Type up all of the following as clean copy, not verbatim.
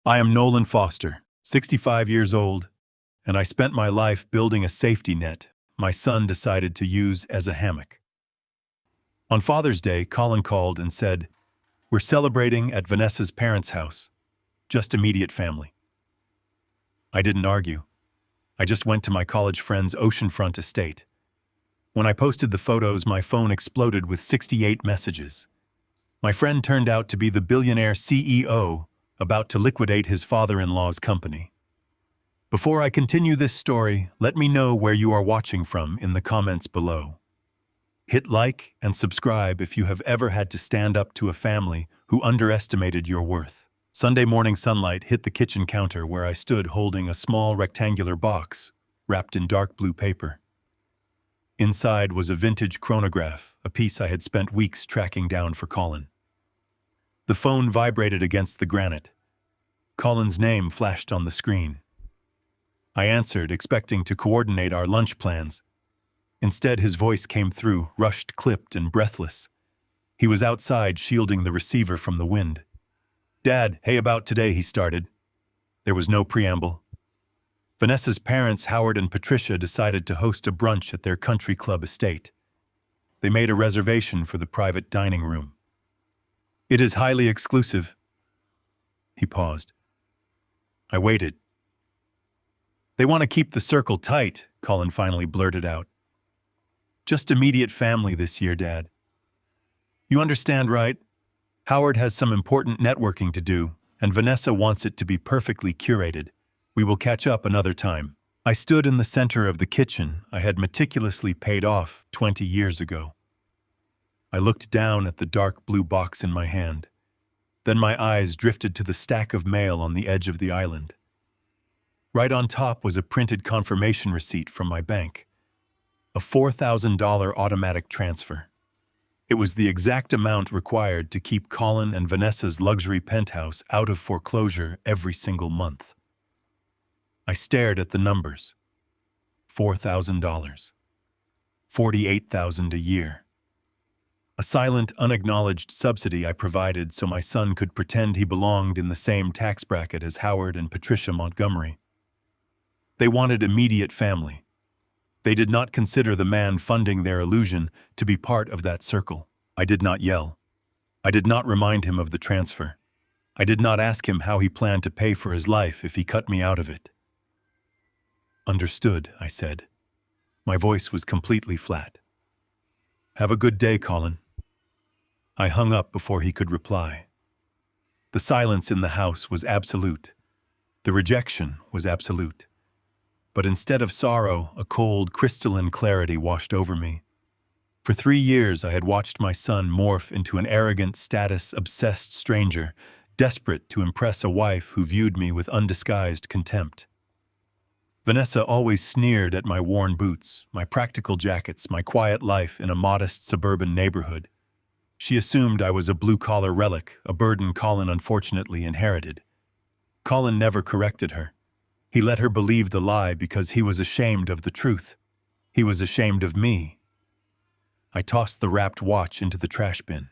I am Nolan Foster, 65 years old, and I spent my life building a safety net my son decided to use as a hammock. On Father's Day, Colin called and said, "We're celebrating at Vanessa's parents' house, just immediate family." I didn't argue. I just went to my college friend's oceanfront estate. When I posted the photos, my phone exploded with 68 messages. My friend turned out to be the billionaire CEO about to liquidate his father-in-law's company. Before I continue this story, let me know where you are watching from in the comments below. Hit like and subscribe if you have ever had to stand up to a family who underestimated your worth. Sunday morning sunlight hit the kitchen counter where I stood holding a small rectangular box wrapped in dark blue paper. Inside was a vintage chronograph, a piece I had spent weeks tracking down for Colin. The phone vibrated against the granite. Colin's name flashed on the screen. I answered, expecting to coordinate our lunch plans. Instead, his voice came through, rushed, clipped, and breathless. He was outside, shielding the receiver from the wind. "Dad, hey, about today," he started. There was no preamble. Vanessa's parents, Howard and Patricia, decided to host a brunch at their country club estate. They made a reservation for the private dining room. "It is highly exclusive." He paused. I waited. "They want to keep the circle tight," Colin finally blurted out. "Just immediate family this year, Dad. You understand, right? Howard has some important networking to do, and Vanessa wants it to be perfectly curated. We will catch up another time." I stood in the center of the kitchen I had meticulously paid off 20 years ago. I looked down at the dark blue box in my hand. Then my eyes drifted to the stack of mail on the edge of the island. Right on top was a printed confirmation receipt from my bank. A $4,000 automatic transfer. It was the exact amount required to keep Colin and Vanessa's luxury penthouse out of foreclosure every single month. I stared at the numbers. $4,000. $48,000 a year. A silent, unacknowledged subsidy I provided so my son could pretend he belonged in the same tax bracket as Howard and Patricia Montgomery. They wanted immediate family. They did not consider the man funding their illusion to be part of that circle. I did not yell. I did not remind him of the transfer. I did not ask him how he planned to pay for his life if he cut me out of it. "Understood," I said. My voice was completely flat. "Have a good day, Colin." I hung up before he could reply. The silence in the house was absolute. The rejection was absolute. But instead of sorrow, a cold, crystalline clarity washed over me. For 3 years, I had watched my son morph into an arrogant, status-obsessed stranger, desperate to impress a wife who viewed me with undisguised contempt. Vanessa always sneered at my worn boots, my practical jackets, my quiet life in a modest suburban neighborhood. She assumed I was a blue-collar relic, a burden Colin unfortunately inherited. Colin never corrected her. He let her believe the lie because he was ashamed of the truth. He was ashamed of me. I tossed the wrapped watch into the trash bin.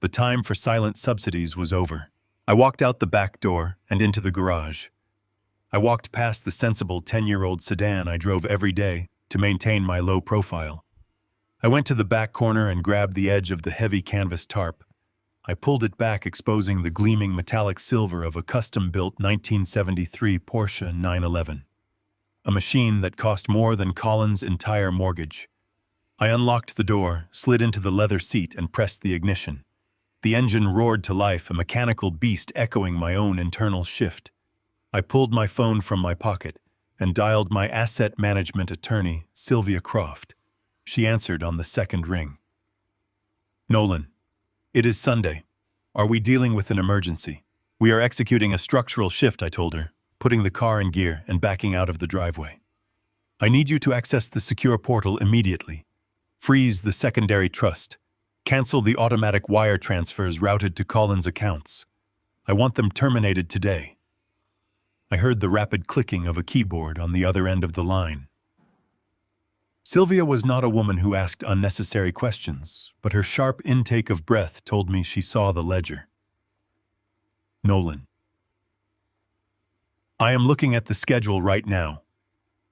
The time for silent subsidies was over. I walked out the back door and into the garage. I walked past the sensible 10-year-old sedan I drove every day to maintain my low profile. I went to the back corner and grabbed the edge of the heavy canvas tarp. I pulled it back, exposing the gleaming metallic silver of a custom-built 1973 Porsche 911. A machine that cost more than Colin's entire mortgage. I unlocked the door, slid into the leather seat, and pressed the ignition. The engine roared to life, a mechanical beast echoing my own internal shift. I pulled my phone from my pocket and dialed my asset management attorney, Sylvia Croft. She answered on the second ring. "Nolan, it is Sunday. Are we dealing with an emergency?" "We are executing a structural shift," I told her, putting the car in gear and backing out of the driveway. "I need you to access the secure portal immediately. Freeze the secondary trust. Cancel the automatic wire transfers routed to Colin's accounts. I want them terminated today." I heard the rapid clicking of a keyboard on the other end of the line. Sylvia was not a woman who asked unnecessary questions, but her sharp intake of breath told me she saw the ledger. "Nolan, I am looking at the schedule right now.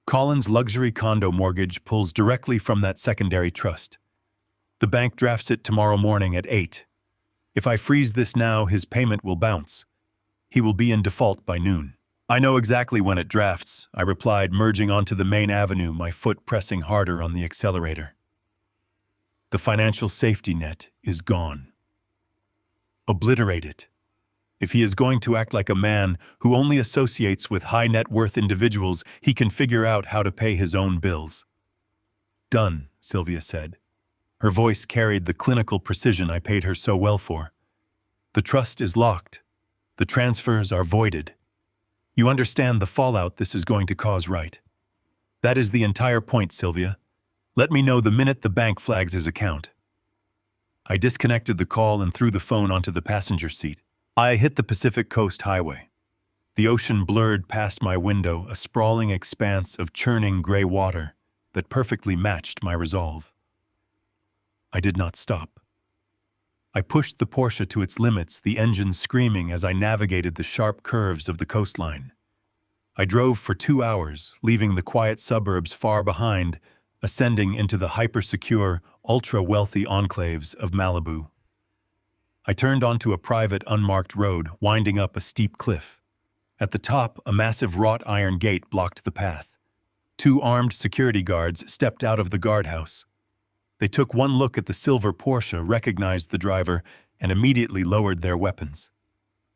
Colin's luxury condo mortgage pulls directly from that secondary trust. The bank drafts it tomorrow morning at 8. If I freeze this now, his payment will bounce. He will be in default by noon. I know exactly when it drafts, I replied, merging onto the main avenue, my foot pressing harder on the accelerator. The financial safety net is gone. Obliterate it. If he is going to act like a man who only associates with high net worth individuals, he can figure out how to pay his own bills. Done, Sylvia said. Her voice carried the clinical precision I paid her so well for. The trust is locked. The transfers are voided. You understand the fallout this is going to cause, right? That is the entire point, Sylvia. Let me know the minute the bank flags his account. I disconnected the call and threw the phone onto the passenger seat. I hit the Pacific Coast Highway. The ocean blurred past my window, a sprawling expanse of churning gray water that perfectly matched my resolve. I did not stop. I pushed the Porsche to its limits, the engine screaming as I navigated the sharp curves of the coastline. I drove for 2 hours, leaving the quiet suburbs far behind, ascending into the hyper-secure, ultra-wealthy enclaves of Malibu. I turned onto a private, unmarked road, winding up a steep cliff. At the top, a massive wrought iron gate blocked the path. 2 armed security guards stepped out of the guardhouse. They took one look at the silver Porsche, recognized the driver, and immediately lowered their weapons.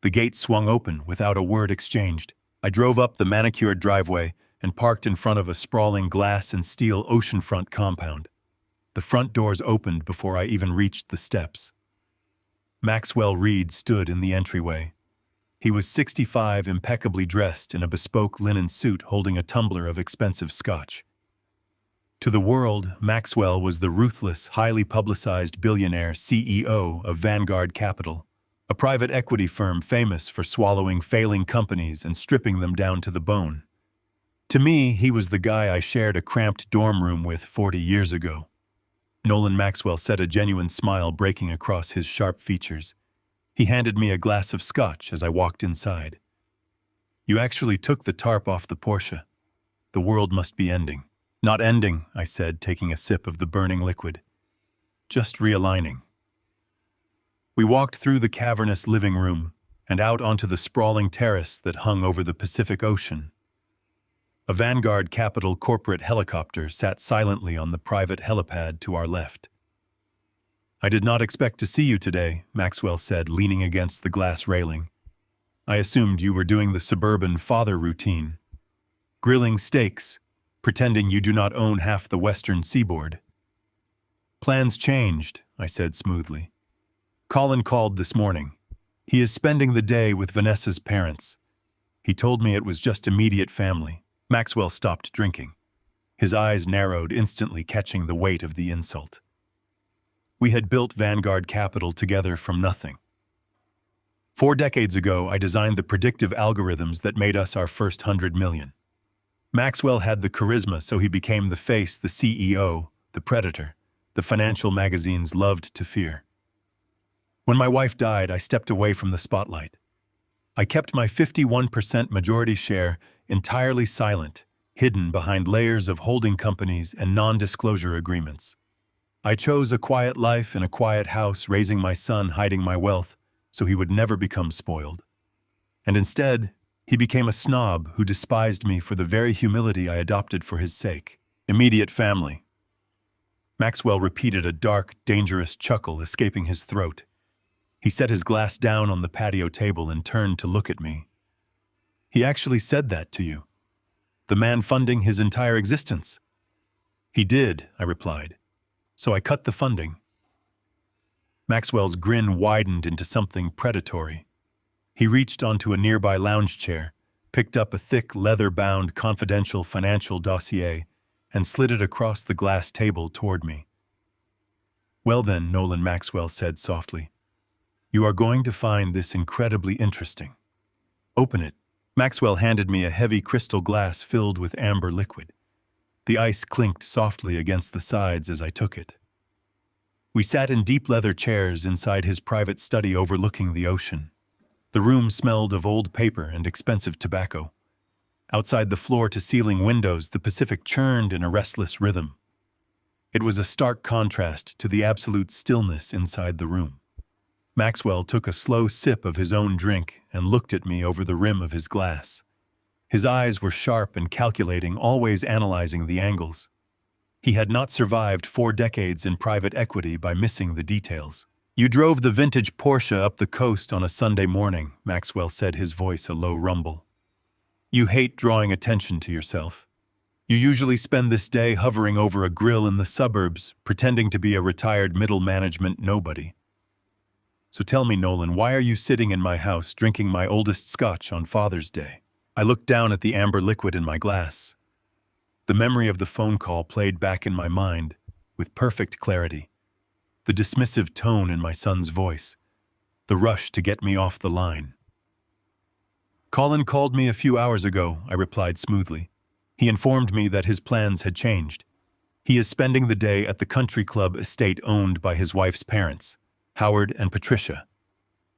The gate swung open without a word exchanged. I drove up the manicured driveway and parked in front of a sprawling glass and steel oceanfront compound. The front doors opened before I even reached the steps. Maxwell Reed stood in the entryway. He was 65, impeccably dressed in a bespoke linen suit, holding a tumbler of expensive scotch. To the world, Maxwell was the ruthless, highly publicized billionaire CEO of Vanguard Capital, a private equity firm famous for swallowing failing companies and stripping them down to the bone. To me, he was the guy I shared a cramped dorm room with 40 years ago. Nolan Maxwell said, a genuine smile breaking across his sharp features. He handed me a glass of scotch as I walked inside. You actually took the tarp off the Porsche. The world must be ending. Not ending, I said, taking a sip of the burning liquid. Just realigning. We walked through the cavernous living room and out onto the sprawling terrace that hung over the Pacific Ocean. A Vanguard Capital corporate helicopter sat silently on the private helipad to our left. I did not expect to see you today, Maxwell said, leaning against the glass railing. I assumed you were doing the suburban father routine. Grilling steaks, pretending you do not own half the western seaboard. Plans changed, I said smoothly. Colin called this morning. He is spending the day with Vanessa's parents. He told me it was just immediate family. Maxwell stopped drinking. His eyes narrowed, instantly catching the weight of the insult. We had built Vanguard Capital together from nothing. 4 decades ago, I designed the predictive algorithms that made us our first 100 million. Maxwell had the charisma, so he became the face, the CEO, the predator, the financial magazines loved to fear. When my wife died, I stepped away from the spotlight. I kept my 51% majority share entirely silent, hidden behind layers of holding companies and non-disclosure agreements. I chose a quiet life in a quiet house, raising my son, hiding my wealth, so he would never become spoiled. And instead, he became a snob who despised me for the very humility I adopted for his sake. Immediate family. Maxwell repeated, a dark, dangerous chuckle escaping his throat. He set his glass down on the patio table and turned to look at me. He actually said that to you? The man funding his entire existence? He did, I replied. So I cut the funding. Maxwell's grin widened into something predatory. He reached onto a nearby lounge chair, picked up a thick, leather-bound, confidential financial dossier, and slid it across the glass table toward me. Well then, Nolan Maxwell said softly, you are going to find this incredibly interesting. Open it. Maxwell handed me a heavy crystal glass filled with amber liquid. The ice clinked softly against the sides as I took it. We sat in deep leather chairs inside his private study overlooking the ocean. The room smelled of old paper and expensive tobacco. Outside the floor-to-ceiling windows, the Pacific churned in a restless rhythm. It was a stark contrast to the absolute stillness inside the room. Maxwell took a slow sip of his own drink and looked at me over the rim of his glass. His eyes were sharp and calculating, always analyzing the angles. He had not survived 4 decades in private equity by missing the details. "You drove the vintage Porsche up the coast on a Sunday morning," Maxwell said, his voice a low rumble. "You hate drawing attention to yourself. You usually spend this day hovering over a grill in the suburbs, pretending to be a retired middle management nobody. So tell me, Nolan, why are you sitting in my house drinking my oldest scotch on Father's Day?" I looked down at the amber liquid in my glass. The memory of the phone call played back in my mind with perfect clarity. The dismissive tone in my son's voice, the rush to get me off the line. "Colin called me a few hours ago," I replied smoothly. "He informed me that his plans had changed. He is spending the day at the country club estate owned by his wife's parents, Howard and Patricia.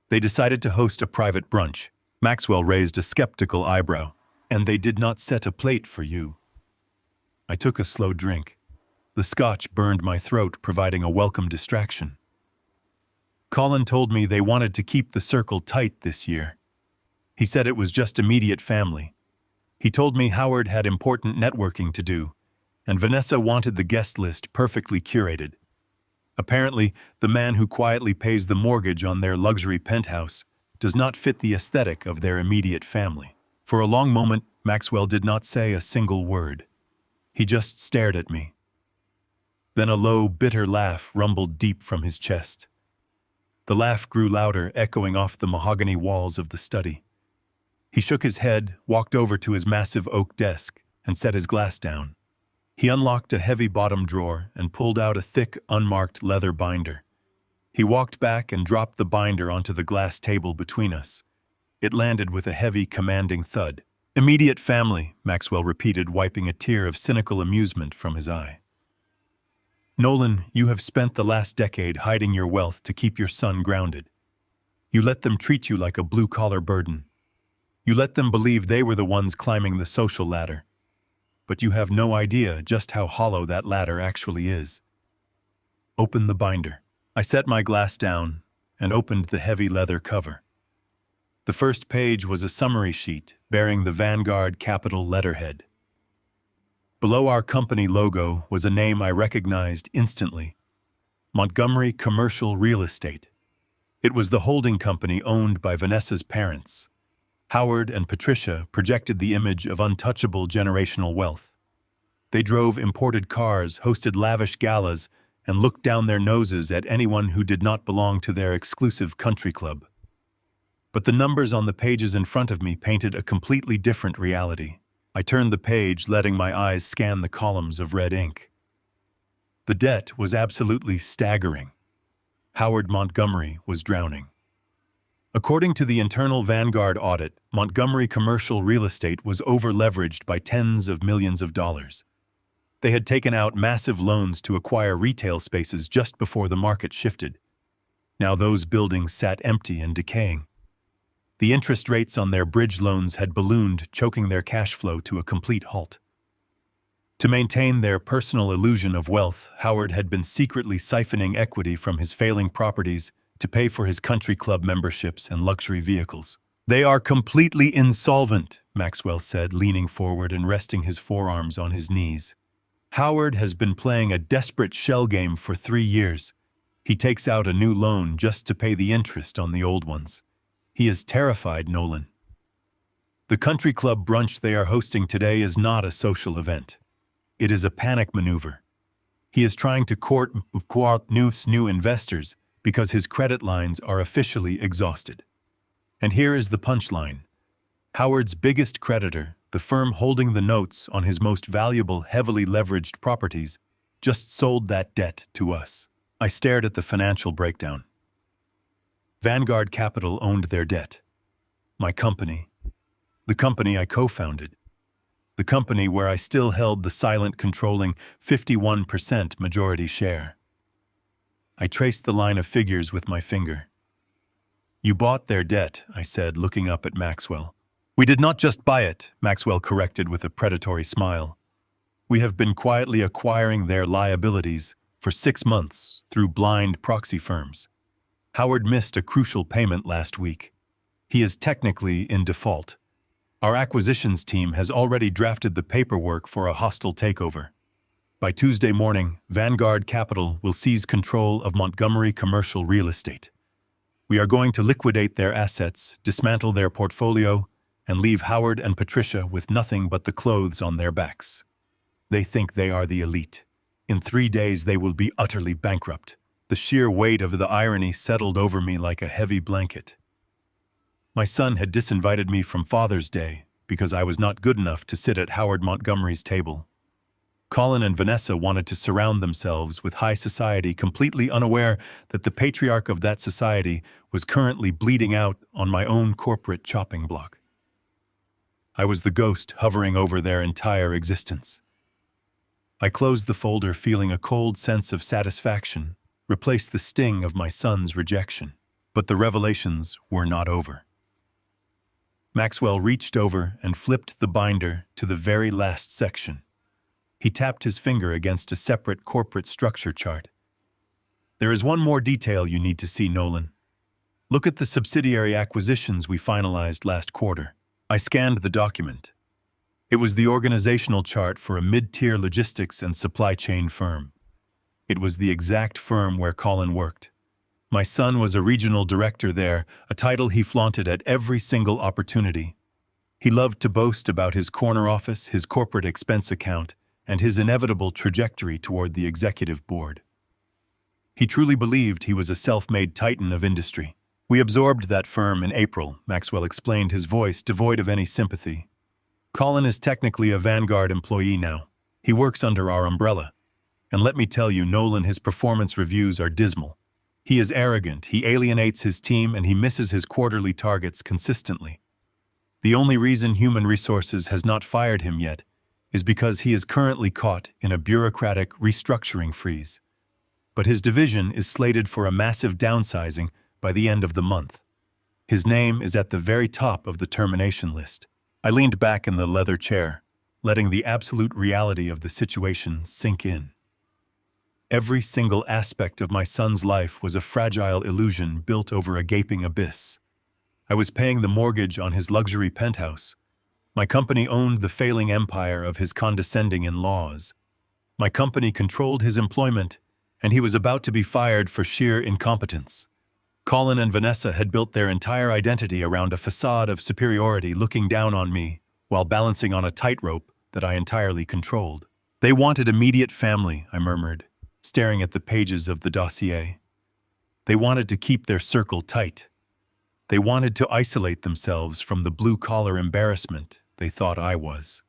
They decided to host a private brunch." Maxwell raised a skeptical eyebrow. "And they did not set a plate for you?" I took a slow drink. The scotch burned my throat, providing a welcome distraction. "Colin told me they wanted to keep the circle tight this year. He said it was just immediate family. He told me Howard had important networking to do, and Vanessa wanted the guest list perfectly curated. Apparently, the man who quietly pays the mortgage on their luxury penthouse does not fit the aesthetic of their immediate family." For a long moment, Maxwell did not say a single word. He just stared at me. Then a low, bitter laugh rumbled deep from his chest. The laugh grew louder, echoing off the mahogany walls of the study. He shook his head, walked over to his massive oak desk, and set his glass down. He unlocked a heavy bottom drawer and pulled out a thick, unmarked leather binder. He walked back and dropped the binder onto the glass table between us. It landed with a heavy, commanding thud. "Immediate family," Maxwell repeated, wiping a tear of cynical amusement from his eye. "Nolan, you have spent the last decade hiding your wealth to keep your son grounded. You let them treat you like a blue-collar burden. You let them believe they were the ones climbing the social ladder. But you have no idea just how hollow that ladder actually is." "Open the binder." I set my glass down and opened the heavy leather cover. The first page was a summary sheet bearing the Vanguard Capital letterhead. Below our company logo was a name I recognized instantly: Montgomery Commercial Real Estate. It was the holding company owned by Vanessa's parents. Howard and Patricia projected the image of untouchable generational wealth. They drove imported cars, hosted lavish galas, and looked down their noses at anyone who did not belong to their exclusive country club. But the numbers on the pages in front of me painted a completely different reality. I turned the page, letting my eyes scan the columns of red ink. The debt was absolutely staggering. Howard Montgomery was drowning. According to the internal Vanguard audit, Montgomery Commercial Real Estate was over-leveraged by tens of millions of dollars. They had taken out massive loans to acquire retail spaces just before the market shifted. Now those buildings sat empty and decaying. The interest rates on their bridge loans had ballooned, choking their cash flow to a complete halt. To maintain their personal illusion of wealth, Howard had been secretly siphoning equity from his failing properties to pay for his country club memberships and luxury vehicles. "They are completely insolvent," Maxwell said, leaning forward and resting his forearms on his knees. "Howard has been playing a desperate shell game for 3 years. He takes out a new loan just to pay the interest on the old ones. He is terrified, Nolan. The country club brunch they are hosting today is not a social event. It is a panic maneuver. He is trying to court new investors because his credit lines are officially exhausted. And here is the punchline. Howard's biggest creditor, the firm holding the notes on his most valuable, heavily leveraged properties, just sold that debt to us." I stared at the financial breakdown. Vanguard Capital owned their debt. My company. The company I co-founded. The company where I still held the silent, controlling 51% majority share. I traced the line of figures with my finger. "You bought their debt," I said, looking up at Maxwell. We did not just buy it, Maxwell corrected with a predatory smile. We have been quietly acquiring their liabilities for 6 months through blind proxy firms. Howard missed a crucial payment last week. He is technically in default. Our acquisitions team has already drafted the paperwork for a hostile takeover. By Tuesday morning, Vanguard Capital will seize control of Montgomery Commercial Real Estate. We are going to liquidate their assets, dismantle their portfolio, and leave Howard and Patricia with nothing but the clothes on their backs. They think they are the elite. In 3 days, they will be utterly bankrupt. The sheer weight of the irony settled over me like a heavy blanket. My son had disinvited me from Father's Day because I was not good enough to sit at Howard Montgomery's table. Colin and Vanessa wanted to surround themselves with high society, completely unaware that the patriarch of that society was currently bleeding out on my own corporate chopping block. I was the ghost hovering over their entire existence. I closed the folder feeling a cold sense of satisfaction, replaced the sting of my son's rejection. But the revelations were not over. Maxwell reached over and flipped the binder to the very last section. He tapped his finger against a separate corporate structure chart. There is one more detail you need to see, Nolan. Look at the subsidiary acquisitions we finalized last quarter. I scanned the document. It was the organizational chart for a mid-tier logistics and supply chain firm. It was the exact firm where Colin worked. My son was a regional director there, a title he flaunted at every single opportunity. He loved to boast about his corner office, his corporate expense account, and his inevitable trajectory toward the executive board. He truly believed he was a self-made titan of industry. We absorbed that firm in April, Maxwell explained, his voice devoid of any sympathy. Colin is technically a Vanguard employee now. He works under our umbrella. And let me tell you, Nolan, his performance reviews are dismal. He is arrogant, he alienates his team, and he misses his quarterly targets consistently. The only reason Human Resources has not fired him yet is because he is currently caught in a bureaucratic restructuring freeze. But his division is slated for a massive downsizing by the end of the month. His name is at the very top of the termination list. I leaned back in the leather chair, letting the absolute reality of the situation sink in. Every single aspect of my son's life was a fragile illusion built over a gaping abyss. I was paying the mortgage on his luxury penthouse. My company owned the failing empire of his condescending in-laws. My company controlled his employment, and he was about to be fired for sheer incompetence. Colin and Vanessa had built their entire identity around a facade of superiority, looking down on me while balancing on a tightrope that I entirely controlled. They wanted immediate family, I murmured, staring at the pages of the dossier. They wanted to keep their circle tight. They wanted to isolate themselves from the blue-collar embarrassment they thought I was.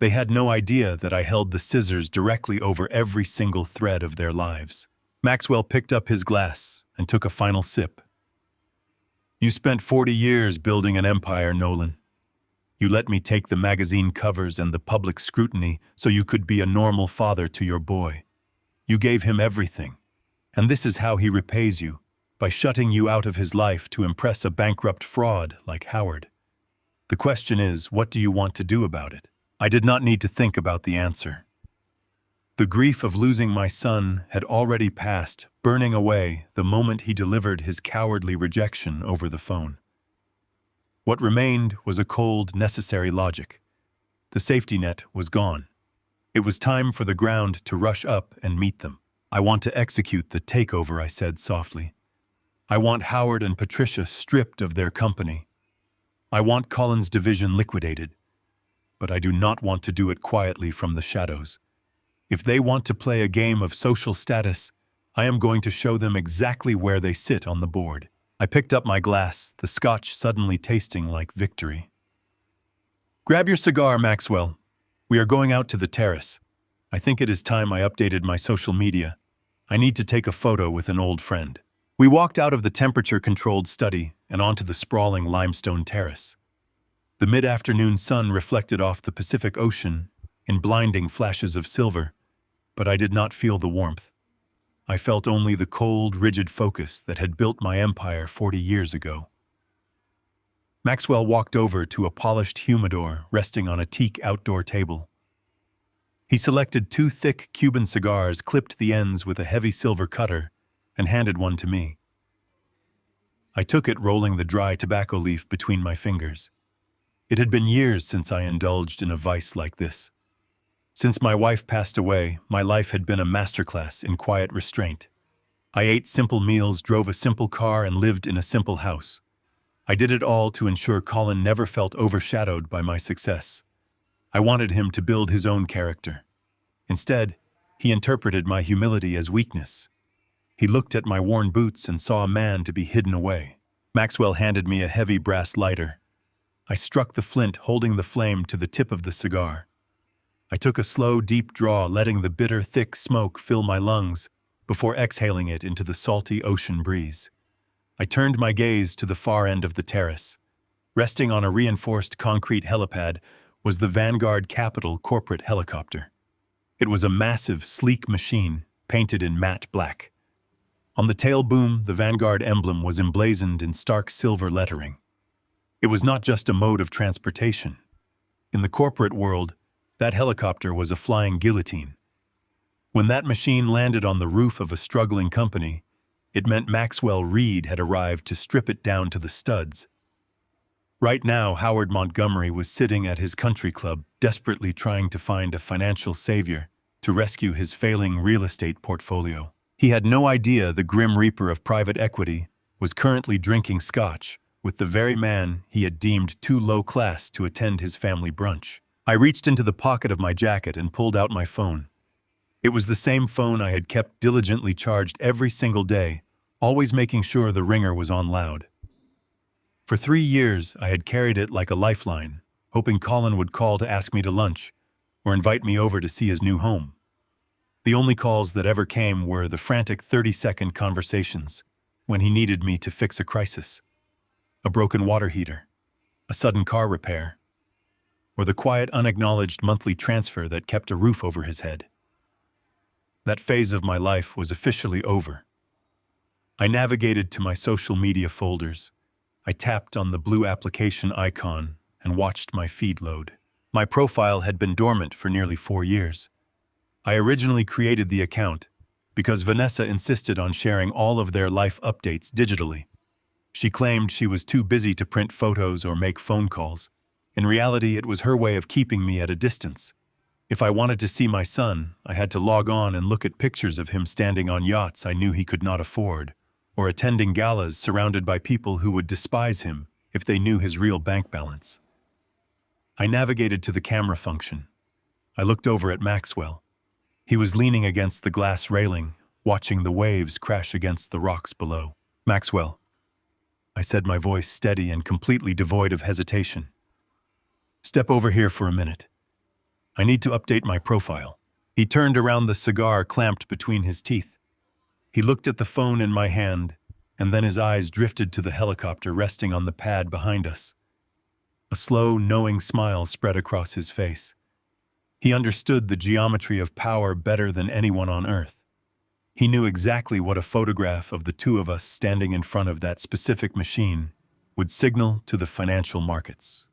They had no idea that I held the scissors directly over every single thread of their lives. Maxwell picked up his glass and took a final sip. You spent 40 years building an empire, Nolan. You let me take the magazine covers and the public scrutiny so you could be a normal father to your boy. You gave him everything, and this is how he repays you, by shutting you out of his life to impress a bankrupt fraud like Howard. The question is, what do you want to do about it? I did not need to think about the answer. The grief of losing my son had already passed, burning away the moment he delivered his cowardly rejection over the phone. What remained was a cold, necessary logic. The safety net was gone. It was time for the ground to rush up and meet them. I want to execute the takeover, I said softly. I want Howard and Patricia stripped of their company. I want Colin's division liquidated. But I do not want to do it quietly from the shadows. If they want to play a game of social status, I am going to show them exactly where they sit on the board. I picked up my glass, the scotch suddenly tasting like victory. Grab your cigar, Maxwell. We are going out to the terrace. I think it is time I updated my social media. I need to take a photo with an old friend. We walked out of the temperature-controlled study and onto the sprawling limestone terrace. The mid-afternoon sun reflected off the Pacific Ocean in blinding flashes of silver, but I did not feel the warmth. I felt only the cold, rigid focus that had built my empire 40 years ago. Maxwell walked over to a polished humidor resting on a teak outdoor table. He selected two thick Cuban cigars, clipped the ends with a heavy silver cutter, and handed one to me. I took it, rolling the dry tobacco leaf between my fingers. It had been years since I indulged in a vice like this. Since my wife passed away, my life had been a masterclass in quiet restraint. I ate simple meals, drove a simple car, and lived in a simple house. I did it all to ensure Colin never felt overshadowed by my success. I wanted him to build his own character. Instead, he interpreted my humility as weakness. He looked at my worn boots and saw a man to be hidden away. Maxwell handed me a heavy brass lighter. I struck the flint, holding the flame to the tip of the cigar. I took a slow, deep draw, letting the bitter, thick smoke fill my lungs before exhaling it into the salty ocean breeze. I turned my gaze to the far end of the terrace. Resting on a reinforced concrete helipad was the Vanguard Capital corporate helicopter. It was a massive, sleek machine, painted in matte black. On the tail boom, the Vanguard emblem was emblazoned in stark silver lettering. It was not just a mode of transportation. In the corporate world, that helicopter was a flying guillotine. When that machine landed on the roof of a struggling company, it meant Maxwell Reed had arrived to strip it down to the studs. Right now, Howard Montgomery was sitting at his country club, desperately trying to find a financial savior to rescue his failing real estate portfolio. He had no idea the grim reaper of private equity was currently drinking scotch with the very man he had deemed too low class to attend his family brunch. I reached into the pocket of my jacket and pulled out my phone. It was the same phone I had kept diligently charged every single day, always making sure the ringer was on loud. For 3 years, I had carried it like a lifeline, hoping Colin would call to ask me to lunch or invite me over to see his new home. The only calls that ever came were the frantic 30-second conversations when he needed me to fix a crisis, a broken water heater, a sudden car repair, or the quiet, unacknowledged monthly transfer that kept a roof over his head. That phase of my life was officially over. I navigated to my social media folders. I tapped on the blue application icon and watched my feed load. My profile had been dormant for nearly 4 years. I originally created the account because Vanessa insisted on sharing all of their life updates digitally. She claimed she was too busy to print photos or make phone calls. In reality, it was her way of keeping me at a distance. If I wanted to see my son, I had to log on and look at pictures of him standing on yachts I knew he could not afford, or attending galas surrounded by people who would despise him if they knew his real bank balance. I navigated to the camera function. I looked over at Maxwell. He was leaning against the glass railing, watching the waves crash against the rocks below. "Maxwell," I said, my voice steady and completely devoid of hesitation. "Step over here for a minute. I need to update my profile." He turned around, the cigar clamped between his teeth. He looked at the phone in my hand, and then his eyes drifted to the helicopter resting on the pad behind us. A slow, knowing smile spread across his face. He understood the geometry of power better than anyone on Earth. He knew exactly what a photograph of the two of us standing in front of that specific machine would signal to the financial markets.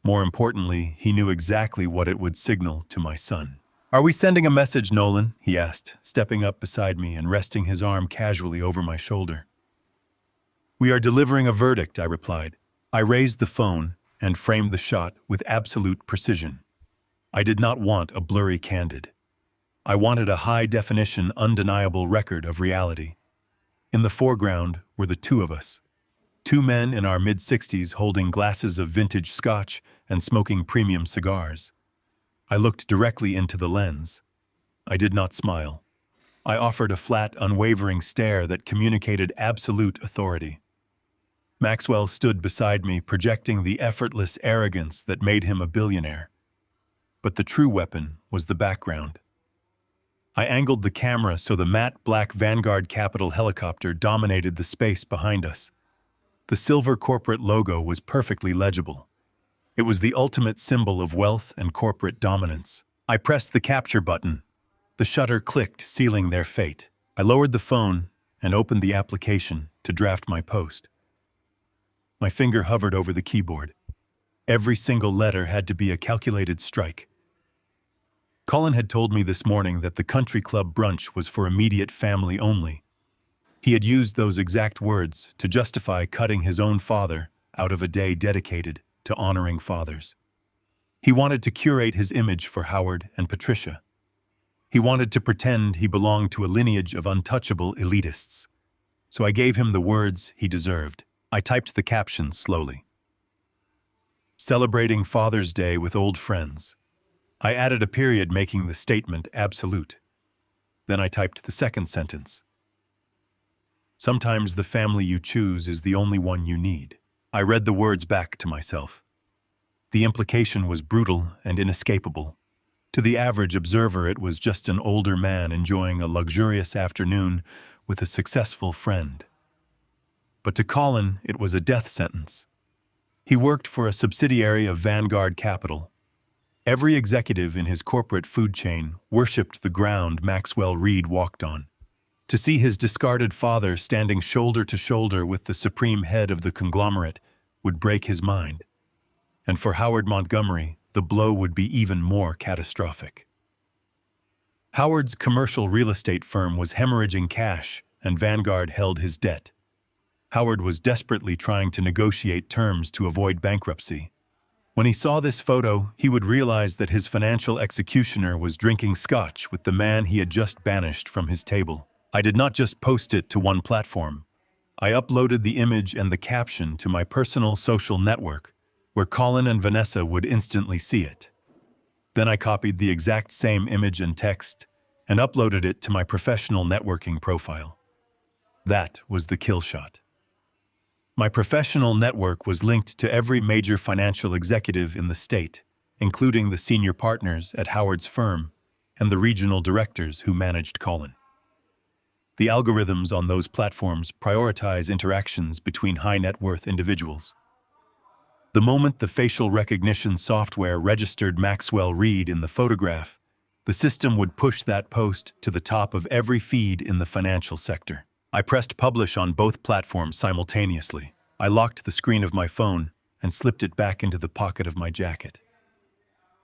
More importantly, he knew exactly what it would signal to my son. "Are we sending a message, Nolan?" he asked, stepping up beside me and resting his arm casually over my shoulder. "We are delivering a verdict," I replied. I raised the phone and framed the shot with absolute precision. I did not want a blurry candid. I wanted a high-definition, undeniable record of reality. In the foreground were the two of us. Two men in our mid-60s holding glasses of vintage scotch and smoking premium cigars. I looked directly into the lens. I did not smile. I offered a flat, unwavering stare that communicated absolute authority. Maxwell stood beside me, projecting the effortless arrogance that made him a billionaire. But the true weapon was the background. I angled the camera so the matte black Vanguard Capital helicopter dominated the space behind us. The silver corporate logo was perfectly legible. It was the ultimate symbol of wealth and corporate dominance. I pressed the capture button. The shutter clicked, sealing their fate. I lowered the phone and opened the application to draft my post. My finger hovered over the keyboard. Every single letter had to be a calculated strike. Colin had told me this morning that the country club brunch was for immediate family only. He had used those exact words to justify cutting his own father out of a day dedicated to honoring fathers. He wanted to curate his image for Howard and Patricia. He wanted to pretend he belonged to a lineage of untouchable elitists. So I gave him the words he deserved. I typed the caption slowly. Celebrating Father's Day with old friends. I added a period making the statement absolute. Then I typed the second sentence. Sometimes the family you choose is the only one you need. I read the words back to myself. The implication was brutal and inescapable. To the average observer, it was just an older man enjoying a luxurious afternoon with a successful friend. But to Colin, it was a death sentence. He worked for a subsidiary of Vanguard Capital. Every executive in his corporate food chain worshipped the ground Maxwell Reed walked on. To see his discarded father standing shoulder to shoulder with the supreme head of the conglomerate would break his mind. And for Howard Montgomery, the blow would be even more catastrophic. Howard's commercial real estate firm was hemorrhaging cash, and Vanguard held his debt. Howard was desperately trying to negotiate terms to avoid bankruptcy. When he saw this photo, he would realize that his financial executioner was drinking scotch with the man he had just banished from his table. I did not just post it to one platform. I uploaded the image and the caption to my personal social network, where Colin and Vanessa would instantly see it. Then I copied the exact same image and text and uploaded it to my professional networking profile. That was the kill shot. My professional network was linked to every major financial executive in the state, including the senior partners at Howard's firm and the regional directors who managed Colin. The algorithms on those platforms prioritize interactions between high-net-worth individuals. The moment the facial recognition software registered Maxwell Reed in the photograph, the system would push that post to the top of every feed in the financial sector. I pressed publish on both platforms simultaneously. I locked the screen of my phone and slipped it back into the pocket of my jacket.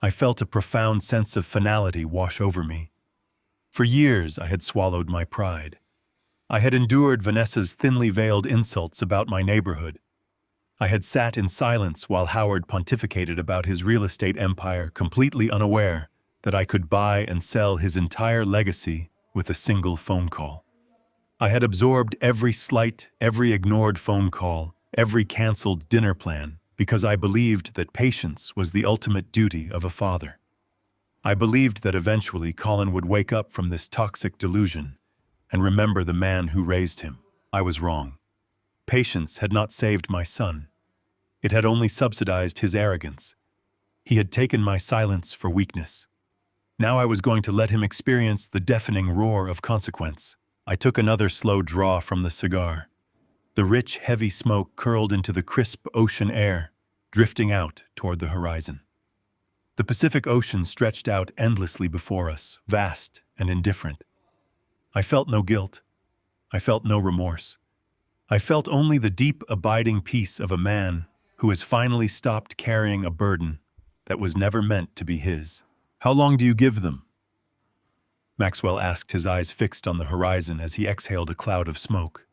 I felt a profound sense of finality wash over me. For years, I had swallowed my pride. I had endured Vanessa's thinly veiled insults about my neighborhood. I had sat in silence while Howard pontificated about his real estate empire, completely unaware that I could buy and sell his entire legacy with a single phone call. I had absorbed every slight, every ignored phone call, every canceled dinner plan, because I believed that patience was the ultimate duty of a father. I believed that eventually Colin would wake up from this toxic delusion and remember the man who raised him. I was wrong. Patience had not saved my son. It had only subsidized his arrogance. He had taken my silence for weakness. Now I was going to let him experience the deafening roar of consequence. I took another slow draw from the cigar. The rich, heavy smoke curled into the crisp ocean air, drifting out toward the horizon. The Pacific Ocean stretched out endlessly before us, vast and indifferent. I felt no guilt. I felt no remorse. I felt only the deep, abiding peace of a man who has finally stopped carrying a burden that was never meant to be his. How long do you give them? Maxwell asked, his eyes fixed on the horizon as he exhaled a cloud of smoke.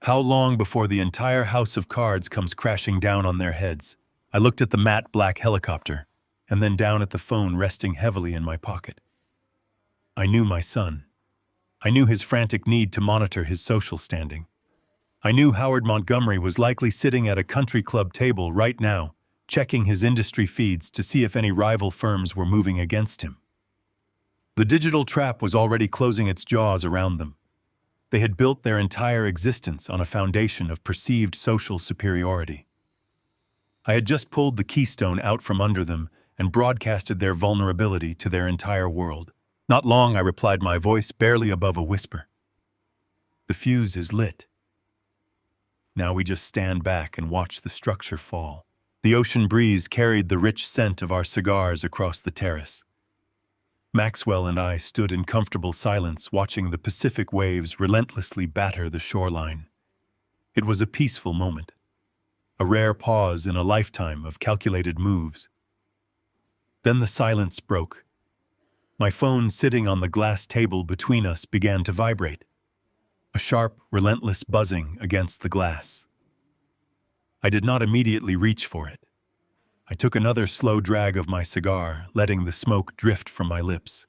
How long before the entire house of cards comes crashing down on their heads? I looked at the matte black helicopter and then down at the phone resting heavily in my pocket. I knew my son. I knew his frantic need to monitor his social standing. I knew Howard Montgomery was likely sitting at a country club table right now, checking his industry feeds to see if any rival firms were moving against him. The digital trap was already closing its jaws around them. They had built their entire existence on a foundation of perceived social superiority. I had just pulled the keystone out from under them and broadcasted their vulnerability to their entire world. Not long, I replied, my voice barely above a whisper. The fuse is lit. Now we just stand back and watch the structure fall. The ocean breeze carried the rich scent of our cigars across the terrace. Maxwell and I stood in comfortable silence watching the Pacific waves relentlessly batter the shoreline. It was a peaceful moment. a rare pause in a lifetime of calculated moves. Then the silence broke. My phone sitting on the glass table between us began to vibrate, a sharp, relentless buzzing against the glass. I did not immediately reach for it. I took another slow drag of my cigar, letting the smoke drift from my lips.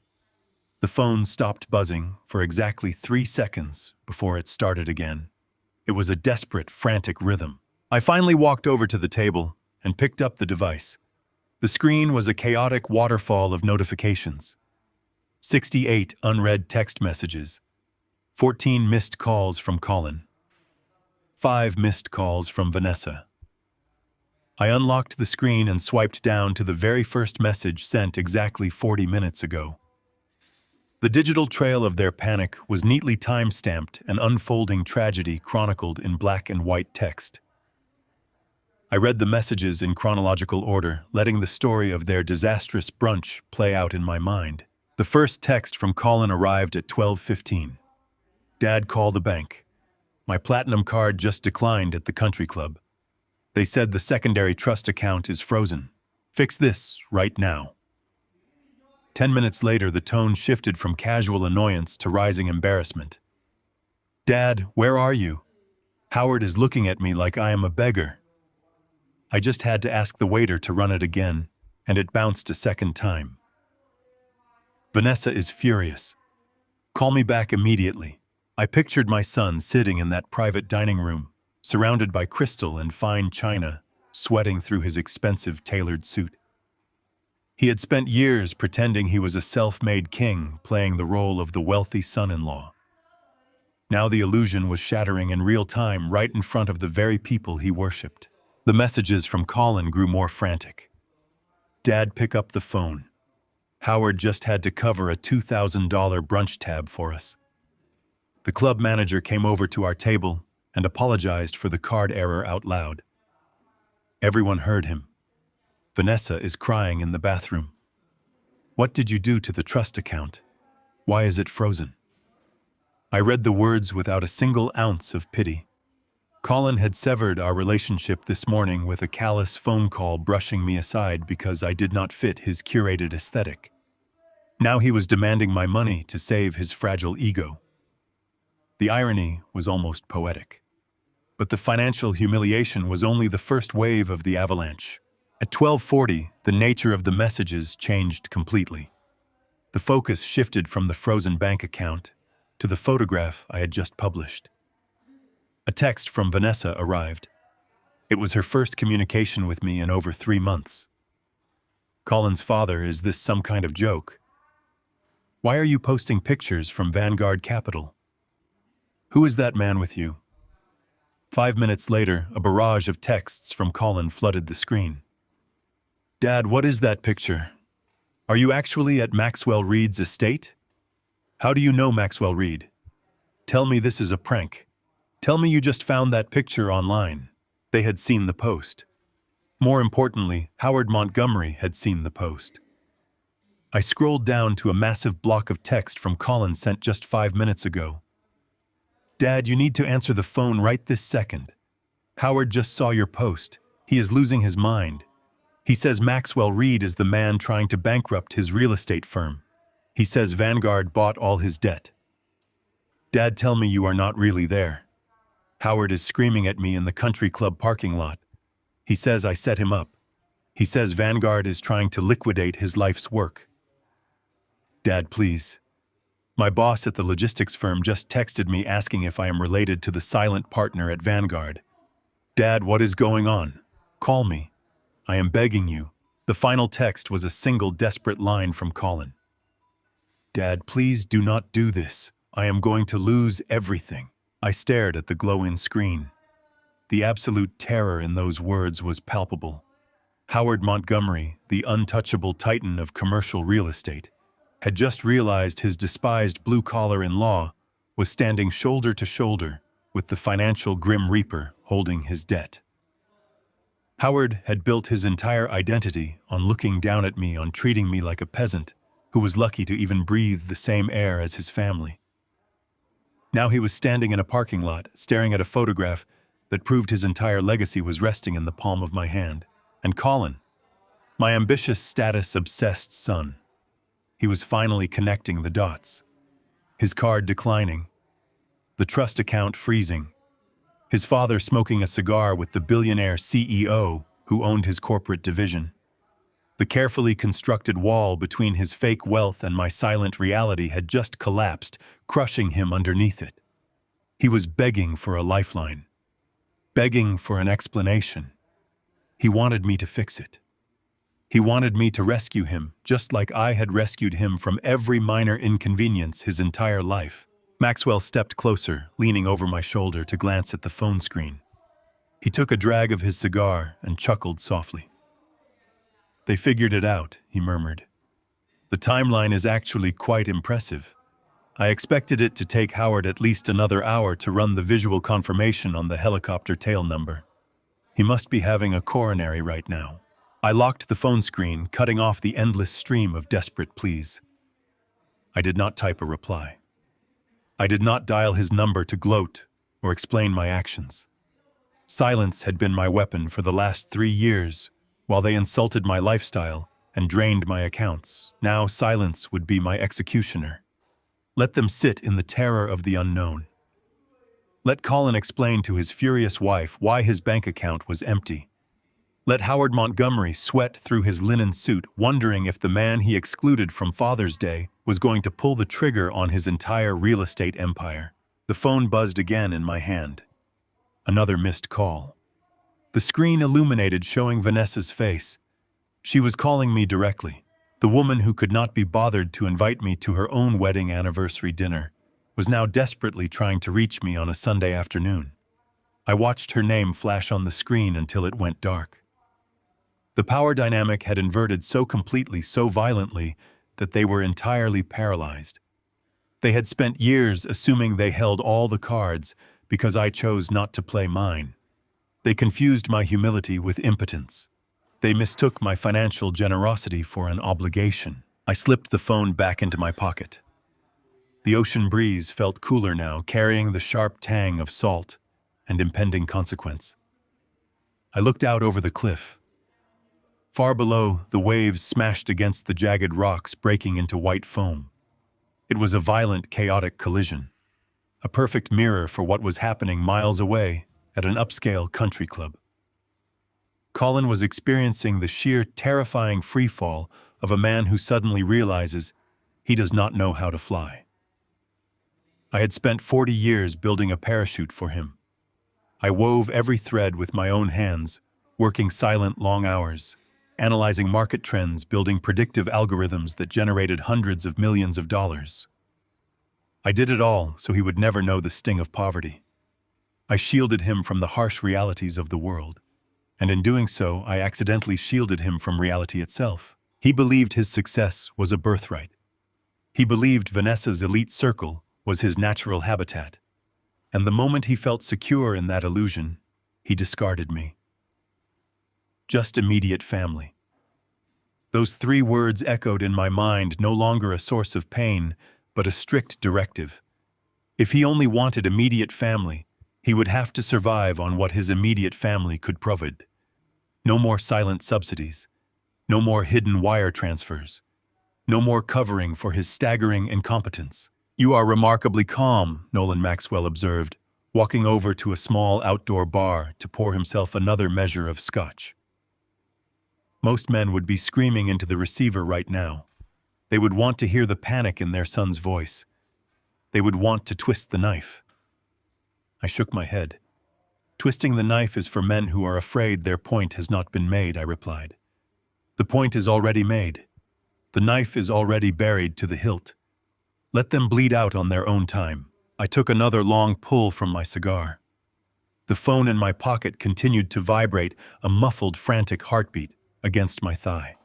The phone stopped buzzing for exactly 3 seconds before it started again. It was a desperate, frantic rhythm. I finally walked over to the table and picked up the device. The screen was a chaotic waterfall of notifications. 68 unread text messages, 14 missed calls from Colin, 5 missed calls from Vanessa. I unlocked the screen and swiped down to the very first message sent exactly 40 minutes ago. The digital trail of their panic was neatly time-stamped, an unfolding tragedy chronicled in black and white text. I read the messages in chronological order, letting the story of their disastrous brunch play out in my mind. The first text from Colin arrived at 12:15. Dad, call the bank. My platinum card just declined at the country club. They said the secondary trust account is frozen. Fix this right now. 10 minutes later, the tone shifted from casual annoyance to rising embarrassment. Dad, where are you? Howard is looking at me like I am a beggar. I just had to ask the waiter to run it again, and it bounced a second time. Vanessa is furious. Call me back immediately. I pictured my son sitting in that private dining room, surrounded by crystal and fine china, sweating through his expensive tailored suit. He had spent years pretending he was a self-made king, playing the role of the wealthy son-in-law. Now the illusion was shattering in real time right in front of the very people he worshipped. The messages from Colin grew more frantic. Dad, pick up the phone. Howard just had to cover a $2,000 brunch tab for us. The club manager came over to our table and apologized for the card error out loud. Everyone heard him. Vanessa is crying in the bathroom. What did you do to the trust account? Why is it frozen? I read the words without a single ounce of pity. Colin had severed our relationship this morning with a callous phone call, brushing me aside because I did not fit his curated aesthetic. Now he was demanding my money to save his fragile ego. The irony was almost poetic. But the financial humiliation was only the first wave of the avalanche. At 12:40, the nature of the messages changed completely. The focus shifted from the frozen bank account to the photograph I had just published. A text from Vanessa arrived. It was her first communication with me in over 3 months. Colin's father, is this some kind of joke? Why are you posting pictures from Vanguard Capital? Who is that man with you? 5 minutes later, a barrage of texts from Colin flooded the screen. Dad, what is that picture? Are you actually at Maxwell Reed's estate? How do you know Maxwell Reed? Tell me this is a prank. Tell me you just found that picture online. They had seen the post. More importantly, Howard Montgomery had seen the post. I scrolled down to a massive block of text from Colin sent just 5 minutes ago. Dad, you need to answer the phone right this second. Howard just saw your post. He is losing his mind. He says Maxwell Reed is the man trying to bankrupt his real estate firm. He says Vanguard bought all his debt. Dad, tell me you are not really there. Howard is screaming at me in the country club parking lot. He says I set him up. He says Vanguard is trying to liquidate his life's work. Dad, please. My boss at the logistics firm just texted me asking if I am related to the silent partner at Vanguard. Dad, what is going on? Call me. I am begging you. The final text was a single desperate line from Colin. Dad, please do not do this. I am going to lose everything. I stared at the glow-in screen. The absolute terror in those words was palpable. Howard Montgomery, the untouchable titan of commercial real estate, had just realized his despised blue-collar-in-law was standing shoulder to shoulder with the financial Grim Reaper holding his debt. Howard had built his entire identity on looking down at me, on treating me like a peasant who was lucky to even breathe the same air as his family. Now he was standing in a parking lot, staring at a photograph that proved his entire legacy was resting in the palm of my hand. And Colin, my ambitious, status-obsessed son. He was finally connecting the dots. His card declining, the trust account freezing, his father smoking a cigar with the billionaire CEO who owned his corporate division. The carefully constructed wall between his fake wealth and my silent reality had just collapsed, crushing him underneath it. He was begging for a lifeline, begging for an explanation. He wanted me to fix it. He wanted me to rescue him, just like I had rescued him from every minor inconvenience his entire life. Maxwell stepped closer, leaning over my shoulder to glance at the phone screen. He took a drag of his cigar and chuckled softly. "They figured it out," he murmured. "The timeline is actually quite impressive. I expected it to take Howard at least another hour to run the visual confirmation on the helicopter tail number. He must be having a coronary right now." I locked the phone screen, cutting off the endless stream of desperate pleas. I did not type a reply. I did not dial his number to gloat or explain my actions. Silence had been my weapon for the last 3 years, while they insulted my lifestyle and drained my accounts. Now silence would be my executioner. Let them sit in the terror of the unknown. Let Colin explain to his furious wife why his bank account was empty. Let Howard Montgomery sweat through his linen suit, wondering if the man he excluded from Father's Day was going to pull the trigger on his entire real estate empire. The phone buzzed again in my hand. Another missed call. The screen illuminated, showing Vanessa's face. She was calling me directly. The woman who could not be bothered to invite me to her own wedding anniversary dinner was now desperately trying to reach me on a Sunday afternoon. I watched her name flash on the screen until it went dark. The power dynamic had inverted so completely, so violently, that they were entirely paralyzed. They had spent years assuming they held all the cards because I chose not to play mine. They confused my humility with impotence. They mistook my financial generosity for an obligation. I slipped the phone back into my pocket. The ocean breeze felt cooler now, carrying the sharp tang of salt and impending consequence. I looked out over the cliff. Far below, the waves smashed against the jagged rocks, breaking into white foam. It was a violent, chaotic collision, a perfect mirror for what was happening miles away at an upscale country club. Colin was experiencing the sheer, terrifying freefall of a man who suddenly realizes he does not know how to fly. I had spent 40 years building a parachute for him. I wove every thread with my own hands, working silent, long hours, analyzing market trends, building predictive algorithms that generated hundreds of millions of dollars. I did it all so he would never know the sting of poverty. I shielded him from the harsh realities of the world, and in doing so, I accidentally shielded him from reality itself. He believed his success was a birthright. He believed Vanessa's elite circle was his natural habitat, and the moment he felt secure in that illusion, he discarded me. Just immediate family. Those 3 words echoed in my mind, no longer a source of pain, but a strict directive. If he only wanted immediate family, he would have to survive on what his immediate family could provide. No more silent subsidies. No more hidden wire transfers. No more covering for his staggering incompetence. "You are remarkably calm," Nolan Maxwell observed, walking over to a small outdoor bar to pour himself another measure of scotch. Most men would be screaming into the receiver right now. They would want to hear the panic in their son's voice. They would want to twist the knife. I shook my head. "Twisting the knife is for men who are afraid their point has not been made," I replied. "The point is already made. The knife is already buried to the hilt. Let them bleed out on their own time." I took another long pull from my cigar. The phone in my pocket continued to vibrate, a muffled, frantic heartbeat against my thigh.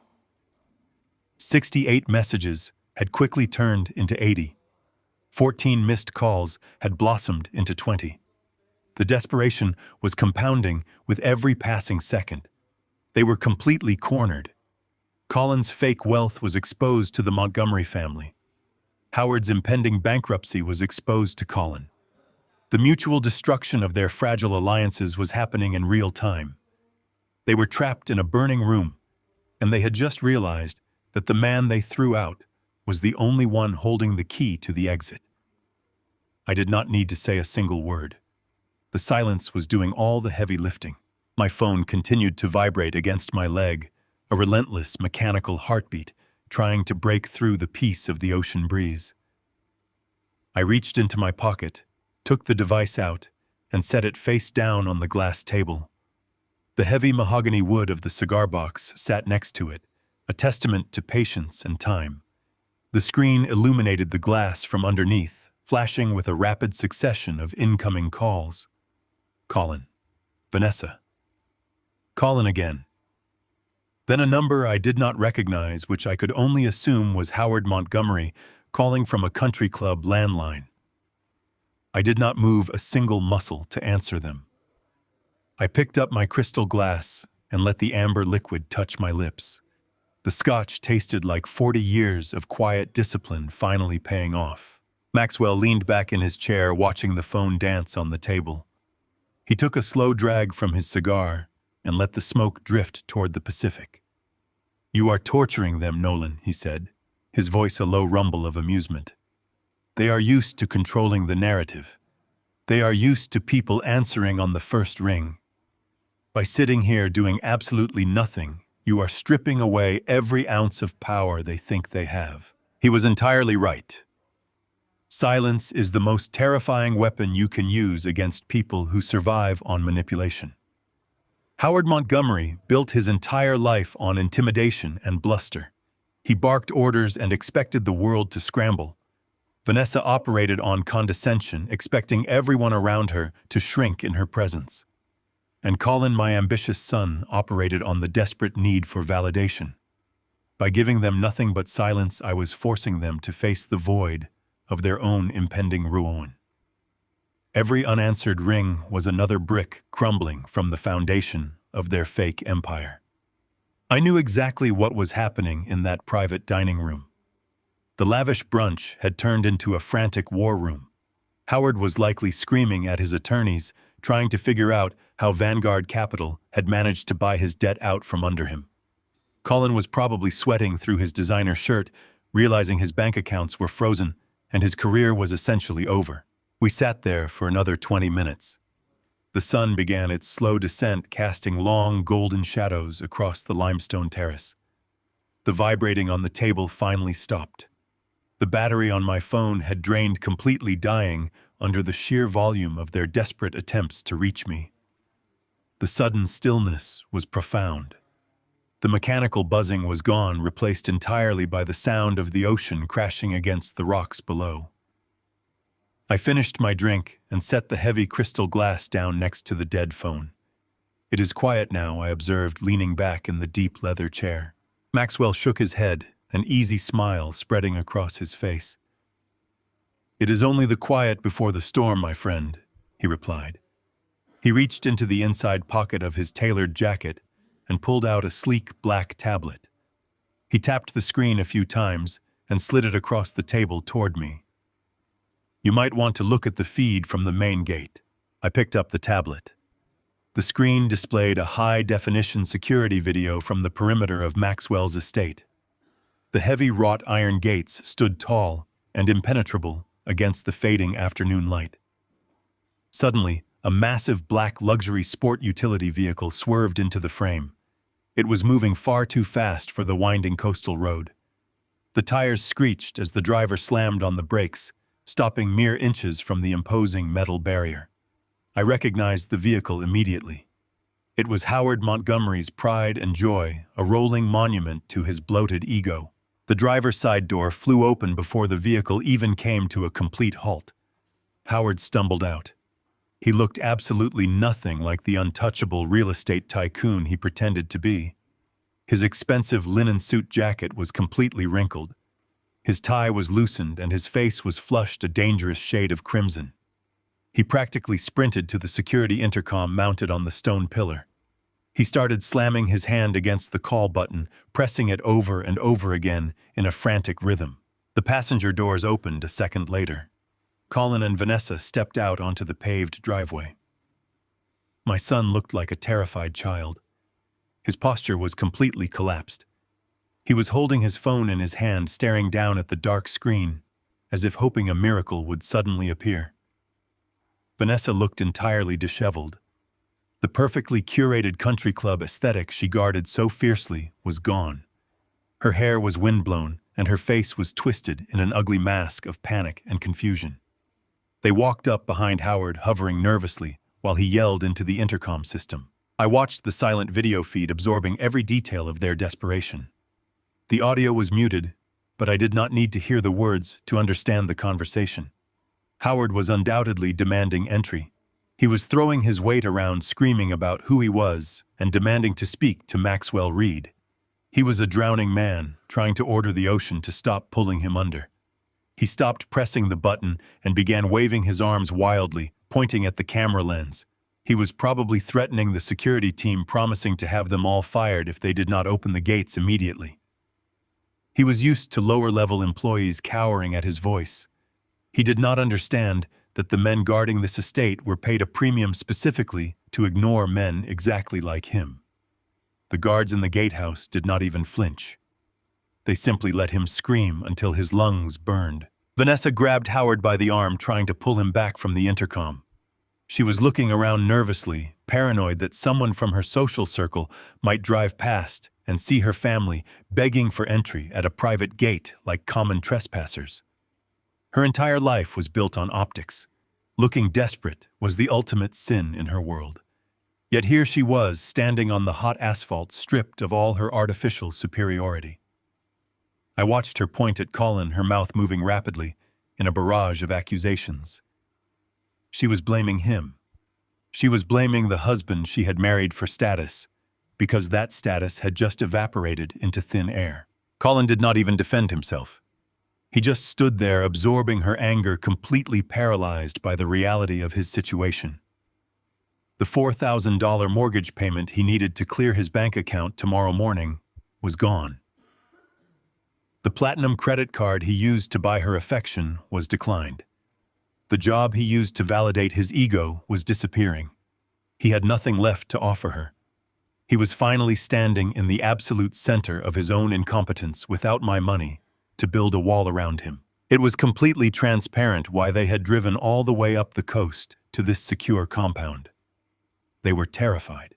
68 messages had quickly turned into 80. 14 missed calls had blossomed into 20. The desperation was compounding with every passing second. They were completely cornered. Colin's fake wealth was exposed to the Montgomery family. Howard's impending bankruptcy was exposed to Colin. The mutual destruction of their fragile alliances was happening in real time. They were trapped in a burning room, and they had just realized that the man they threw out was the only one holding the key to the exit. I did not need to say a single word. The silence was doing all the heavy lifting. My phone continued to vibrate against my leg, a relentless mechanical heartbeat trying to break through the peace of the ocean breeze. I reached into my pocket, took the device out, and set it face down on the glass table. The heavy mahogany wood of the cigar box sat next to it, a testament to patience and time. The screen illuminated the glass from underneath, flashing with a rapid succession of incoming calls. Colin. Vanessa. Colin again. Then a number I did not recognize, which I could only assume was Howard Montgomery, calling from a country club landline. I did not move a single muscle to answer them. I picked up my crystal glass and let the amber liquid touch my lips. The scotch tasted like 40 years of quiet discipline finally paying off. Maxwell leaned back in his chair, watching the phone dance on the table. He took a slow drag from his cigar and let the smoke drift toward the Pacific. "You are torturing them, Nolan," he said, his voice a low rumble of amusement. "They are used to controlling the narrative. They are used to people answering on the first ring. By sitting here doing absolutely nothing, you are stripping away every ounce of power they think they have." He was entirely right. Silence is the most terrifying weapon you can use against people who survive on manipulation. Howard Montgomery built his entire life on intimidation and bluster. He barked orders and expected the world to scramble. Vanessa operated on condescension, expecting everyone around her to shrink in her presence. And Colin, my ambitious son, operated on the desperate need for validation. By giving them nothing but silence, I was forcing them to face the void of their own impending ruin. Every unanswered ring was another brick crumbling from the foundation of their fake empire. I knew exactly what was happening in that private dining room. The lavish brunch had turned into a frantic war room. Howard was likely screaming at his attorneys, trying to figure out how Vanguard Capital had managed to buy his debt out from under him. Colin was probably sweating through his designer shirt, realizing his bank accounts were frozen and his career was essentially over. We sat there for another 20 minutes. The sun began its slow descent, casting long golden shadows across the limestone terrace. The vibrating on the table finally stopped. The battery on my phone had drained completely, dying under the sheer volume of their desperate attempts to reach me. The sudden stillness was profound. The mechanical buzzing was gone, replaced entirely by the sound of the ocean crashing against the rocks below. I finished my drink and set the heavy crystal glass down next to the dead phone. "It is quiet now," I observed, leaning back in the deep leather chair. Maxwell shook his head, an easy smile spreading across his face. "It is only the quiet before the storm, my friend," he replied. He reached into the inside pocket of his tailored jacket and pulled out a sleek black tablet. He tapped the screen a few times and slid it across the table toward me. "You might want to look at the feed from the main gate." I picked up the tablet. The screen displayed a high-definition security video from the perimeter of Maxwell's estate. The heavy wrought iron gates stood tall and impenetrable against the fading afternoon light. Suddenly, a massive black luxury sport utility vehicle swerved into the frame. It was moving far too fast for the winding coastal road. The tires screeched as the driver slammed on the brakes, stopping mere inches from the imposing metal barrier. I recognized the vehicle immediately. It was Howard Montgomery's pride and joy, a rolling monument to his bloated ego. The driver's side door flew open before the vehicle even came to a complete halt. Howard stumbled out. He looked absolutely nothing like the untouchable real estate tycoon he pretended to be. His expensive linen suit jacket was completely wrinkled. His tie was loosened and his face was flushed a dangerous shade of crimson. He practically sprinted to the security intercom mounted on the stone pillar. He started slamming his hand against the call button, pressing it over and over again in a frantic rhythm. The passenger doors opened a second later. Colin and Vanessa stepped out onto the paved driveway. My son looked like a terrified child. His posture was completely collapsed. He was holding his phone in his hand, staring down at the dark screen, as if hoping a miracle would suddenly appear. Vanessa looked entirely disheveled. The perfectly curated country club aesthetic she guarded so fiercely was gone. Her hair was windblown, and her face was twisted in an ugly mask of panic and confusion. They walked up behind Howard, hovering nervously, while he yelled into the intercom system. I watched the silent video feed, absorbing every detail of their desperation. The audio was muted, but I did not need to hear the words to understand the conversation. Howard was undoubtedly demanding entry. He was throwing his weight around, screaming about who he was and demanding to speak to Maxwell Reed. He was a drowning man, trying to order the ocean to stop pulling him under. He stopped pressing the button and began waving his arms wildly, pointing at the camera lens. He was probably threatening the security team, promising to have them all fired if they did not open the gates immediately. He was used to lower-level employees cowering at his voice. He did not understand that the men guarding this estate were paid a premium specifically to ignore men exactly like him. The guards in the gatehouse did not even flinch. They simply let him scream until his lungs burned. Vanessa grabbed Howard by the arm, trying to pull him back from the intercom. She was looking around nervously, paranoid that someone from her social circle might drive past and see her family begging for entry at a private gate like common trespassers. Her entire life was built on optics. Looking desperate was the ultimate sin in her world. Yet here she was, standing on the hot asphalt, stripped of all her artificial superiority. I watched her point at Colin, her mouth moving rapidly in a barrage of accusations. She was blaming him. She was blaming the husband she had married for status, because that status had just evaporated into thin air. Colin did not even defend himself. He just stood there, absorbing her anger, completely paralyzed by the reality of his situation. The $4,000 mortgage payment he needed to clear his bank account tomorrow morning was gone. The platinum credit card he used to buy her affection was declined. The job he used to validate his ego was disappearing. He had nothing left to offer her. He was finally standing in the absolute center of his own incompetence, without my money to build a wall around him. It was completely transparent why they had driven all the way up the coast to this secure compound. They were terrified.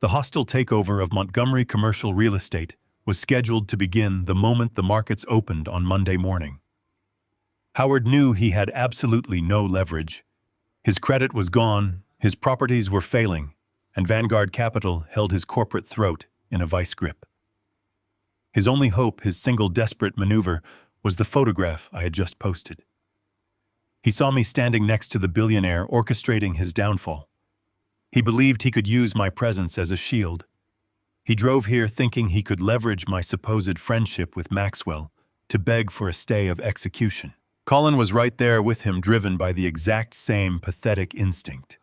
The hostile takeover of Montgomery commercial real estate was scheduled to begin the moment the markets opened on Monday morning. Howard knew he had absolutely no leverage. His credit was gone, his properties were failing, and Vanguard Capital held his corporate throat in a vice grip. His only hope, his single desperate maneuver, was the photograph I had just posted. He saw me standing next to the billionaire, orchestrating his downfall. He believed he could use my presence as a shield. He drove here thinking he could leverage my supposed friendship with Maxwell to beg for a stay of execution. Colin was right there with him, driven by the exact same pathetic instinct.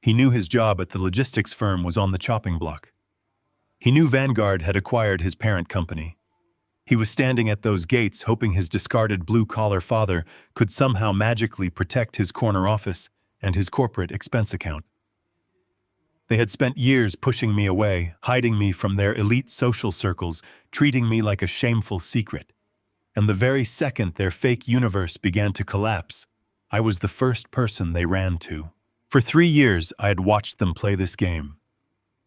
He knew his job at the logistics firm was on the chopping block. He knew Vanguard had acquired his parent company. He was standing at those gates, hoping his discarded blue-collar father could somehow magically protect his corner office and his corporate expense account. They had spent years pushing me away, hiding me from their elite social circles, treating me like a shameful secret. And the very second their fake universe began to collapse, I was the first person they ran to. For 3 years, I had watched them play this game.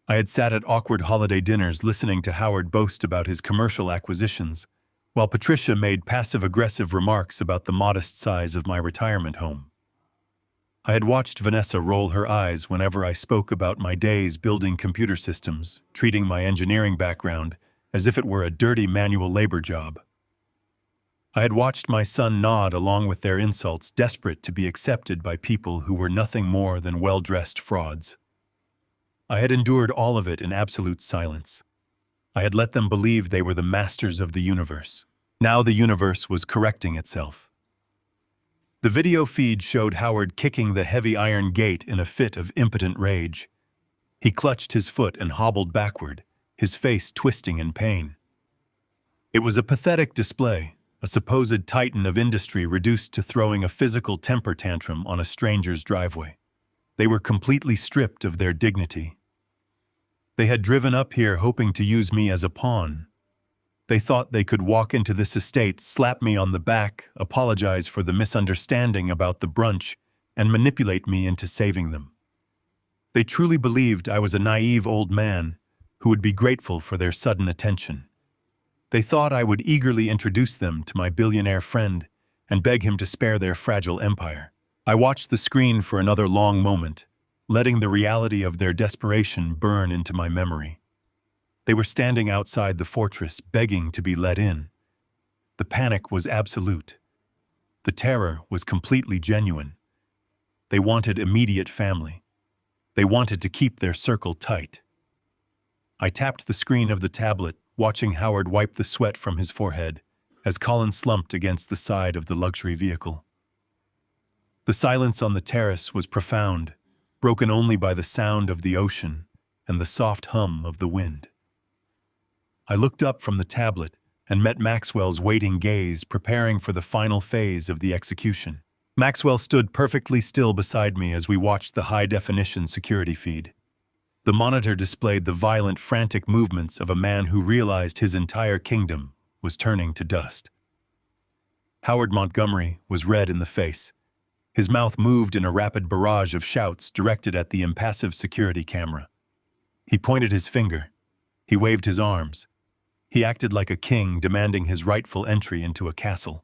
I had sat at awkward holiday dinners listening to Howard boast about his commercial acquisitions, while Patricia made passive-aggressive remarks about the modest size of my retirement home. I had watched Vanessa roll her eyes whenever I spoke about my days building computer systems, treating my engineering background as if it were a dirty manual labor job. I had watched my son nod along with their insults, desperate to be accepted by people who were nothing more than well-dressed frauds. I had endured all of it in absolute silence. I had let them believe they were the masters of the universe. Now the universe was correcting itself. The video feed showed Howard kicking the heavy iron gate in a fit of impotent rage. He clutched his foot and hobbled backward, his face twisting in pain. It was a pathetic display, a supposed titan of industry reduced to throwing a physical temper tantrum on a stranger's driveway. They were completely stripped of their dignity. They had driven up here hoping to use me as a pawn. They thought they could walk into this estate, slap me on the back, apologize for the misunderstanding about the brunch, and manipulate me into saving them. They truly believed I was a naive old man who would be grateful for their sudden attention. They thought I would eagerly introduce them to my billionaire friend and beg him to spare their fragile empire. I watched the screen for another long moment, letting the reality of their desperation burn into my memory. They were standing outside the fortress, begging to be let in. The panic was absolute. The terror was completely genuine. They wanted immediate family. They wanted to keep their circle tight. I tapped the screen of the tablet, watching Howard wipe the sweat from his forehead as Colin slumped against the side of the luxury vehicle. The silence on the terrace was profound, broken only by the sound of the ocean and the soft hum of the wind. I looked up from the tablet and met Maxwell's waiting gaze, preparing for the final phase of the execution. Maxwell stood perfectly still beside me as we watched the high-definition security feed. The monitor displayed the violent, frantic movements of a man who realized his entire kingdom was turning to dust. Howard Montgomery was red in the face. His mouth moved in a rapid barrage of shouts directed at the impassive security camera. He pointed his finger. He waved his arms. He acted like a king demanding his rightful entry into a castle.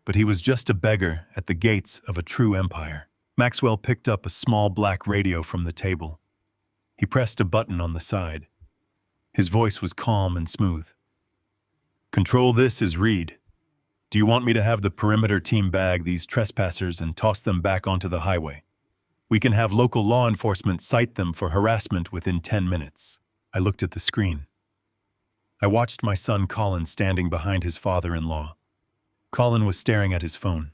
But he was just a beggar at the gates of a true empire. Maxwell picked up a small black radio from the table. He pressed a button on the side. His voice was calm and smooth. "Control, this is Reed. Do you want me to have the perimeter team bag these trespassers and toss them back onto the highway? We can have local law enforcement cite them for harassment within 10 minutes. I looked at the screen. I watched my son Colin standing behind his father-in-law. Colin was staring at his phone.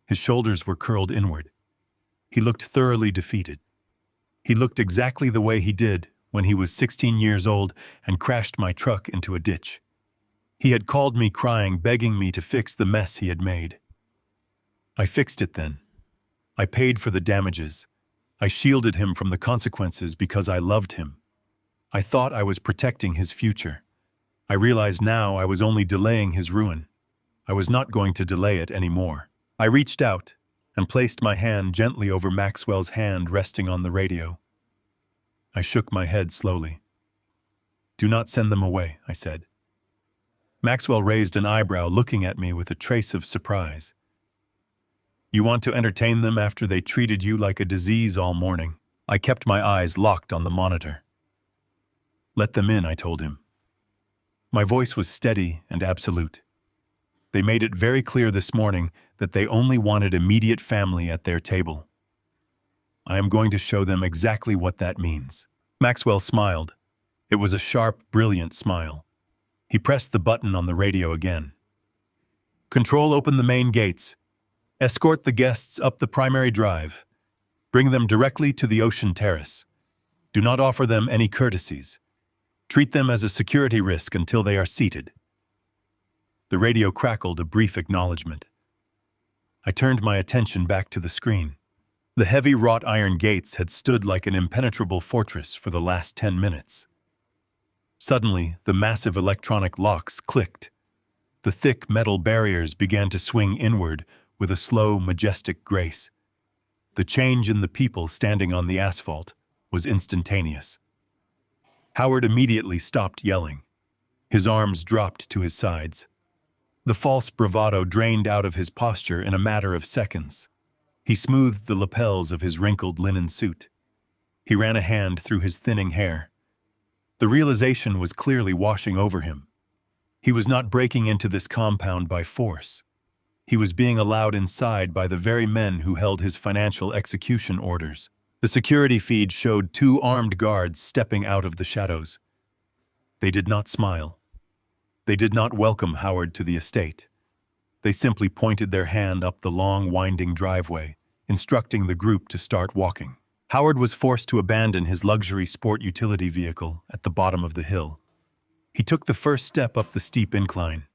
His shoulders were curled inward. He looked thoroughly defeated. He looked exactly the way he did when he was 16 years old and crashed my truck into a ditch. He had called me crying, begging me to fix the mess he had made. I fixed it then. I paid for the damages. I shielded him from the consequences because I loved him. I thought I was protecting his future. I realized now I was only delaying his ruin. I was not going to delay it anymore. I reached out and placed my hand gently over Maxwell's hand resting on the radio. I shook my head slowly. "Do not send them away," I said. Maxwell raised an eyebrow, looking at me with a trace of surprise. "You want to entertain them after they treated you like a disease all morning?" I kept my eyes locked on the monitor. "Let them in," I told him. My voice was steady and absolute. They made it very clear this morning that they only wanted immediate family at their table. I am going to show them exactly what that means. Maxwell smiled. It was a sharp, brilliant smile. He pressed the button on the radio again. "Control, open the main gates. Escort the guests up the primary drive. Bring them directly to the ocean terrace. Do not offer them any courtesies. Treat them as a security risk until they are seated." The radio crackled a brief acknowledgement. I turned my attention back to the screen. The heavy wrought iron gates had stood like an impenetrable fortress for the last 10 minutes. Suddenly, the massive electronic locks clicked. The thick metal barriers began to swing inward with a slow, majestic grace. The change in the people standing on the asphalt was instantaneous. Howard immediately stopped yelling. His arms dropped to his sides. The false bravado drained out of his posture in a matter of seconds. He smoothed the lapels of his wrinkled linen suit. He ran a hand through his thinning hair. The realization was clearly washing over him. He was not breaking into this compound by force. He was being allowed inside by the very men who held his financial execution orders. The security feed showed 2 armed guards stepping out of the shadows. They did not smile. They did not welcome Howard to the estate. They simply pointed their hand up the long, winding driveway, instructing the group to start walking. Howard was forced to abandon his luxury sport utility vehicle at the bottom of the hill. He took the first step up the steep incline.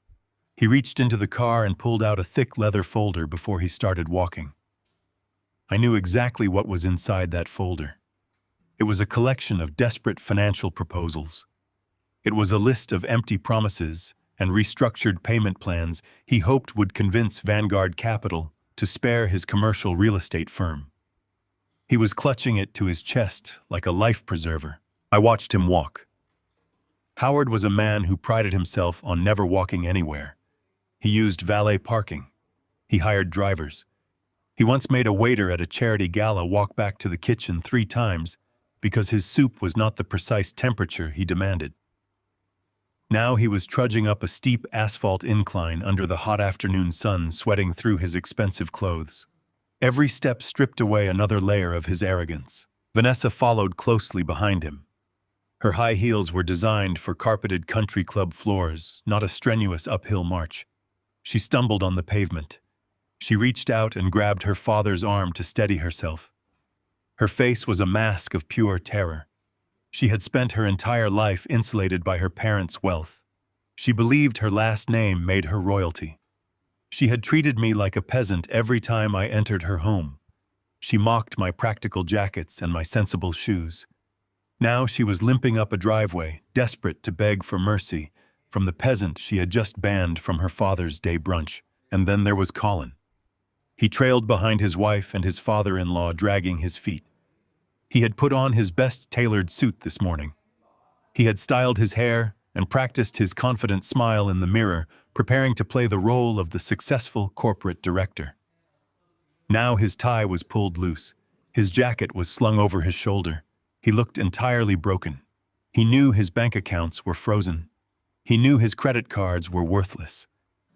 He reached into the car and pulled out a thick leather folder before he started walking. I knew exactly what was inside that folder. It was a collection of desperate financial proposals. It was a list of empty promises and restructured payment plans he hoped would convince Vanguard Capital to spare his commercial real estate firm. He was clutching it to his chest like a life preserver. I watched him walk. Howard was a man who prided himself on never walking anywhere. He used valet parking. He hired drivers. He once made a waiter at a charity gala walk back to the kitchen 3 times because his soup was not the precise temperature he demanded. Now he was trudging up a steep asphalt incline under the hot afternoon sun, sweating through his expensive clothes. Every step stripped away another layer of his arrogance. Vanessa followed closely behind him. Her high heels were designed for carpeted country club floors, not a strenuous uphill march. She stumbled on the pavement. She reached out and grabbed her father's arm to steady herself. Her face was a mask of pure terror. She had spent her entire life insulated by her parents' wealth. She believed her last name made her royalty. She had treated me like a peasant every time I entered her home. She mocked my practical jackets and my sensible shoes. Now she was limping up a driveway, desperate to beg for mercy from the peasant she had just banned from her father's day brunch. And then there was Colin. He trailed behind his wife and his father-in-law, dragging his feet. He had put on his best tailored suit this morning. He had styled his hair and practiced his confident smile in the mirror, preparing to play the role of the successful corporate director. Now his tie was pulled loose. His jacket was slung over his shoulder. He looked entirely broken. He knew his bank accounts were frozen. He knew his credit cards were worthless.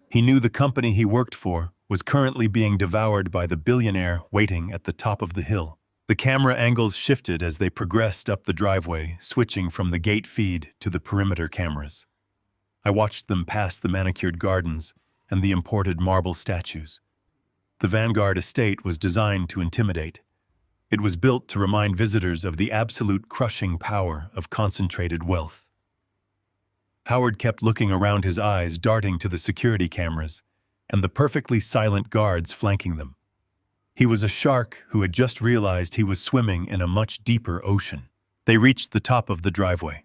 He knew the company he worked for was currently being devoured by the billionaire waiting at the top of the hill. The camera angles shifted as they progressed up the driveway, switching from the gate feed to the perimeter cameras. I watched them pass the manicured gardens and the imported marble statues. The Vanguard estate was designed to intimidate. It was built to remind visitors of the absolute crushing power of concentrated wealth. Howard kept looking around, his eyes darting to the security cameras and the perfectly silent guards flanking them. He was a shark who had just realized he was swimming in a much deeper ocean. They reached the top of the driveway.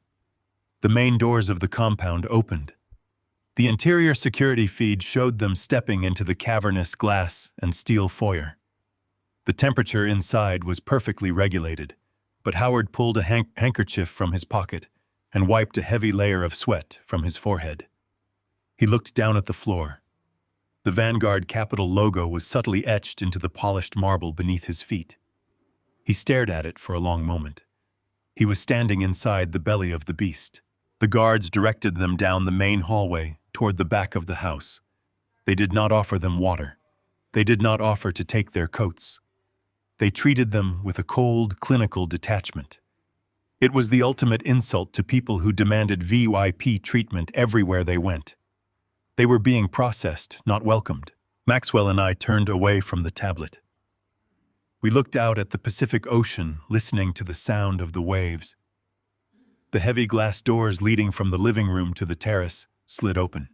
The main doors of the compound opened. The interior security feed showed them stepping into the cavernous glass and steel foyer. The temperature inside was perfectly regulated, but Howard pulled a handkerchief from his pocket and wiped a heavy layer of sweat from his forehead. He looked down at the floor. The Vanguard Capital logo was subtly etched into the polished marble beneath his feet. He stared at it for a long moment. He was standing inside the belly of the beast. The guards directed them down the main hallway toward the back of the house. They did not offer them water. They did not offer to take their coats. They treated them with a cold, clinical detachment. It was the ultimate insult to people who demanded VIP treatment everywhere they went. They were being processed, not welcomed. Maxwell and I turned away from the tablet. We looked out at the Pacific Ocean, listening to the sound of the waves. The heavy glass doors leading from the living room to the terrace slid open.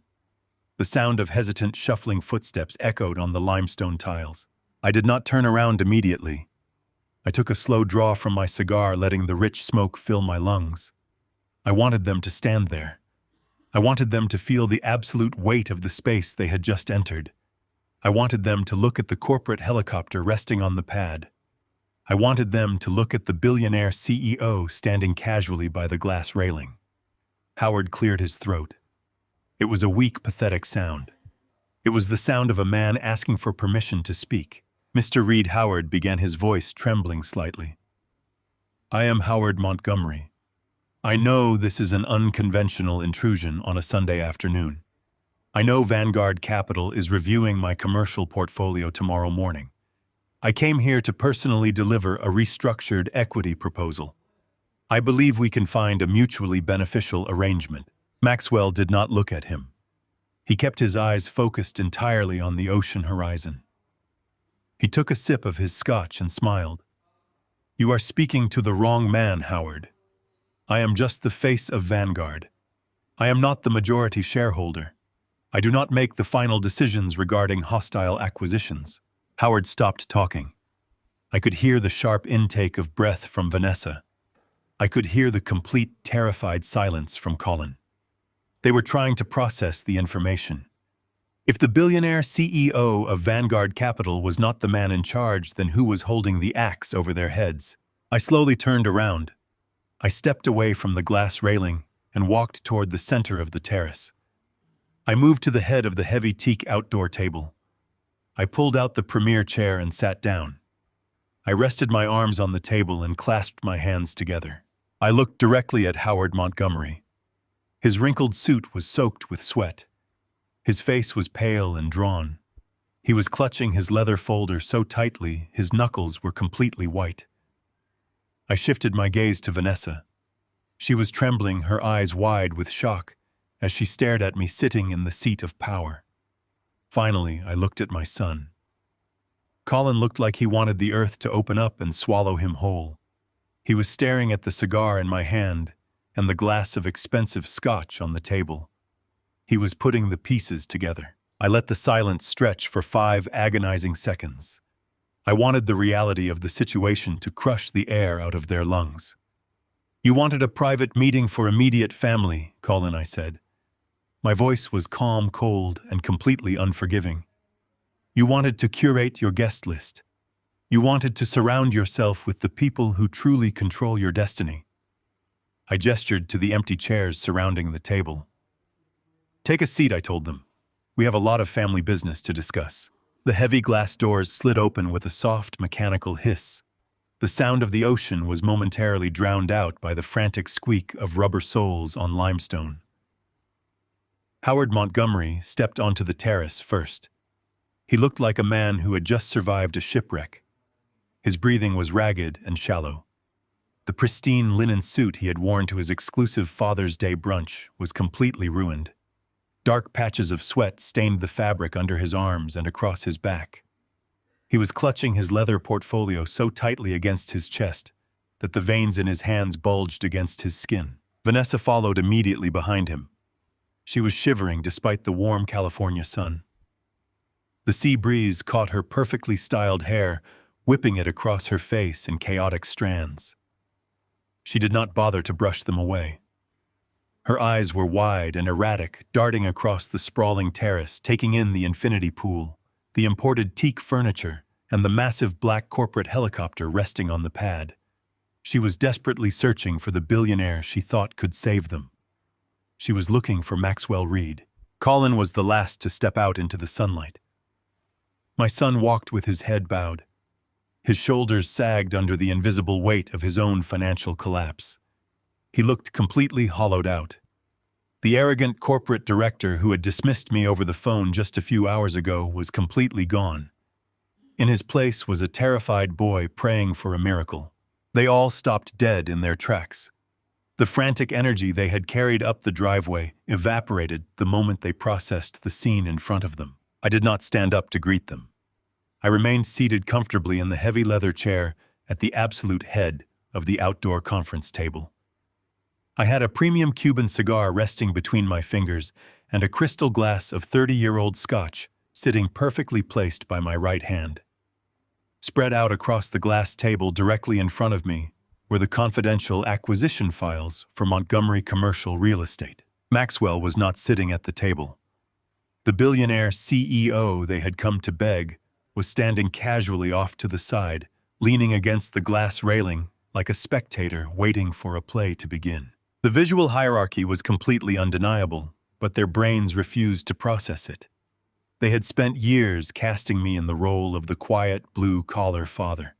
The sound of hesitant, shuffling footsteps echoed on the limestone tiles. I did not turn around immediately. I took a slow draw from my cigar, letting the rich smoke fill my lungs. I wanted them to stand there. I wanted them to feel the absolute weight of the space they had just entered. I wanted them to look at the corporate helicopter resting on the pad. I wanted them to look at the billionaire CEO standing casually by the glass railing. Howard cleared his throat. It was a weak, pathetic sound. It was the sound of a man asking for permission to speak. Mr. Reed, Howard began, his voice trembling slightly. I am Howard Montgomery. I know this is an unconventional intrusion on a Sunday afternoon. I know Vanguard Capital is reviewing my commercial portfolio tomorrow morning. I came here to personally deliver a restructured equity proposal. I believe we can find a mutually beneficial arrangement. Maxwell did not look at him. He kept his eyes focused entirely on the ocean horizon. He took a sip of his scotch and smiled. You are speaking to the wrong man, Howard. I am just the face of Vanguard. I am not the majority shareholder. I do not make the final decisions regarding hostile acquisitions. Howard stopped talking. I could hear the sharp intake of breath from Vanessa. I could hear the complete, terrified silence from Colin. They were trying to process the information. If the billionaire CEO of Vanguard Capital was not the man in charge, then who was holding the axe over their heads? I slowly turned around. I stepped away from the glass railing and walked toward the center of the terrace. I moved to the head of the heavy teak outdoor table. I pulled out the premier chair and sat down. I rested my arms on the table and clasped my hands together. I looked directly at Howard Montgomery. His wrinkled suit was soaked with sweat. His face was pale and drawn. He was clutching his leather folder so tightly his knuckles were completely white. I shifted my gaze to Vanessa. She was trembling, her eyes wide with shock, as she stared at me sitting in the seat of power. Finally, I looked at my son. Colin looked like he wanted the earth to open up and swallow him whole. He was staring at the cigar in my hand and the glass of expensive scotch on the table. He was putting the pieces together. I let the silence stretch for 5 agonizing seconds. I wanted the reality of the situation to crush the air out of their lungs. "You wanted a private meeting for immediate family," Colin, I said. My voice was calm, cold, and completely unforgiving. "You wanted to curate your guest list. You wanted to surround yourself with the people who truly control your destiny." I gestured to the empty chairs surrounding the table. "Take a seat," I told them. "We have a lot of family business to discuss." The heavy glass doors slid open with a soft mechanical hiss. The sound of the ocean was momentarily drowned out by the frantic squeak of rubber soles on limestone. Howard Montgomery stepped onto the terrace first. He looked like a man who had just survived a shipwreck. His breathing was ragged and shallow. The pristine linen suit he had worn to his exclusive Father's Day brunch was completely ruined. Dark patches of sweat stained the fabric under his arms and across his back. He was clutching his leather portfolio so tightly against his chest that the veins in his hands bulged against his skin. Vanessa followed immediately behind him. She was shivering despite the warm California sun. The sea breeze caught her perfectly styled hair, whipping it across her face in chaotic strands. She did not bother to brush them away. Her eyes were wide and erratic, darting across the sprawling terrace, taking in the infinity pool, the imported teak furniture, and the massive black corporate helicopter resting on the pad. She was desperately searching for the billionaire she thought could save them. She was looking for Maxwell Reed. Colin was the last to step out into the sunlight. My son walked with his head bowed. His shoulders sagged under the invisible weight of his own financial collapse. He looked completely hollowed out. The arrogant corporate director who had dismissed me over the phone just a few hours ago was completely gone. In his place was a terrified boy praying for a miracle. They all stopped dead in their tracks. The frantic energy they had carried up the driveway evaporated the moment they processed the scene in front of them. I did not stand up to greet them. I remained seated comfortably in the heavy leather chair at the absolute head of the outdoor conference table. I had a premium Cuban cigar resting between my fingers and a crystal glass of 30-year-old scotch sitting perfectly placed by my right hand. Spread out across the glass table directly in front of me were the confidential acquisition files for Montgomery Commercial Real Estate. Maxwell was not sitting at the table. The billionaire CEO they had come to beg was standing casually off to the side, leaning against the glass railing like a spectator waiting for a play to begin. The visual hierarchy was completely undeniable, but their brains refused to process it. They had spent years casting me in the role of the quiet, blue-collar father.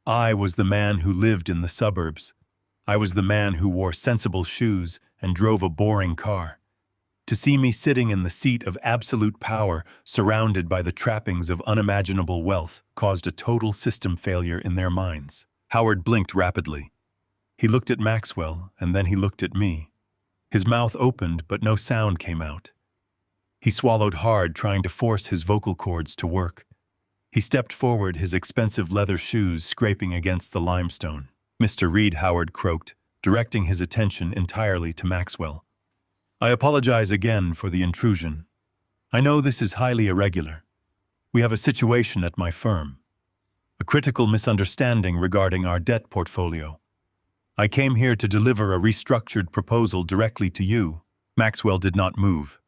I was the man who lived in the suburbs. I was the man who wore sensible shoes and drove a boring car. To see me sitting in the seat of absolute power, surrounded by the trappings of unimaginable wealth, caused a total system failure in their minds. Howard blinked rapidly. He looked at Maxwell, and then he looked at me. His mouth opened, but no sound came out. He swallowed hard, trying to force his vocal cords to work. He stepped forward, his expensive leather shoes scraping against the limestone. "Mr. Reed," Howard croaked, directing his attention entirely to Maxwell. "I apologize again for the intrusion. I know this is highly irregular. We have a situation at my firm. A critical misunderstanding regarding our debt portfolio. I came here to deliver a restructured proposal directly to you." Maxwell did not move.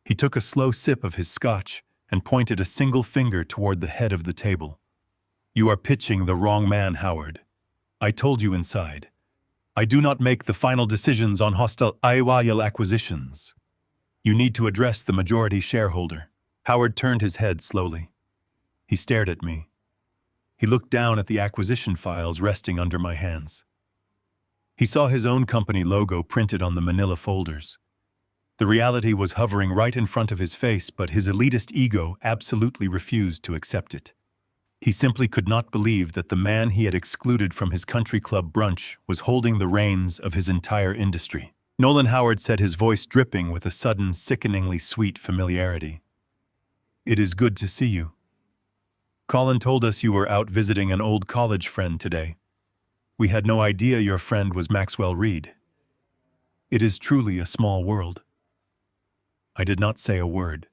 He took a slow sip of his scotch and pointed a single finger toward the head of the table. "You are pitching the wrong man, Howard. I told you inside. I do not make the final decisions on hostile IOL acquisitions. You need to address the majority shareholder." Howard turned his head slowly. He stared at me. He looked down at the acquisition files resting under my hands. He saw his own company logo printed on the manila folders. The reality was hovering right in front of his face, but his elitist ego absolutely refused to accept it. He simply could not believe that the man he had excluded from his country club brunch was holding the reins of his entire industry. Nolan Howard said, his voice dripping with a sudden, sickeningly sweet familiarity. "It is good to see you. Colin told us you were out visiting an old college friend today. We had no idea your friend was Maxwell Reed. It is truly a small world." I did not say a word.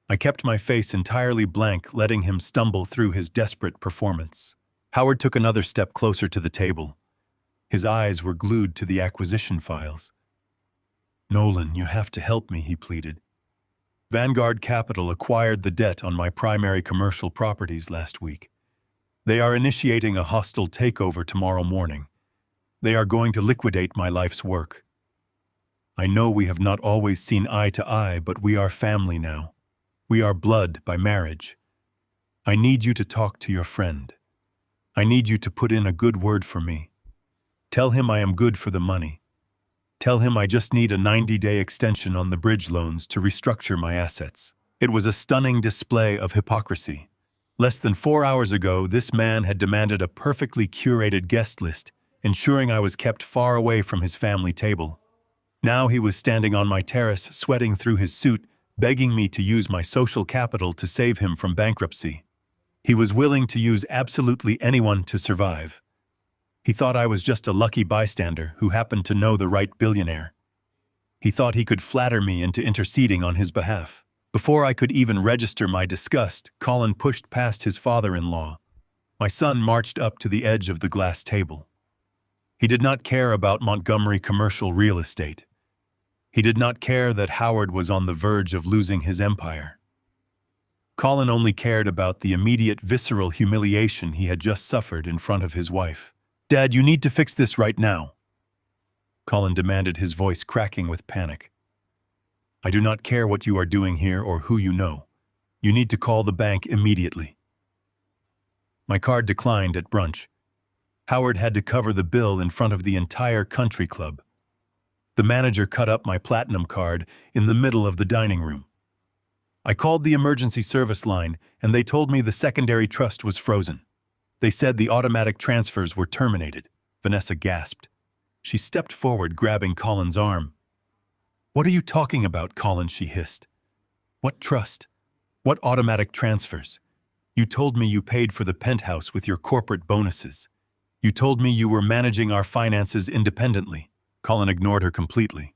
I kept my face entirely blank, letting him stumble through his desperate performance. Howard took another step closer to the table. His eyes were glued to the acquisition files. "Nolan, you have to help me," he pleaded. "Vanguard Capital acquired the debt on my primary commercial properties last week. They are initiating a hostile takeover tomorrow morning. They are going to liquidate my life's work. I know we have not always seen eye to eye, but we are family now. We are blood by marriage. I need you to talk to your friend. I need you to put in a good word for me. Tell him I am good for the money. Tell him I just need a 90-day extension on the bridge loans to restructure my assets." It was a stunning display of hypocrisy. Less than 4 hours ago, this man had demanded a perfectly curated guest list, ensuring I was kept far away from his family table. Now he was standing on my terrace, sweating through his suit, begging me to use my social capital to save him from bankruptcy. He was willing to use absolutely anyone to survive. He thought I was just a lucky bystander who happened to know the right billionaire. He thought he could flatter me into interceding on his behalf. Before I could even register my disgust, Colin pushed past his father-in-law. My son marched up to the edge of the glass table. He did not care about Montgomery commercial real estate. He did not care that Howard was on the verge of losing his empire. Colin only cared about the immediate visceral humiliation he had just suffered in front of his wife. "Dad, you need to fix this right now," Colin demanded, his voice cracking with panic. "I do not care what you are doing here or who you know. You need to call the bank immediately." My card declined at brunch. Howard had to cover the bill in front of the entire country club. The manager cut up my platinum card in the middle of the dining room. I called the emergency service line, and they told me the secondary trust was frozen. They said the automatic transfers were terminated. Vanessa gasped. She stepped forward, grabbing Colin's arm. "What are you talking about, Colin?" she hissed. "What trust? What automatic transfers? You told me you paid for the penthouse with your corporate bonuses. You told me you were managing our finances independently." Colin ignored her completely.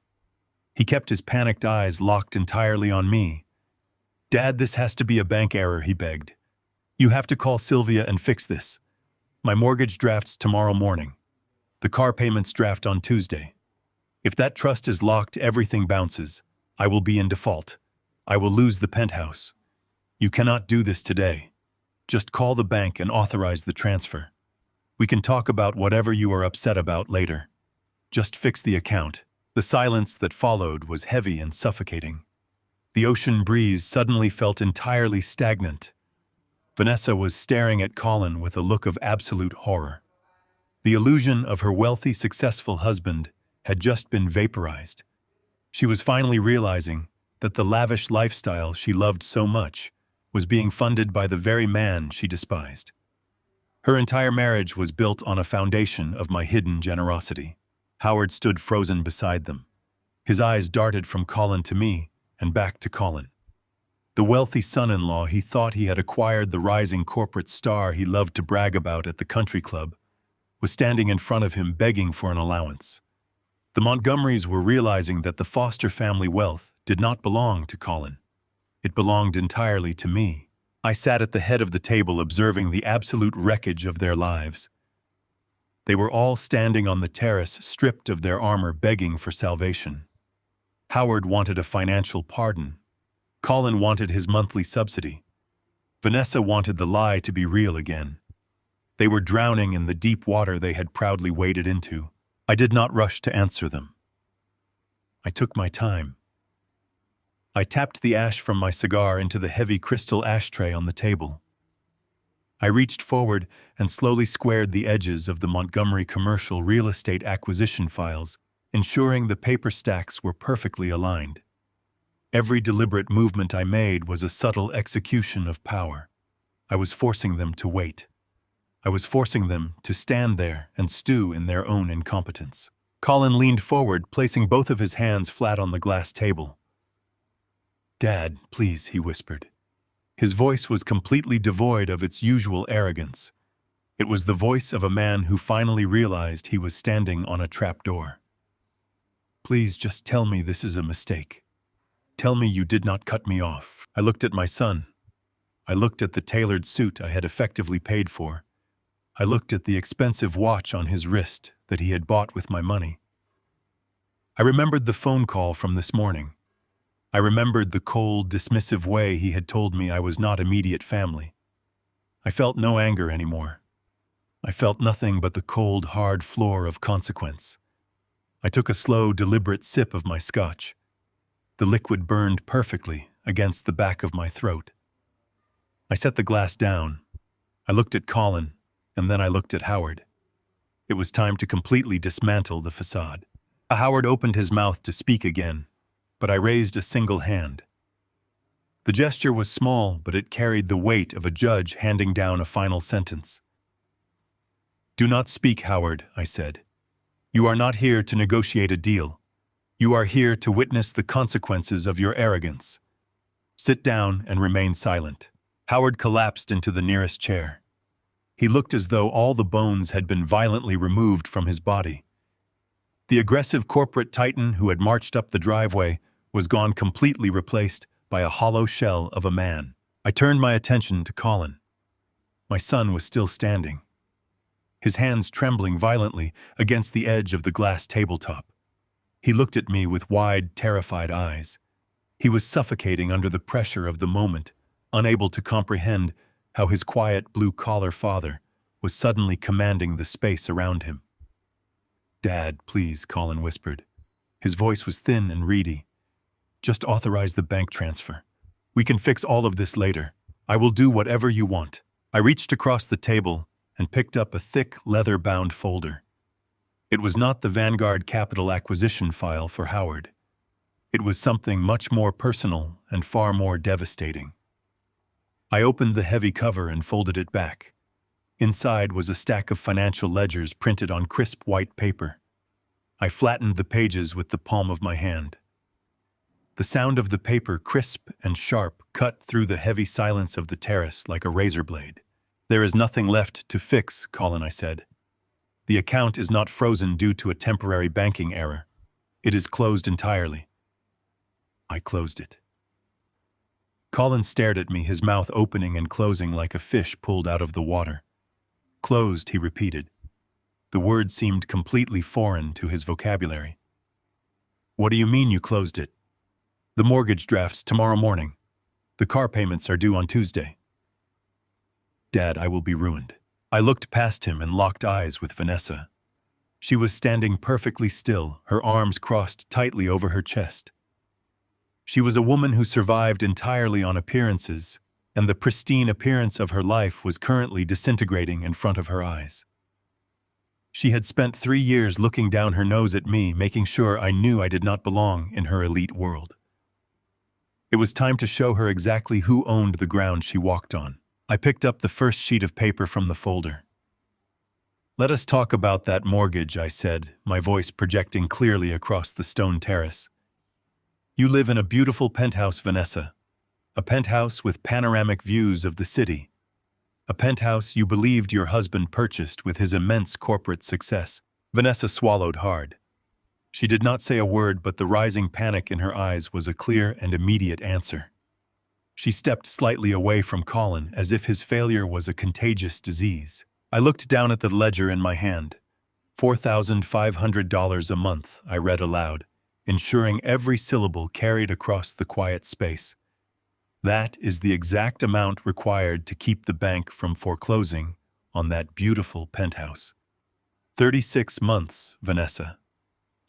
He kept his panicked eyes locked entirely on me. "Dad, this has to be a bank error," he begged. "You have to call Sylvia and fix this. My mortgage drafts tomorrow morning. The car payments draft on Tuesday. If that trust is locked, everything bounces. I will be in default. I will lose the penthouse. You cannot do this today. Just call the bank and authorize the transfer. We can talk about whatever you are upset about later. Just fix the account." The silence that followed was heavy and suffocating. The ocean breeze suddenly felt entirely stagnant. Vanessa was staring at Colin with a look of absolute horror. The illusion of her wealthy, successful husband had just been vaporized. She was finally realizing that the lavish lifestyle she loved so much was being funded by the very man she despised. Her entire marriage was built on a foundation of my hidden generosity. Howard stood frozen beside them. His eyes darted from Colin to me and back to Colin. The wealthy son-in-law he thought he had acquired, the rising corporate star he loved to brag about at the country club, was standing in front of him begging for an allowance. The Montgomerys were realizing that the Foster family wealth did not belong to Colin. It belonged entirely to me. I sat at the head of the table observing the absolute wreckage of their lives. They were all standing on the terrace, stripped of their armor, begging for salvation. Howard wanted a financial pardon. Colin wanted his monthly subsidy. Vanessa wanted the lie to be real again. They were drowning in the deep water they had proudly waded into. I did not rush to answer them. I took my time. I tapped the ash from my cigar into the heavy crystal ashtray on the table. I reached forward and slowly squared the edges of the Montgomery commercial real estate acquisition files, ensuring the paper stacks were perfectly aligned. Every deliberate movement I made was a subtle execution of power. I was forcing them to wait. I was forcing them to stand there and stew in their own incompetence. Colin leaned forward, placing both of his hands flat on the glass table. "Dad, please," he whispered. His voice was completely devoid of its usual arrogance. It was the voice of a man who finally realized he was standing on a trapdoor. "Please just tell me this is a mistake. Tell me you did not cut me off." I looked at my son. I looked at the tailored suit I had effectively paid for. I looked at the expensive watch on his wrist that he had bought with my money. I remembered the phone call from this morning. I remembered the cold, dismissive way he had told me I was not immediate family. I felt no anger anymore. I felt nothing but the cold, hard floor of consequence. I took a slow, deliberate sip of my scotch. The liquid burned perfectly against the back of my throat. I set the glass down. I looked at Colin, and then I looked at Howard. It was time to completely dismantle the facade. Howard opened his mouth to speak again, but I raised a single hand. The gesture was small, but it carried the weight of a judge handing down a final sentence. "Do not speak, Howard," I said. "You are not here to negotiate a deal. You are here to witness the consequences of your arrogance. Sit down and remain silent." Howard collapsed into the nearest chair. He looked as though all the bones had been violently removed from his body. The aggressive corporate titan who had marched up the driveway was gone, completely replaced by a hollow shell of a man. I turned my attention to Colin. My son was still standing, his hands trembling violently against the edge of the glass tabletop. He looked at me with wide, terrified eyes. He was suffocating under the pressure of the moment, unable to comprehend how his quiet blue-collar father was suddenly commanding the space around him. "Dad, please," Colin whispered. His voice was thin and reedy. "Just authorize the bank transfer. We can fix all of this later. I will do whatever you want." I reached across the table and picked up a thick, leather-bound folder. It was not the Vanguard Capital acquisition file for Howard. It was something much more personal and far more devastating. I opened the heavy cover and folded it back. Inside was a stack of financial ledgers printed on crisp white paper. I flattened the pages with the palm of my hand. The sound of the paper, crisp and sharp, cut through the heavy silence of the terrace like a razor blade. "There is nothing left to fix," Colin, I said. "The account is not frozen due to a temporary banking error. It is closed entirely." I closed it. Colin stared at me, his mouth opening and closing like a fish pulled out of the water. "Closed," he repeated. The word seemed completely foreign to his vocabulary. "What do you mean you closed it?" "The mortgage drafts tomorrow morning. The car payments are due on Tuesday." "Dad, I will be ruined." I looked past him and locked eyes with Vanessa. She was standing perfectly still, her arms crossed tightly over her chest. She was a woman who survived entirely on appearances, and the pristine appearance of her life was currently disintegrating in front of her eyes. She had spent 3 years looking down her nose at me, making sure I knew I did not belong in her elite world. It was time to show her exactly who owned the ground she walked on. I picked up the first sheet of paper from the folder. "Let us talk about that mortgage," I said, my voice projecting clearly across the stone terrace. "You live in a beautiful penthouse, Vanessa. A penthouse with panoramic views of the city. A penthouse you believed your husband purchased with his immense corporate success." Vanessa swallowed hard. She did not say a word, but the rising panic in her eyes was a clear and immediate answer. She stepped slightly away from Colin as if his failure was a contagious disease. I looked down at the ledger in my hand. $4,500 a month, I read aloud, ensuring every syllable carried across the quiet space. That is the exact amount required to keep the bank from foreclosing on that beautiful penthouse. 36 months, Vanessa.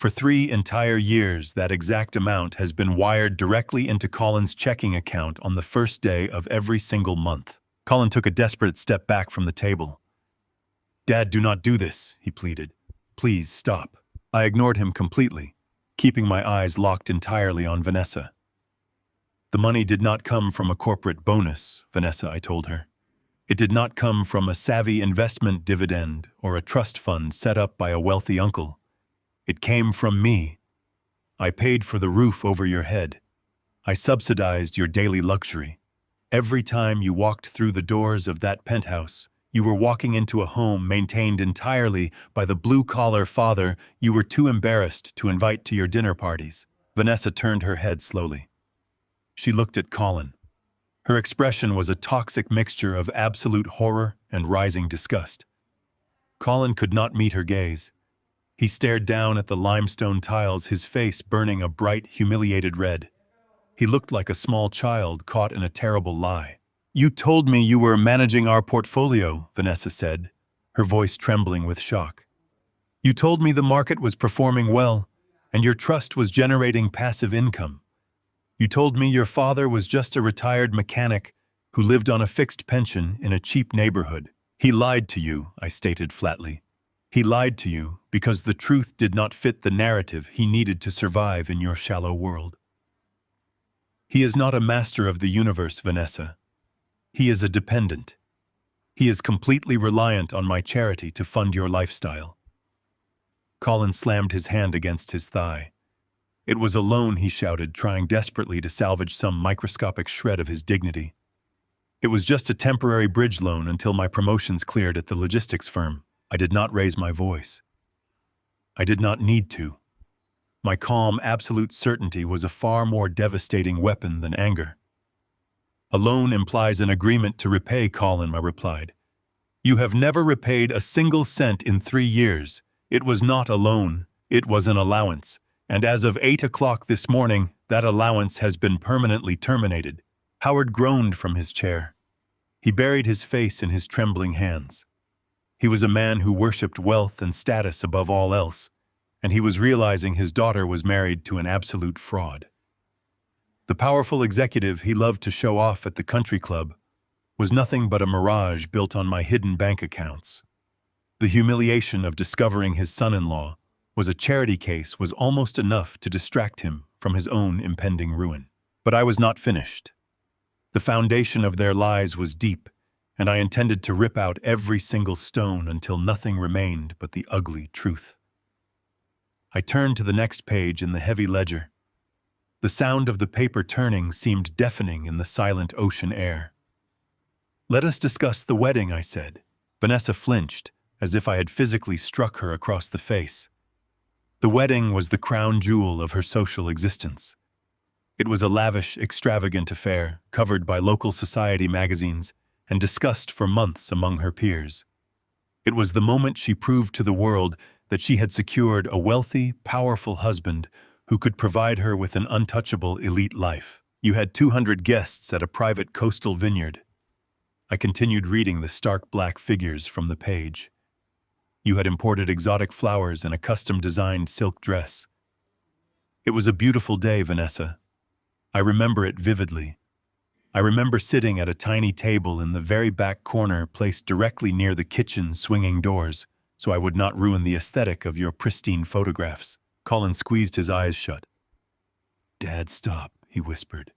For 3 entire years, that exact amount has been wired directly into Colin's checking account on the first day of every single month. Colin took a desperate step back from the table. "Dad, do not do this," he pleaded. "Please stop." I ignored him completely, keeping my eyes locked entirely on Vanessa. "The money did not come from a corporate bonus," Vanessa, I told her. "It did not come from a savvy investment dividend or a trust fund set up by a wealthy uncle. It came from me. I paid for the roof over your head. I subsidized your daily luxury. Every time you walked through the doors of that penthouse, you were walking into a home maintained entirely by the blue-collar father you were too embarrassed to invite to your dinner parties." Vanessa turned her head slowly. She looked at Colin. Her expression was a toxic mixture of absolute horror and rising disgust. Colin could not meet her gaze. He stared down at the limestone tiles, his face burning a bright, humiliated red. He looked like a small child caught in a terrible lie. "You told me you were managing our portfolio," Vanessa said, her voice trembling with shock. "You told me the market was performing well, and your trust was generating passive income. You told me your father was just a retired mechanic who lived on a fixed pension in a cheap neighborhood." "He lied to you," I stated flatly. "He lied to you because the truth did not fit the narrative he needed to survive in your shallow world." "He is not a master of the universe, Vanessa. He is a dependent. He is completely reliant on my charity to fund your lifestyle." Colin slammed his hand against his thigh. "It was a loan," he shouted, trying desperately to salvage some microscopic shred of his dignity. "It was just a temporary bridge loan until my promotions cleared at the logistics firm." I did not raise my voice. I did not need to. My calm, absolute certainty was a far more devastating weapon than anger. "A loan implies an agreement to repay, Colin," I replied. "You have never repaid a single cent in 3 years. It was not a loan, it was an allowance. And as of 8 o'clock this morning, that allowance has been permanently terminated." Howard groaned from his chair. He buried his face in his trembling hands. He was a man who worshipped wealth and status above all else, and he was realizing his daughter was married to an absolute fraud. The powerful executive he loved to show off at the country club was nothing but a mirage built on my hidden bank accounts. The humiliation of discovering his son-in-law was a charity case was almost enough to distract him from his own impending ruin. But I was not finished. The foundation of their lies was deep, and I intended to rip out every single stone until nothing remained but the ugly truth. I turned to the next page in the heavy ledger. The sound of the paper turning seemed deafening in the silent ocean air. "Let us discuss the wedding," I said. Vanessa flinched, as if I had physically struck her across the face. The wedding was the crown jewel of her social existence. It was a lavish, extravagant affair, covered by local society magazines and discussed for months among her peers. It was the moment she proved to the world that she had secured a wealthy, powerful husband who could provide her with an untouchable elite life. "You had 200 guests at a private coastal vineyard." I continued reading the stark black figures from the page. "You had imported exotic flowers and a custom-designed silk dress." It was a beautiful day, Vanessa. I remember it vividly. I remember sitting at a tiny table in the very back corner placed directly near the kitchen swinging doors, so I would not ruin the aesthetic of your pristine photographs. Colin squeezed his eyes shut. "Dad, stop," he whispered.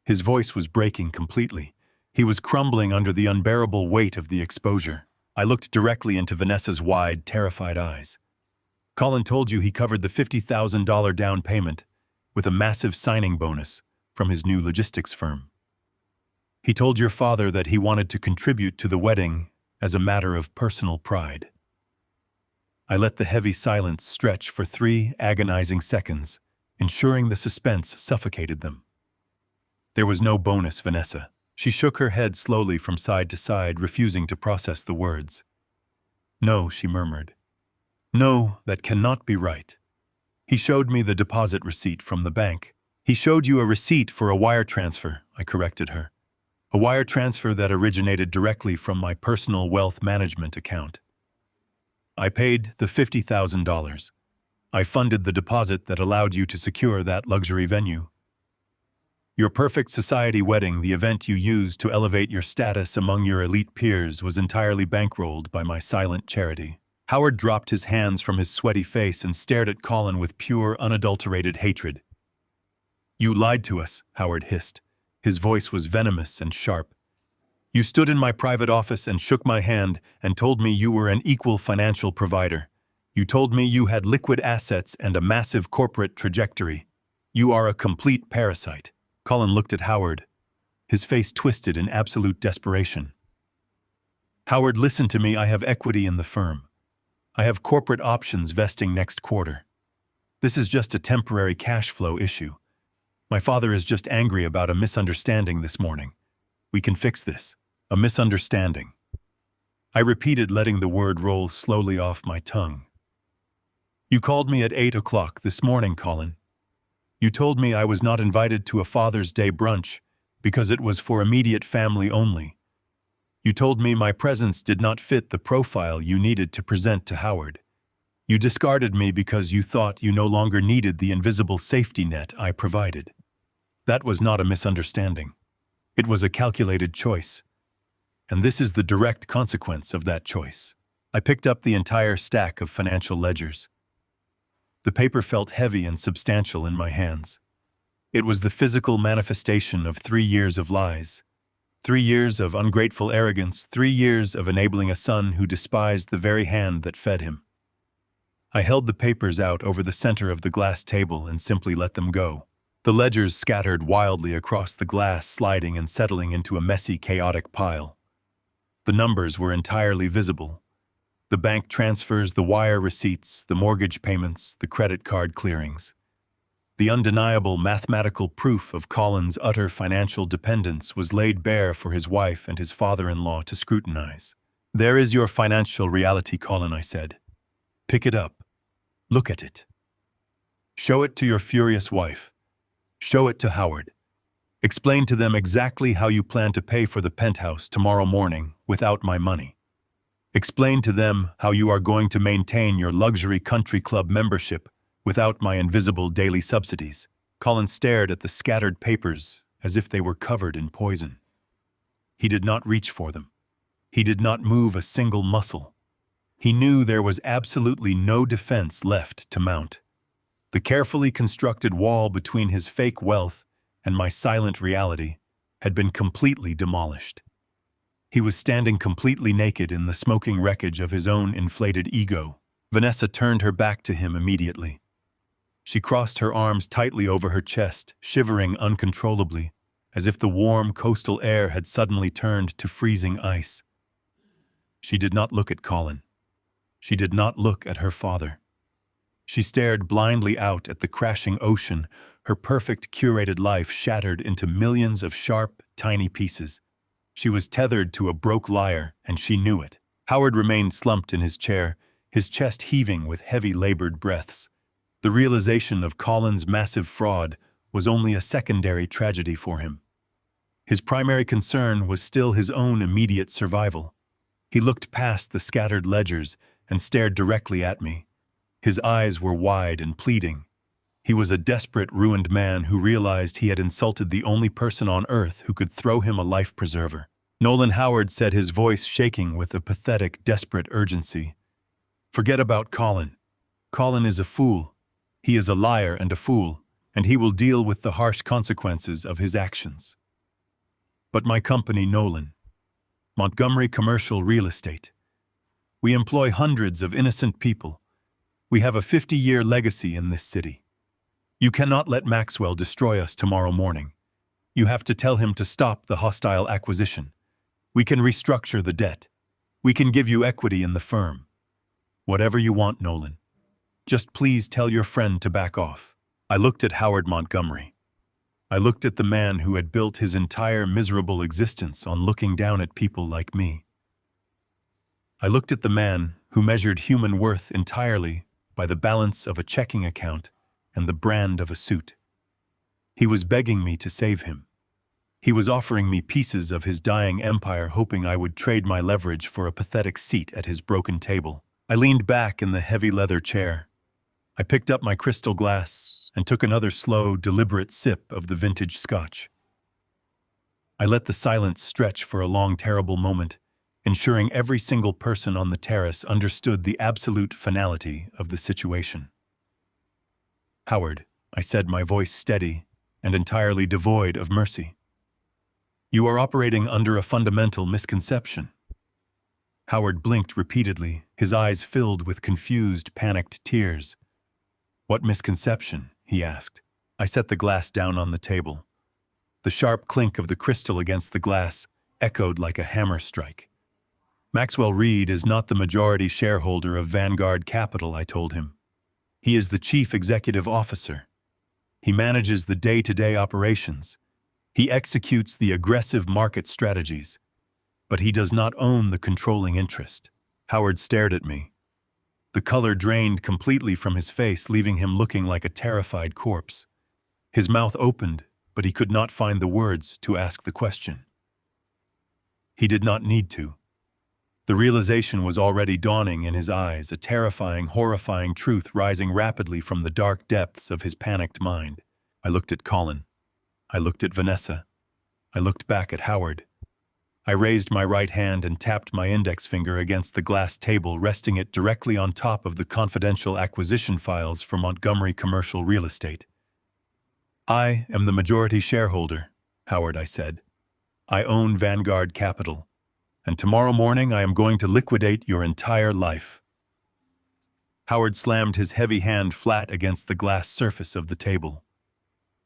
His voice was breaking completely. He was crumbling under the unbearable weight of the exposure. I looked directly into Vanessa's wide, terrified eyes. "Colin told you he covered the $50,000 down payment with a massive signing bonus from his new logistics firm. He told your father that he wanted to contribute to the wedding as a matter of personal pride." I let the heavy silence stretch for 3 agonizing seconds, ensuring the suspense suffocated them. There was no bonus, Vanessa. She shook her head slowly from side to side, refusing to process the words. No, she murmured. No, that cannot be right. He showed me the deposit receipt from the bank. He showed you a receipt for a wire transfer, I corrected her. A wire transfer that originated directly from my personal wealth management account. I paid the $50,000. I funded the deposit that allowed you to secure that luxury venue. Your perfect society wedding, the event you used to elevate your status among your elite peers, was entirely bankrolled by my silent charity. Howard dropped his hands from his sweaty face and stared at Colin with pure, unadulterated hatred. You lied to us, Howard hissed. His voice was venomous and sharp. You stood in my private office and shook my hand and told me you were an equal financial provider. You told me you had liquid assets and a massive corporate trajectory. You are a complete parasite. Colin looked at Howard, his face twisted in absolute desperation. Howard, listen to me. I have equity in the firm. I have corporate options vesting next quarter. This is just a temporary cash flow issue. My father is just angry about a misunderstanding this morning. We can fix this. A misunderstanding. I repeated, letting the word roll slowly off my tongue. You called me at 8 o'clock this morning, Colin. You told me I was not invited to a Father's Day brunch because it was for immediate family only. You told me my presence did not fit the profile you needed to present to Howard. You discarded me because you thought you no longer needed the invisible safety net I provided. That was not a misunderstanding. It was a calculated choice. And this is the direct consequence of that choice. I picked up the entire stack of financial ledgers. The paper felt heavy and substantial in my hands. It was the physical manifestation of 3 years of lies, 3 years of ungrateful arrogance, 3 years of enabling a son who despised the very hand that fed him. I held the papers out over the center of the glass table and simply let them go. The ledgers scattered wildly across the glass, sliding and settling into a messy, chaotic pile. The numbers were entirely visible. The bank transfers, the wire receipts, the mortgage payments, the credit card clearings. The undeniable mathematical proof of Colin's utter financial dependence was laid bare for his wife and his father-in-law to scrutinize. There is your financial reality, Colin, I said. Pick it up. Look at it. Show it to your furious wife. Show it to Howard. Explain to them exactly how you plan to pay for the penthouse tomorrow morning without my money. Explain to them how you are going to maintain your luxury country club membership without my invisible daily subsidies. Colin stared at the scattered papers as if they were covered in poison. He did not reach for them. He did not move a single muscle. He knew there was absolutely no defense left to mount. The carefully constructed wall between his fake wealth and my silent reality had been completely demolished. He was standing completely naked in the smoking wreckage of his own inflated ego. Vanessa turned her back to him immediately. She crossed her arms tightly over her chest, shivering uncontrollably, as if the warm coastal air had suddenly turned to freezing ice. She did not look at Colin. She did not look at her father. She stared blindly out at the crashing ocean, her perfect curated life shattered into millions of sharp, tiny pieces. She was tethered to a broke lyre, and she knew it. Howard remained slumped in his chair, his chest heaving with heavy, labored breaths. The realization of Colin's massive fraud was only a secondary tragedy for him. His primary concern was still his own immediate survival. He looked past the scattered ledgers and stared directly at me. His eyes were wide and pleading. He was a desperate, ruined man who realized he had insulted the only person on earth who could throw him a life preserver. Nolan Howard said, his voice shaking with a pathetic, desperate urgency. Forget about Colin. Colin is a fool. He is a liar and a fool, and he will deal with the harsh consequences of his actions. But my company, Nolan, Montgomery Commercial Real Estate. We employ hundreds of innocent people. We have a 50-year legacy in this city. You cannot let Maxwell destroy us tomorrow morning. You have to tell him to stop the hostile acquisition. We can restructure the debt. We can give you equity in the firm. Whatever you want, Nolan. Just please tell your friend to back off. I looked at Howard Montgomery. I looked at the man who had built his entire miserable existence on looking down at people like me. I looked at the man who measured human worth entirely by the balance of a checking account and the brand of a suit. He was begging me to save him. He was offering me pieces of his dying empire, hoping I would trade my leverage for a pathetic seat at his broken table. I leaned back in the heavy leather chair. I picked up my crystal glass and took another slow, deliberate sip of the vintage scotch. I let the silence stretch for a long, terrible moment, ensuring every single person on the terrace understood the absolute finality of the situation. Howard, I said, my voice steady and entirely devoid of mercy. You are operating under a fundamental misconception. Howard blinked repeatedly, his eyes filled with confused, panicked tears. What misconception? He asked. I set the glass down on the table. The sharp clink of the crystal against the glass echoed like a hammer strike. Maxwell Reed is not the majority shareholder of Vanguard Capital, I told him. He is the chief executive officer. He manages the day-to-day operations. He executes the aggressive market strategies. But he does not own the controlling interest. Howard stared at me. The color drained completely from his face, leaving him looking like a terrified corpse. His mouth opened, but he could not find the words to ask the question. He did not need to. The realization was already dawning in his eyes, a terrifying, horrifying truth rising rapidly from the dark depths of his panicked mind. I looked at Colin. I looked at Vanessa. I looked back at Howard. I raised my right hand and tapped my index finger against the glass table, resting it directly on top of the confidential acquisition files for Montgomery Commercial Real Estate. I am the majority shareholder, Howard, I said. I own Vanguard Capital, and tomorrow morning I am going to liquidate your entire life. Howard slammed his heavy hand flat against the glass surface of the table.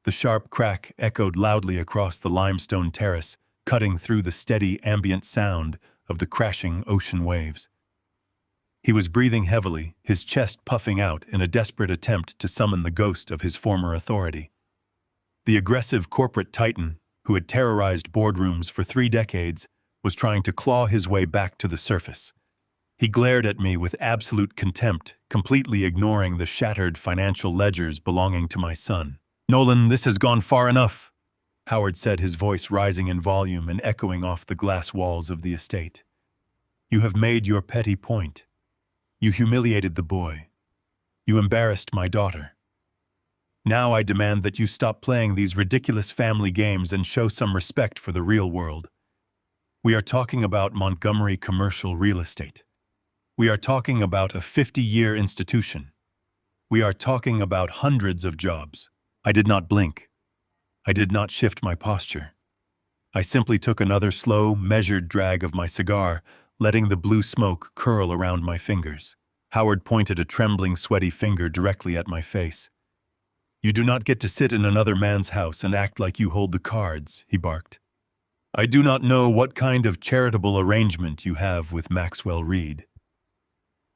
The sharp crack echoed loudly across the limestone terrace, cutting through the steady ambient sound of the crashing ocean waves. He was breathing heavily, his chest puffing out in a desperate attempt to summon the ghost of his former authority. The aggressive corporate titan, who had terrorized boardrooms for 3 decades, was trying to claw his way back to the surface. He glared at me with absolute contempt, completely ignoring the shattered financial ledgers belonging to my son. Nolan, this has gone far enough, Howard said, his voice rising in volume and echoing off the glass walls of the estate. You have made your petty point. You humiliated the boy. You embarrassed my daughter. Now I demand that you stop playing these ridiculous family games and show some respect for the real world. We are talking about Montgomery Commercial Real Estate. We are talking about a 50-year institution. We are talking about hundreds of jobs. I did not blink. I did not shift my posture. I simply took another slow, measured drag of my cigar, letting the blue smoke curl around my fingers. Howard pointed a trembling, sweaty finger directly at my face. You do not get to sit in another man's house and act like you hold the cards, he barked. I do not know what kind of charitable arrangement you have with Maxwell Reed.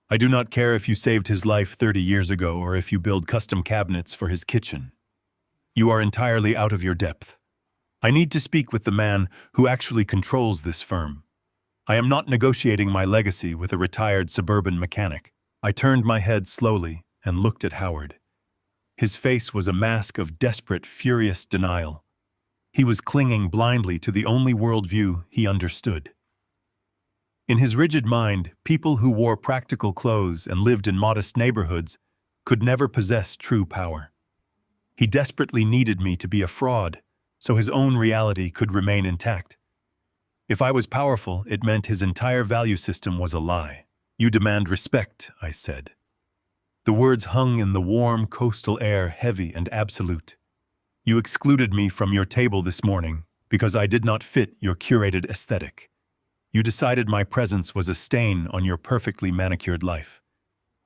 I do not care if you saved his life 30 years ago or if you build custom cabinets for his kitchen. You are entirely out of your depth. I need to speak with the man who actually controls this firm. I am not negotiating my legacy with a retired suburban mechanic. I turned my head slowly and looked at Howard. His face was a mask of desperate, furious denial. He was clinging blindly to the only worldview he understood. In his rigid mind, people who wore practical clothes and lived in modest neighborhoods could never possess true power. He desperately needed me to be a fraud, so his own reality could remain intact. If I was powerful, it meant his entire value system was a lie. You demand respect, I said. The words hung in the warm coastal air, heavy and absolute. You excluded me from your table this morning because I did not fit your curated aesthetic. You decided my presence was a stain on your perfectly manicured life.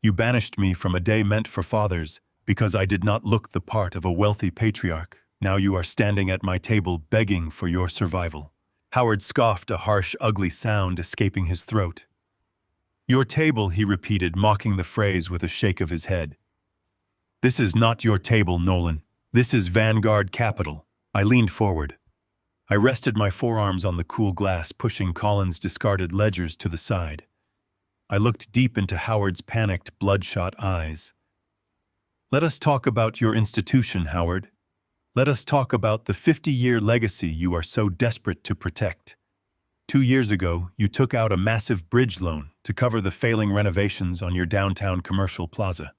You banished me from a day meant for fathers because I did not look the part of a wealthy patriarch. Now you are standing at my table begging for your survival. Howard scoffed, a harsh, ugly sound escaping his throat. Your table, he repeated, mocking the phrase with a shake of his head. This is not your table, Nolan. This is Vanguard Capital. I leaned forward. I rested my forearms on the cool glass, pushing Colin's discarded ledgers to the side. I looked deep into Howard's panicked, bloodshot eyes. Let us talk about your institution, Howard. Let us talk about the 50-year legacy you are so desperate to protect. 2 years ago, you took out a massive bridge loan to cover the failing renovations on your downtown commercial plaza.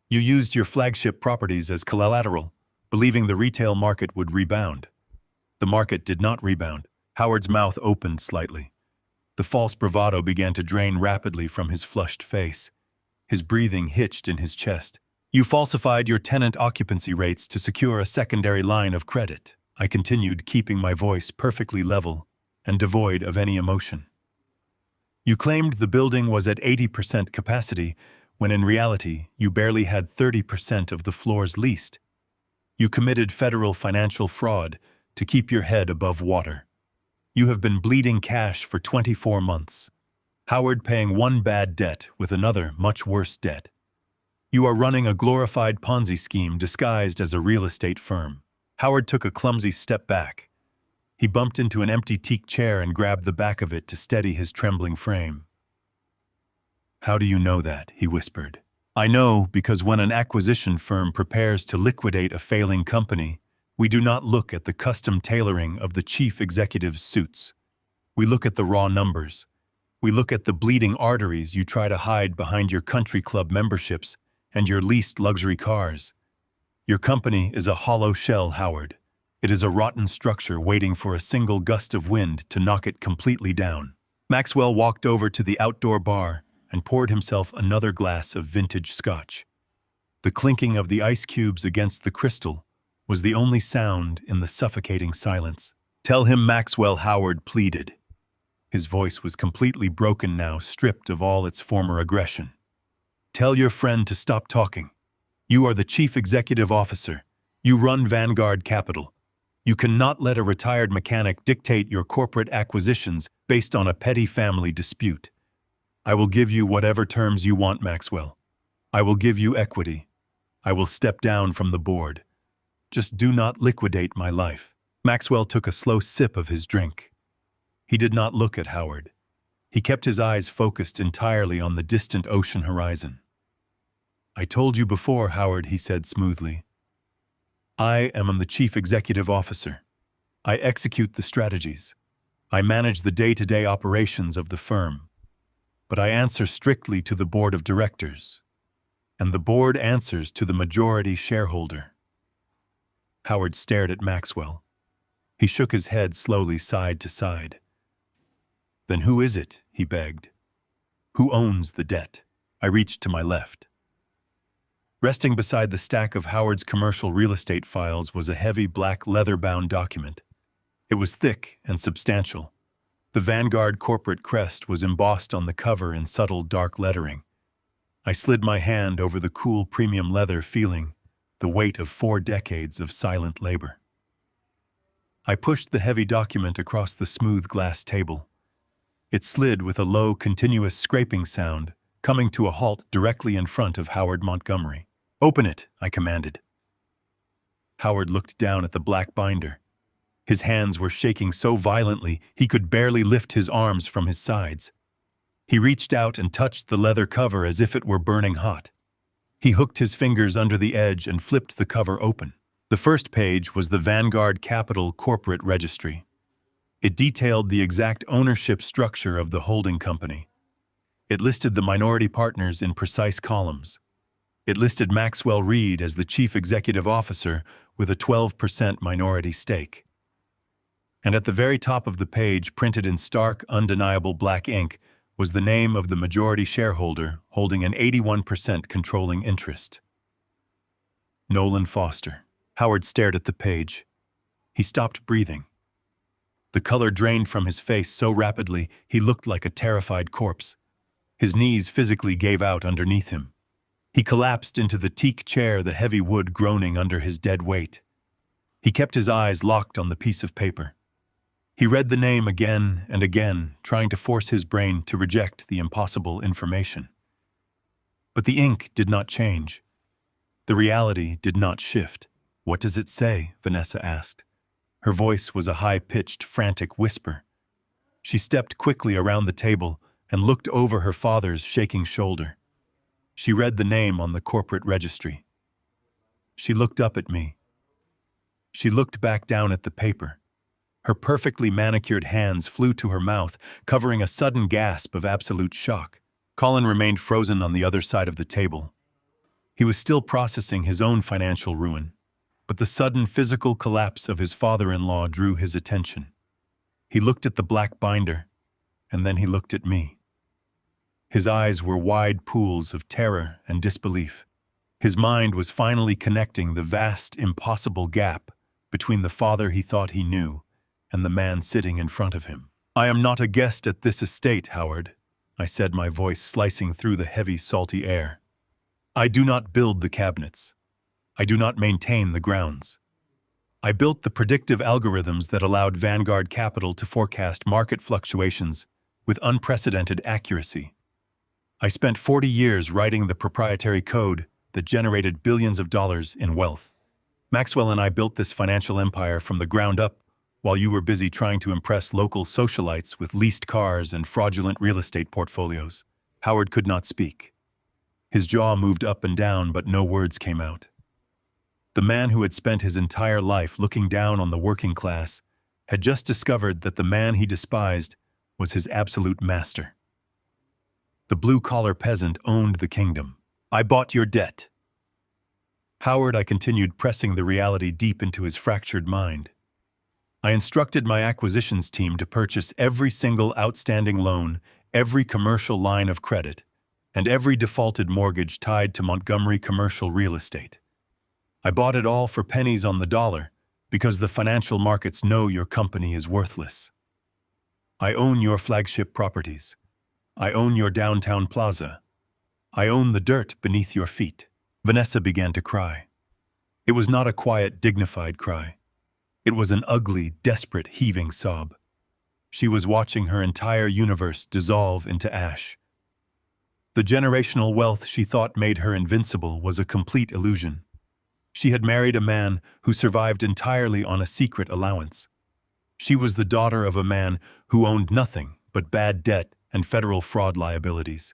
You used your flagship properties as collateral, believing the retail market would rebound. The market did not rebound. Howard's mouth opened slightly. The false bravado began to drain rapidly from his flushed face. His breathing hitched in his chest. You falsified your tenant occupancy rates to secure a secondary line of credit. I continued, keeping my voice perfectly level and devoid of any emotion. You claimed the building was at 80% capacity, when in reality, you barely had 30% of the floors leased. You committed federal financial fraud to keep your head above water. You have been bleeding cash for 24 months. Howard paying one bad debt with another much worse debt. You are running a glorified Ponzi scheme disguised as a real estate firm. Howard took a clumsy step back. He bumped into an empty teak chair and grabbed the back of it to steady his trembling frame. How do you know that? He whispered. I know because when an acquisition firm prepares to liquidate a failing company, we do not look at the custom tailoring of the chief executive's suits. We look at the raw numbers. We look at the bleeding arteries you try to hide behind your country club memberships and your leased luxury cars. Your company is a hollow shell, Howard. It is a rotten structure waiting for a single gust of wind to knock it completely down. Maxwell walked over to the outdoor bar and poured himself another glass of vintage scotch. The clinking of the ice cubes against the crystal was the only sound in the suffocating silence. Tell him, Maxwell, Howard pleaded. His voice was completely broken now, stripped of all its former aggression. Tell your friend to stop talking. You are the chief executive officer. You run Vanguard Capital. You cannot let a retired mechanic dictate your corporate acquisitions based on a petty family dispute. I will give you whatever terms you want, Maxwell. I will give you equity. I will step down from the board. Just do not liquidate my life. Maxwell took a slow sip of his drink. He did not look at Howard. He kept his eyes focused entirely on the distant ocean horizon. I told you before, Howard, he said smoothly. I am the chief executive officer. I execute the strategies. I manage the day-to-day operations of the firm. But I answer strictly to the board of directors. And the board answers to the majority shareholder. Howard stared at Maxwell. He shook his head slowly side to side. Then who is it? He begged. Who owns the debt? I reached to my left. Resting beside the stack of Howard's commercial real estate files was a heavy black leather-bound document. It was thick and substantial. The Vanguard corporate crest was embossed on the cover in subtle dark lettering. I slid my hand over the cool premium leather, feeling the weight of 4 decades of silent labor. I pushed the heavy document across the smooth glass table. It slid with a low, continuous scraping sound, coming to a halt directly in front of Howard Montgomery. Open it, I commanded. Howard looked down at the black binder. His hands were shaking so violently he could barely lift his arms from his sides. He reached out and touched the leather cover as if it were burning hot. He hooked his fingers under the edge and flipped the cover open. The first page was the Vanguard Capital Corporate Registry. It detailed the exact ownership structure of the holding company. It listed the minority partners in precise columns. It listed Maxwell Reed as the chief executive officer with a 12% minority stake. And at the very top of the page, printed in stark, undeniable black ink, was the name of the majority shareholder holding an 81% controlling interest. Nolan Foster. Howard stared at the page. He stopped breathing. The color drained from his face so rapidly he looked like a terrified corpse. His knees physically gave out underneath him. He collapsed into the teak chair, the heavy wood groaning under his dead weight. He kept his eyes locked on the piece of paper. He read the name again and again, trying to force his brain to reject the impossible information. But the ink did not change. The reality did not shift. "What does it say?" Vanessa asked. Her voice was a high-pitched, frantic whisper. She stepped quickly around the table and looked over her father's shaking shoulder. She read the name on the corporate registry. She looked up at me. She looked back down at the paper. Her perfectly manicured hands flew to her mouth, covering a sudden gasp of absolute shock. Colin remained frozen on the other side of the table. He was still processing his own financial ruin, but the sudden physical collapse of his father-in-law drew his attention. He looked at the black binder, and then he looked at me. His eyes were wide pools of terror and disbelief. His mind was finally connecting the vast, impossible gap between the father he thought he knew and the man sitting in front of him. "I am not a guest at this estate, Howard," I said, my voice slicing through the heavy, salty air. "I do not build the cabinets. I do not maintain the grounds. I built the predictive algorithms that allowed Vanguard Capital to forecast market fluctuations with unprecedented accuracy. I spent 40 years writing the proprietary code that generated billions of dollars in wealth. Maxwell and I built this financial empire from the ground up while you were busy trying to impress local socialites with leased cars and fraudulent real estate portfolios." Howard could not speak. His jaw moved up and down, but no words came out. The man who had spent his entire life looking down on the working class had just discovered that the man he despised was his absolute master. The blue-collar peasant owned the kingdom. "I bought your debt." "Howard," I continued, pressing the reality deep into his fractured mind. "I instructed my acquisitions team to purchase every single outstanding loan, every commercial line of credit, and every defaulted mortgage tied to Montgomery commercial real estate. I bought it all for pennies on the dollar because the financial markets know your company is worthless. I own your flagship properties. I own your downtown plaza. I own the dirt beneath your feet." Vanessa began to cry. It was not a quiet, dignified cry. It was an ugly, desperate, heaving sob. She was watching her entire universe dissolve into ash. The generational wealth she thought made her invincible was a complete illusion. She had married a man who survived entirely on a secret allowance. She was the daughter of a man who owned nothing but bad debt and federal fraud liabilities.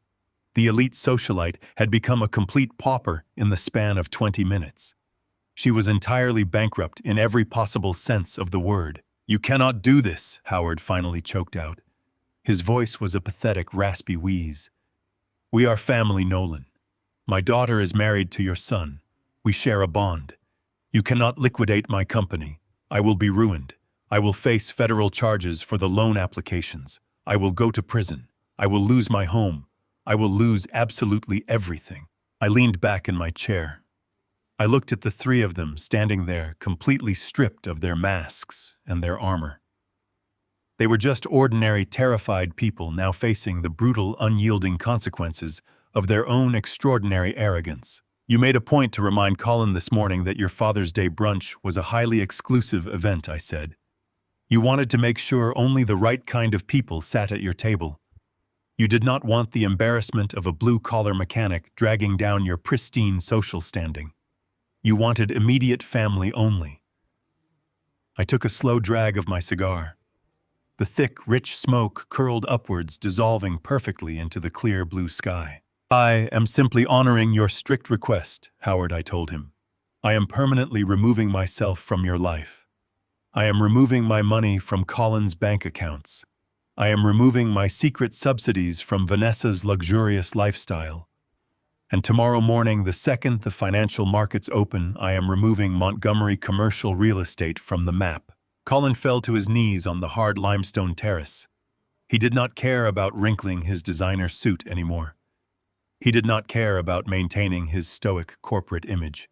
The elite socialite had become a complete pauper in the span of 20 minutes. She was entirely bankrupt in every possible sense of the word. "You cannot do this," Howard finally choked out. His voice was a pathetic, raspy wheeze. "We are family, Nolan. My daughter is married to your son. We share a bond. You cannot liquidate my company. I will be ruined. I will face federal charges for the loan applications. I will go to prison. I will lose my home. I will lose absolutely everything." I leaned back in my chair. I looked at the three of them standing there, completely stripped of their masks and their armor. They were just ordinary, terrified people now facing the brutal, unyielding consequences of their own extraordinary arrogance. "You made a point to remind Colin this morning that your Father's Day brunch was a highly exclusive event," I said. "You wanted to make sure only the right kind of people sat at your table. You did not want the embarrassment of a blue-collar mechanic dragging down your pristine social standing. You wanted immediate family only." I took a slow drag of my cigar. The thick, rich smoke curled upwards, dissolving perfectly into the clear blue sky. "I am simply honoring your strict request, Howard," I told him. "I am permanently removing myself from your life. I am removing my money from Colin's bank accounts. I am removing my secret subsidies from Vanessa's luxurious lifestyle. And tomorrow morning, the second the financial markets open, I am removing Montgomery commercial real estate from the map." Colin fell to his knees on the hard limestone terrace. He did not care about wrinkling his designer suit anymore. He did not care about maintaining his stoic corporate image.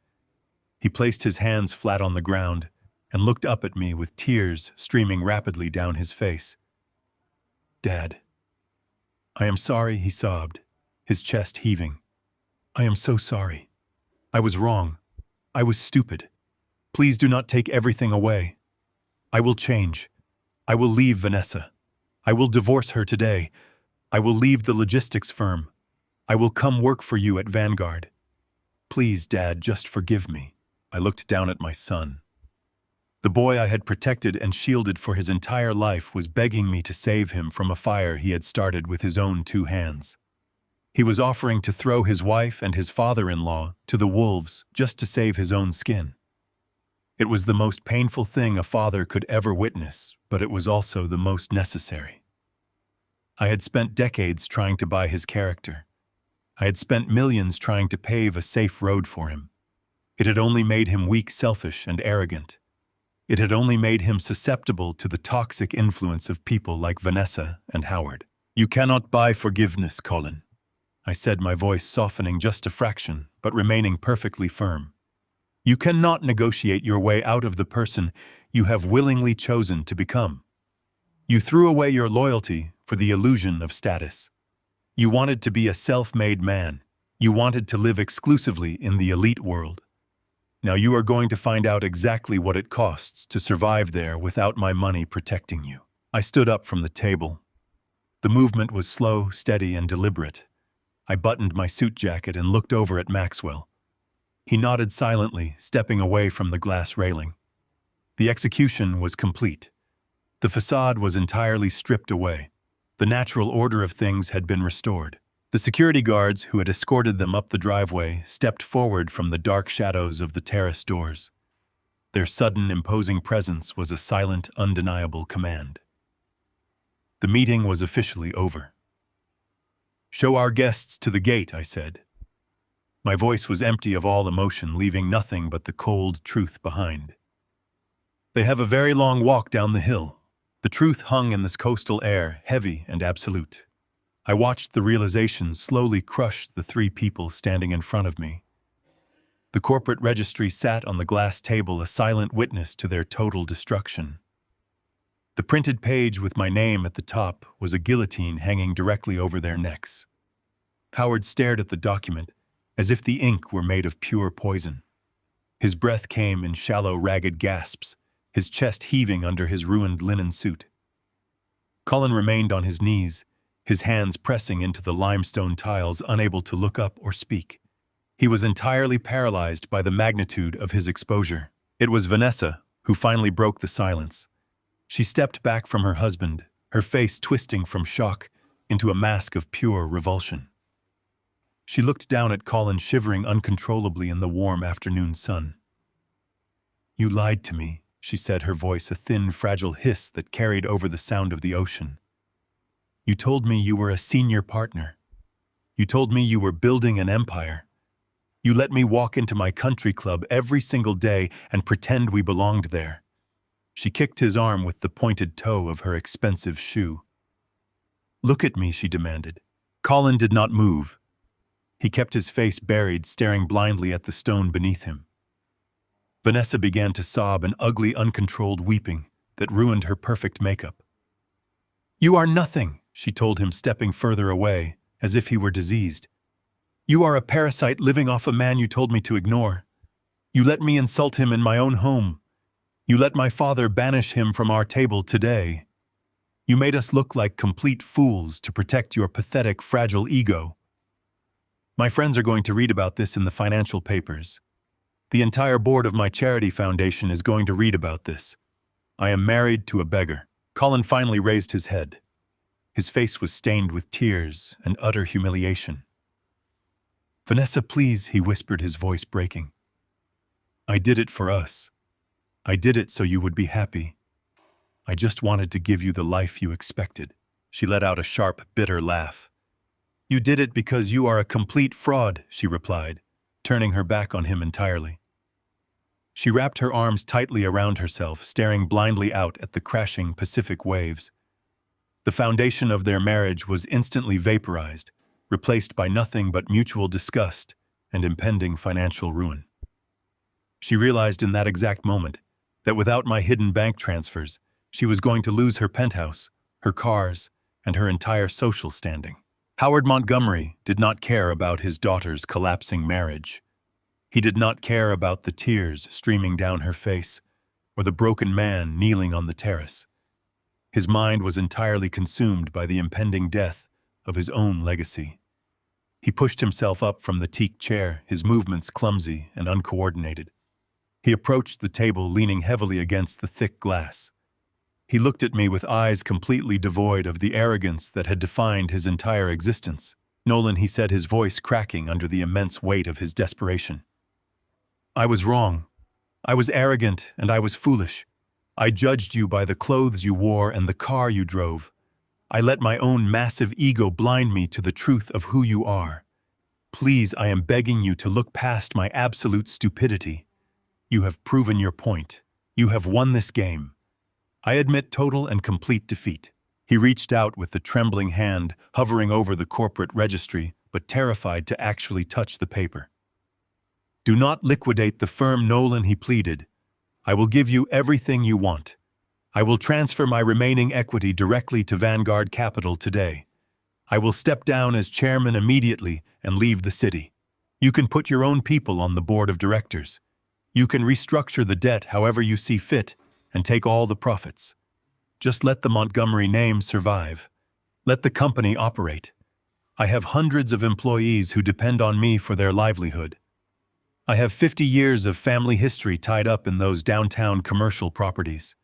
He placed his hands flat on the ground and looked up at me with tears streaming rapidly down his face. "Dad, I am sorry," he sobbed, his chest heaving. "I am so sorry. I was wrong. I was stupid. Please do not take everything away. I will change. I will leave Vanessa. I will divorce her today. I will leave the logistics firm. I will come work for you at Vanguard. Please, Dad, just forgive me. I looked down at my son. The boy I had protected and shielded for his entire life was begging me to save him from a fire he had started with his own 2 hands. He was offering to throw his wife and his father-in-law to the wolves just to save his own skin. It was the most painful thing a father could ever witness, but it was also the most necessary. I had spent decades trying to buy his character. I had spent millions trying to pave a safe road for him. It had only made him weak, selfish, and arrogant. It had only made him susceptible to the toxic influence of people like Vanessa and Howard. You cannot buy forgiveness, Colin, I said, my voice softening just a fraction, but remaining perfectly firm. You cannot negotiate your way out of the person you have willingly chosen to become. You threw away your loyalty for the illusion of status. You wanted to be a self-made man. You wanted to live exclusively in the elite world. Now you are going to find out exactly what it costs to survive there without my money protecting you. I stood up from the table. The movement was slow, steady, and deliberate. I buttoned my suit jacket and looked over at Maxwell. He nodded silently, stepping away from the glass railing. The execution was complete. The facade was entirely stripped away. The natural order of things had been restored. The security guards who had escorted them up the driveway stepped forward from the dark shadows of the terrace doors. Their sudden, imposing presence was a silent, undeniable command. The meeting was officially over. "Show our guests to the gate," I said. My voice was empty of all emotion, leaving nothing but the cold truth behind. "They have a very long walk down the hill." The truth hung in this coastal air, heavy and absolute. I watched the realization slowly crush the 3 people standing in front of me. The corporate registry sat on the glass table, a silent witness to their total destruction. The printed page with my name at the top was a guillotine hanging directly over their necks. Howard stared at the document, as if the ink were made of pure poison. His breath came in shallow, ragged gasps, his chest heaving under his ruined linen suit. Colin remained on his knees, his hands pressing into the limestone tiles, unable to look up or speak. He was entirely paralyzed by the magnitude of his exposure. It was Vanessa who finally broke the silence. She stepped back from her husband, her face twisting from shock into a mask of pure revulsion. She looked down at Colin, shivering uncontrollably in the warm afternoon sun. "You lied to me," she said, her voice a thin, fragile hiss that carried over the sound of the ocean. "You told me you were a senior partner. You told me you were building an empire. You let me walk into my country club every single day and pretend we belonged there." She kicked his arm with the pointed toe of her expensive shoe. "Look at me," she demanded. Colin did not move. He kept his face buried, staring blindly at the stone beneath him. Vanessa began to sob, an ugly, uncontrolled weeping that ruined her perfect makeup. "You are nothing," she told him, stepping further away, as if he were diseased. "You are a parasite living off a man you told me to ignore. You let me insult him in my own home. You let my father banish him from our table today. You made us look like complete fools to protect your pathetic, fragile ego. My friends are going to read about this in the financial papers. The entire board of my charity foundation is going to read about this. I am married to a beggar." Colin finally raised his head. His face was stained with tears and utter humiliation. "Vanessa, please," he whispered, his voice breaking. "I did it for us. I did it so you would be happy. I just wanted to give you the life you expected." She let out a sharp, bitter laugh. "You did it because you are a complete fraud," she replied, turning her back on him entirely. She wrapped her arms tightly around herself, staring blindly out at the crashing Pacific waves. The foundation of their marriage was instantly vaporized, replaced by nothing but mutual disgust and impending financial ruin. She realized in that exact moment that without my hidden bank transfers, she was going to lose her penthouse, her cars, and her entire social standing. Howard Montgomery did not care about his daughter's collapsing marriage. He did not care about the tears streaming down her face or the broken man kneeling on the terrace. His mind was entirely consumed by the impending death of his own legacy. He pushed himself up from the teak chair, his movements clumsy and uncoordinated. He approached the table, leaning heavily against the thick glass. He looked at me with eyes completely devoid of the arrogance that had defined his entire existence. "Nolan," he said, his voice cracking under the immense weight of his desperation. "I was wrong. I was arrogant and I was foolish. I judged you by the clothes you wore and the car you drove. I let my own massive ego blind me to the truth of who you are. Please, I am begging you to look past my absolute stupidity. You have proven your point. You have won this game. I admit total and complete defeat." He reached out with the trembling hand, hovering over the corporate registry, but terrified to actually touch the paper. "Do not liquidate the firm, Nolan," he pleaded. "I will give you everything you want. I will transfer my remaining equity directly to Vanguard Capital today. I will step down as chairman immediately and leave the city. You can put your own people on the board of directors. You can restructure the debt however you see fit and take all the profits. Just let the Montgomery name survive. Let the company operate. I have hundreds of employees who depend on me for their livelihood. I have 50 years of family history tied up in those downtown commercial properties.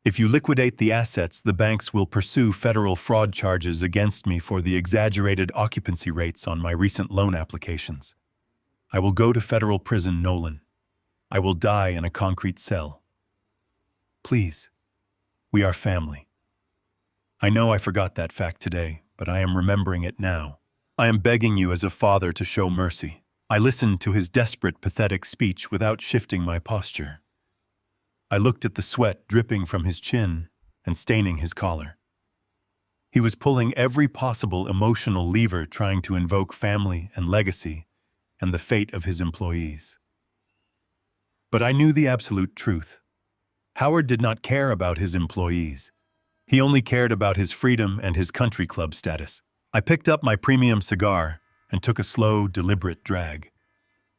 If you liquidate the assets, the banks will pursue federal fraud charges against me for the exaggerated occupancy rates on my recent loan applications. I will go to federal prison, Nolan. I will die in a concrete cell. Please, we are family. I know I forgot that fact today, but I am remembering it now. I am begging you as a father to show mercy." I listened to his desperate, pathetic speech without shifting my posture. I looked at the sweat dripping from his chin and staining his collar. He was pulling every possible emotional lever, trying to invoke family and legacy and the fate of his employees. But I knew the absolute truth. Howard did not care about his employees. He only cared about his freedom and his country club status. I picked up my premium cigar and took a slow, deliberate drag.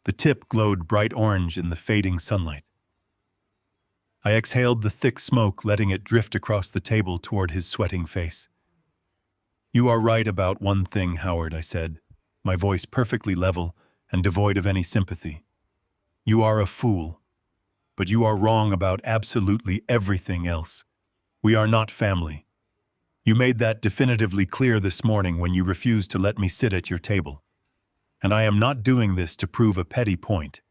The tip glowed bright orange in the fading sunlight. I exhaled the thick smoke, letting it drift across the table toward his sweating face. "You are right about one thing, Howard," I said, my voice perfectly level and devoid of any sympathy. "You are a fool. But you are wrong about absolutely everything else. We are not family. You made that definitively clear this morning when you refused to let me sit at your table. And I am not doing this to prove a petty point.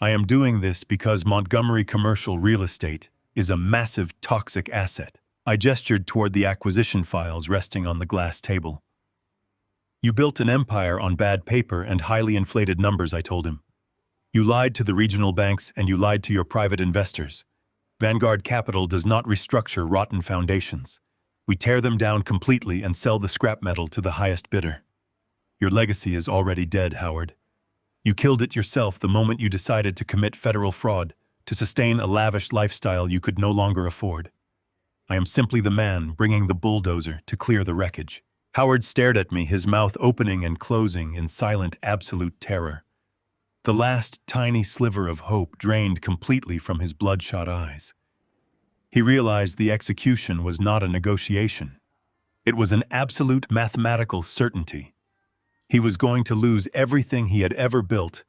I am doing this because Montgomery Commercial Real Estate is a massive, toxic asset." I gestured toward the acquisition files resting on the glass table. "You built an empire on bad paper and highly inflated numbers," I told him. "You lied to the regional banks and you lied to your private investors. Vanguard Capital does not restructure rotten foundations. We tear them down completely and sell the scrap metal to the highest bidder. Your legacy is already dead, Howard. You killed it yourself the moment you decided to commit federal fraud to sustain a lavish lifestyle you could no longer afford. I am simply the man bringing the bulldozer to clear the wreckage." Howard stared at me, his mouth opening and closing in silent, absolute terror. The last tiny sliver of hope drained completely from his bloodshot eyes. He realized the execution was not a negotiation. It was an absolute mathematical certainty. He was going to lose everything he had ever built,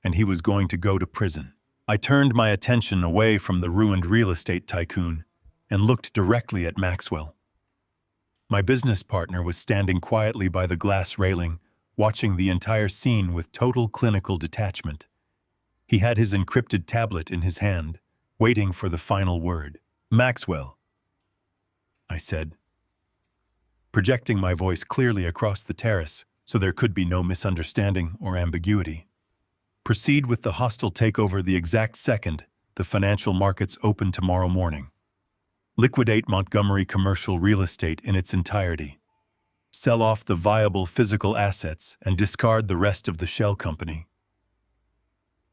and he was going to go to prison. I turned my attention away from the ruined real estate tycoon and looked directly at Maxwell. My business partner was standing quietly by the glass railing, watching the entire scene with total clinical detachment. He had his encrypted tablet in his hand, waiting for the final word. "Maxwell," I said, projecting my voice clearly across the terrace so there could be no misunderstanding or ambiguity. "Proceed with the hostile takeover the exact second the financial markets open tomorrow morning. Liquidate Montgomery Commercial Real Estate in its entirety. Sell off the viable physical assets and discard the rest of the shell company."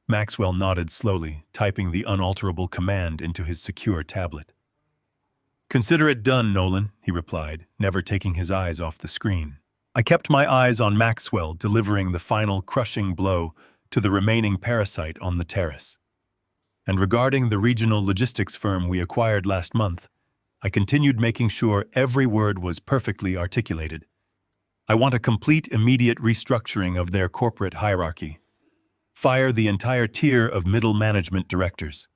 Maxwell nodded slowly, typing the unalterable command into his secure tablet. "Consider it done, Nolan," he replied, never taking his eyes off the screen. I kept my eyes on Maxwell, delivering the final crushing blow to the remaining parasite on the terrace. And regarding the regional logistics firm we acquired last month, I continued, making sure every word was perfectly articulated. I want a complete, immediate restructuring of their corporate hierarchy. Fire the entire tier of middle management directors.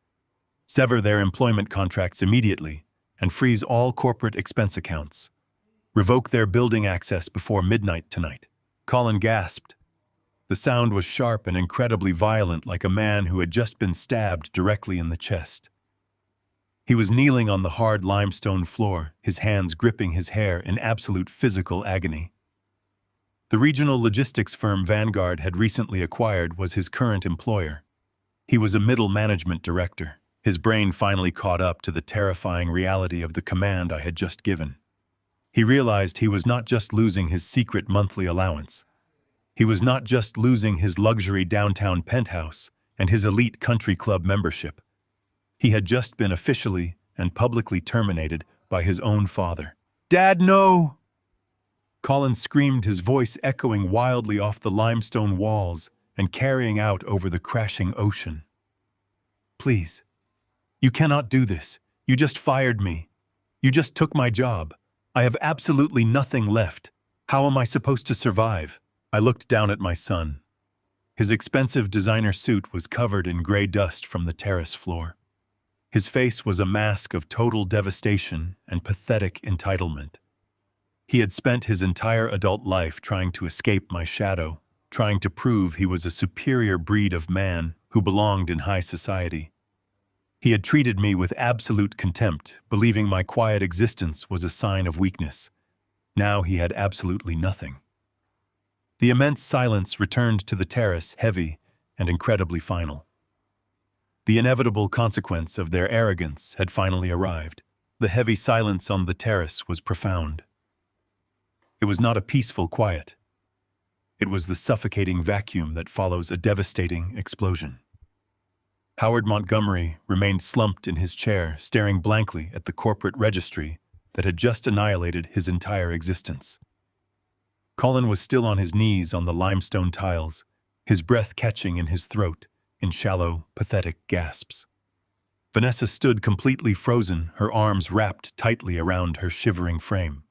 Sever their employment contracts immediately and freeze all corporate expense accounts. Revoke their building access before midnight tonight. Colin gasped. The sound was sharp and incredibly violent, like a man who had just been stabbed directly in the chest. He was kneeling on the hard limestone floor, his hands gripping his hair in absolute physical agony. The regional logistics firm Vanguard had recently acquired was his current employer. He was a middle management director. His brain finally caught up to the terrifying reality of the command I had just given. He realized he was not just losing his secret monthly allowance. He was not just losing his luxury downtown penthouse and his elite country club membership. He had just been officially and publicly terminated by his own father. "Dad, no!" Colin screamed, his voice echoing wildly off the limestone walls and carrying out over the crashing ocean. "Please, you cannot do this. You just fired me. You just took my job. I have absolutely nothing left. How am I supposed to survive?" I looked down at my son. His expensive designer suit was covered in gray dust from the terrace floor. His face was a mask of total devastation and pathetic entitlement. He had spent his entire adult life trying to escape my shadow, trying to prove he was a superior breed of man who belonged in high society. He had treated me with absolute contempt, believing my quiet existence was a sign of weakness. Now he had absolutely nothing. The immense silence returned to the terrace, heavy and incredibly final. The inevitable consequence of their arrogance had finally arrived. The heavy silence on the terrace was profound. It was not a peaceful quiet. It was the suffocating vacuum that follows a devastating explosion. Howard Montgomery remained slumped in his chair, staring blankly at the corporate registry that had just annihilated his entire existence. Colin was still on his knees on the limestone tiles, his breath catching in his throat in shallow, pathetic gasps. Vanessa stood completely frozen, her arms wrapped tightly around her shivering frame.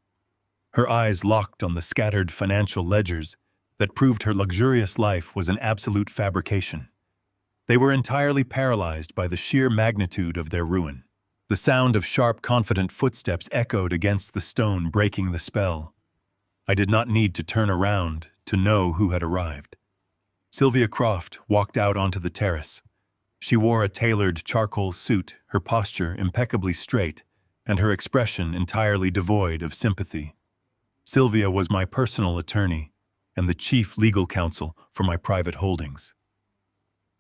Her eyes locked on the scattered financial ledgers that proved her luxurious life was an absolute fabrication. They were entirely paralyzed by the sheer magnitude of their ruin. The sound of sharp, confident footsteps echoed against the stone, breaking the spell. I did not need to turn around to know who had arrived. Sylvia Croft walked out onto the terrace. She wore a tailored charcoal suit, her posture impeccably straight, and her expression entirely devoid of sympathy. Sylvia was my personal attorney and the chief legal counsel for my private holdings.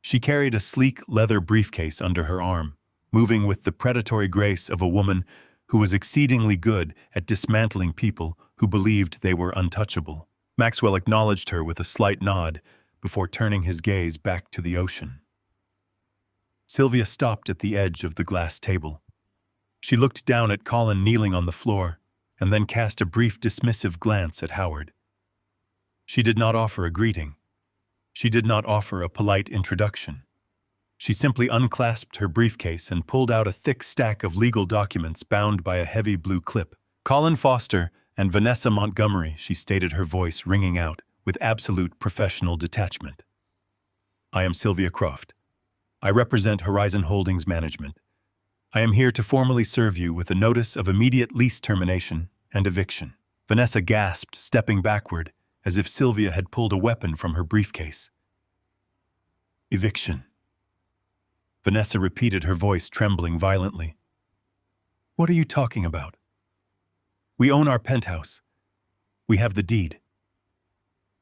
She carried a sleek leather briefcase under her arm, moving with the predatory grace of a woman who was exceedingly good at dismantling people who believed they were untouchable. Maxwell acknowledged her with a slight nod before turning his gaze back to the ocean. Sylvia stopped at the edge of the glass table. She looked down at Colin kneeling on the floor and then cast a brief dismissive glance at Howard. She did not offer a greeting. She did not offer a polite introduction. She simply unclasped her briefcase and pulled out a thick stack of legal documents bound by a heavy blue clip. "Colin Foster and Vanessa Montgomery," she stated, her voice ringing out with absolute professional detachment. "I am Sylvia Croft. I represent Horizon Holdings Management. I am here to formally serve you with a notice of immediate lease termination and eviction." Vanessa gasped, stepping backward, as if Sylvia had pulled a weapon from her briefcase. "Eviction," Vanessa repeated, her voice trembling violently. "What are you talking about? We own our penthouse. We have the deed.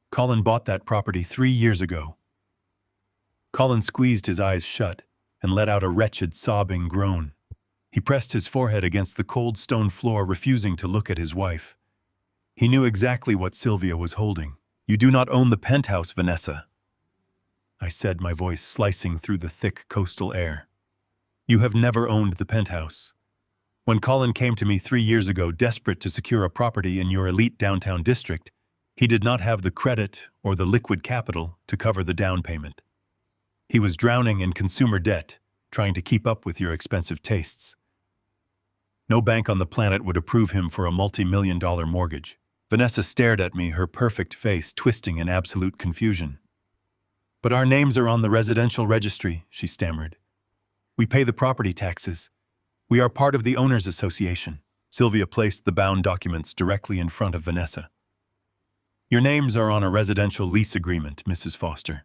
Colin bought that property 3 years ago." Colin squeezed his eyes shut and let out a wretched, sobbing groan. He pressed his forehead against the cold stone floor, refusing to look at his wife. He knew exactly what Sylvia was holding. "You do not own the penthouse, Vanessa," I said, my voice slicing through the thick coastal air. "You have never owned the penthouse. When Colin came to me 3 years ago, desperate to secure a property in your elite downtown district, he did not have the credit or the liquid capital to cover the down payment. He was drowning in consumer debt, trying to keep up with your expensive tastes. No bank on the planet would approve him for a multi-million-dollar mortgage. Vanessa stared at me, her perfect face twisting in absolute confusion. "But our names are on the residential registry," she stammered. "We pay the property taxes. We are part of the owners' association." Sylvia placed the bound documents directly in front of Vanessa. "Your names are on a residential lease agreement, Mrs. Foster."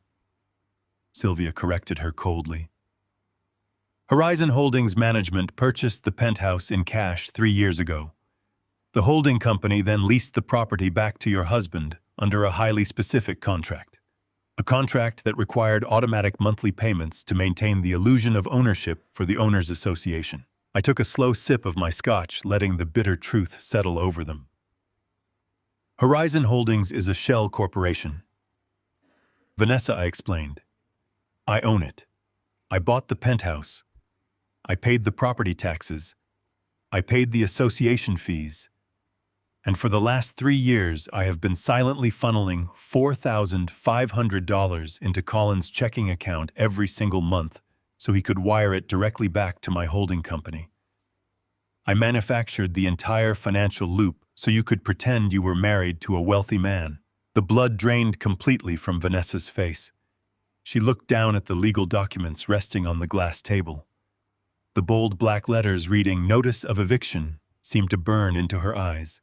Sylvia corrected her coldly. "Horizon Holdings Management purchased the penthouse in cash 3 years ago. The holding company then leased the property back to your husband under a highly specific contract. A contract that required automatic monthly payments to maintain the illusion of ownership for the owners' association." I took a slow sip of my scotch, letting the bitter truth settle over them. "Horizon Holdings is a shell corporation. Vanessa," I explained. "I own it. I bought the penthouse. I paid the property taxes. I paid the association fees. And for the last 3 years, I have been silently funneling $4,500 into Colin's checking account every single month so he could wire it directly back to my holding company. I manufactured the entire financial loop so you could pretend you were married to a wealthy man." The blood drained completely from Vanessa's face. She looked down at the legal documents resting on the glass table. The bold black letters reading "Notice of Eviction" seemed to burn into her eyes.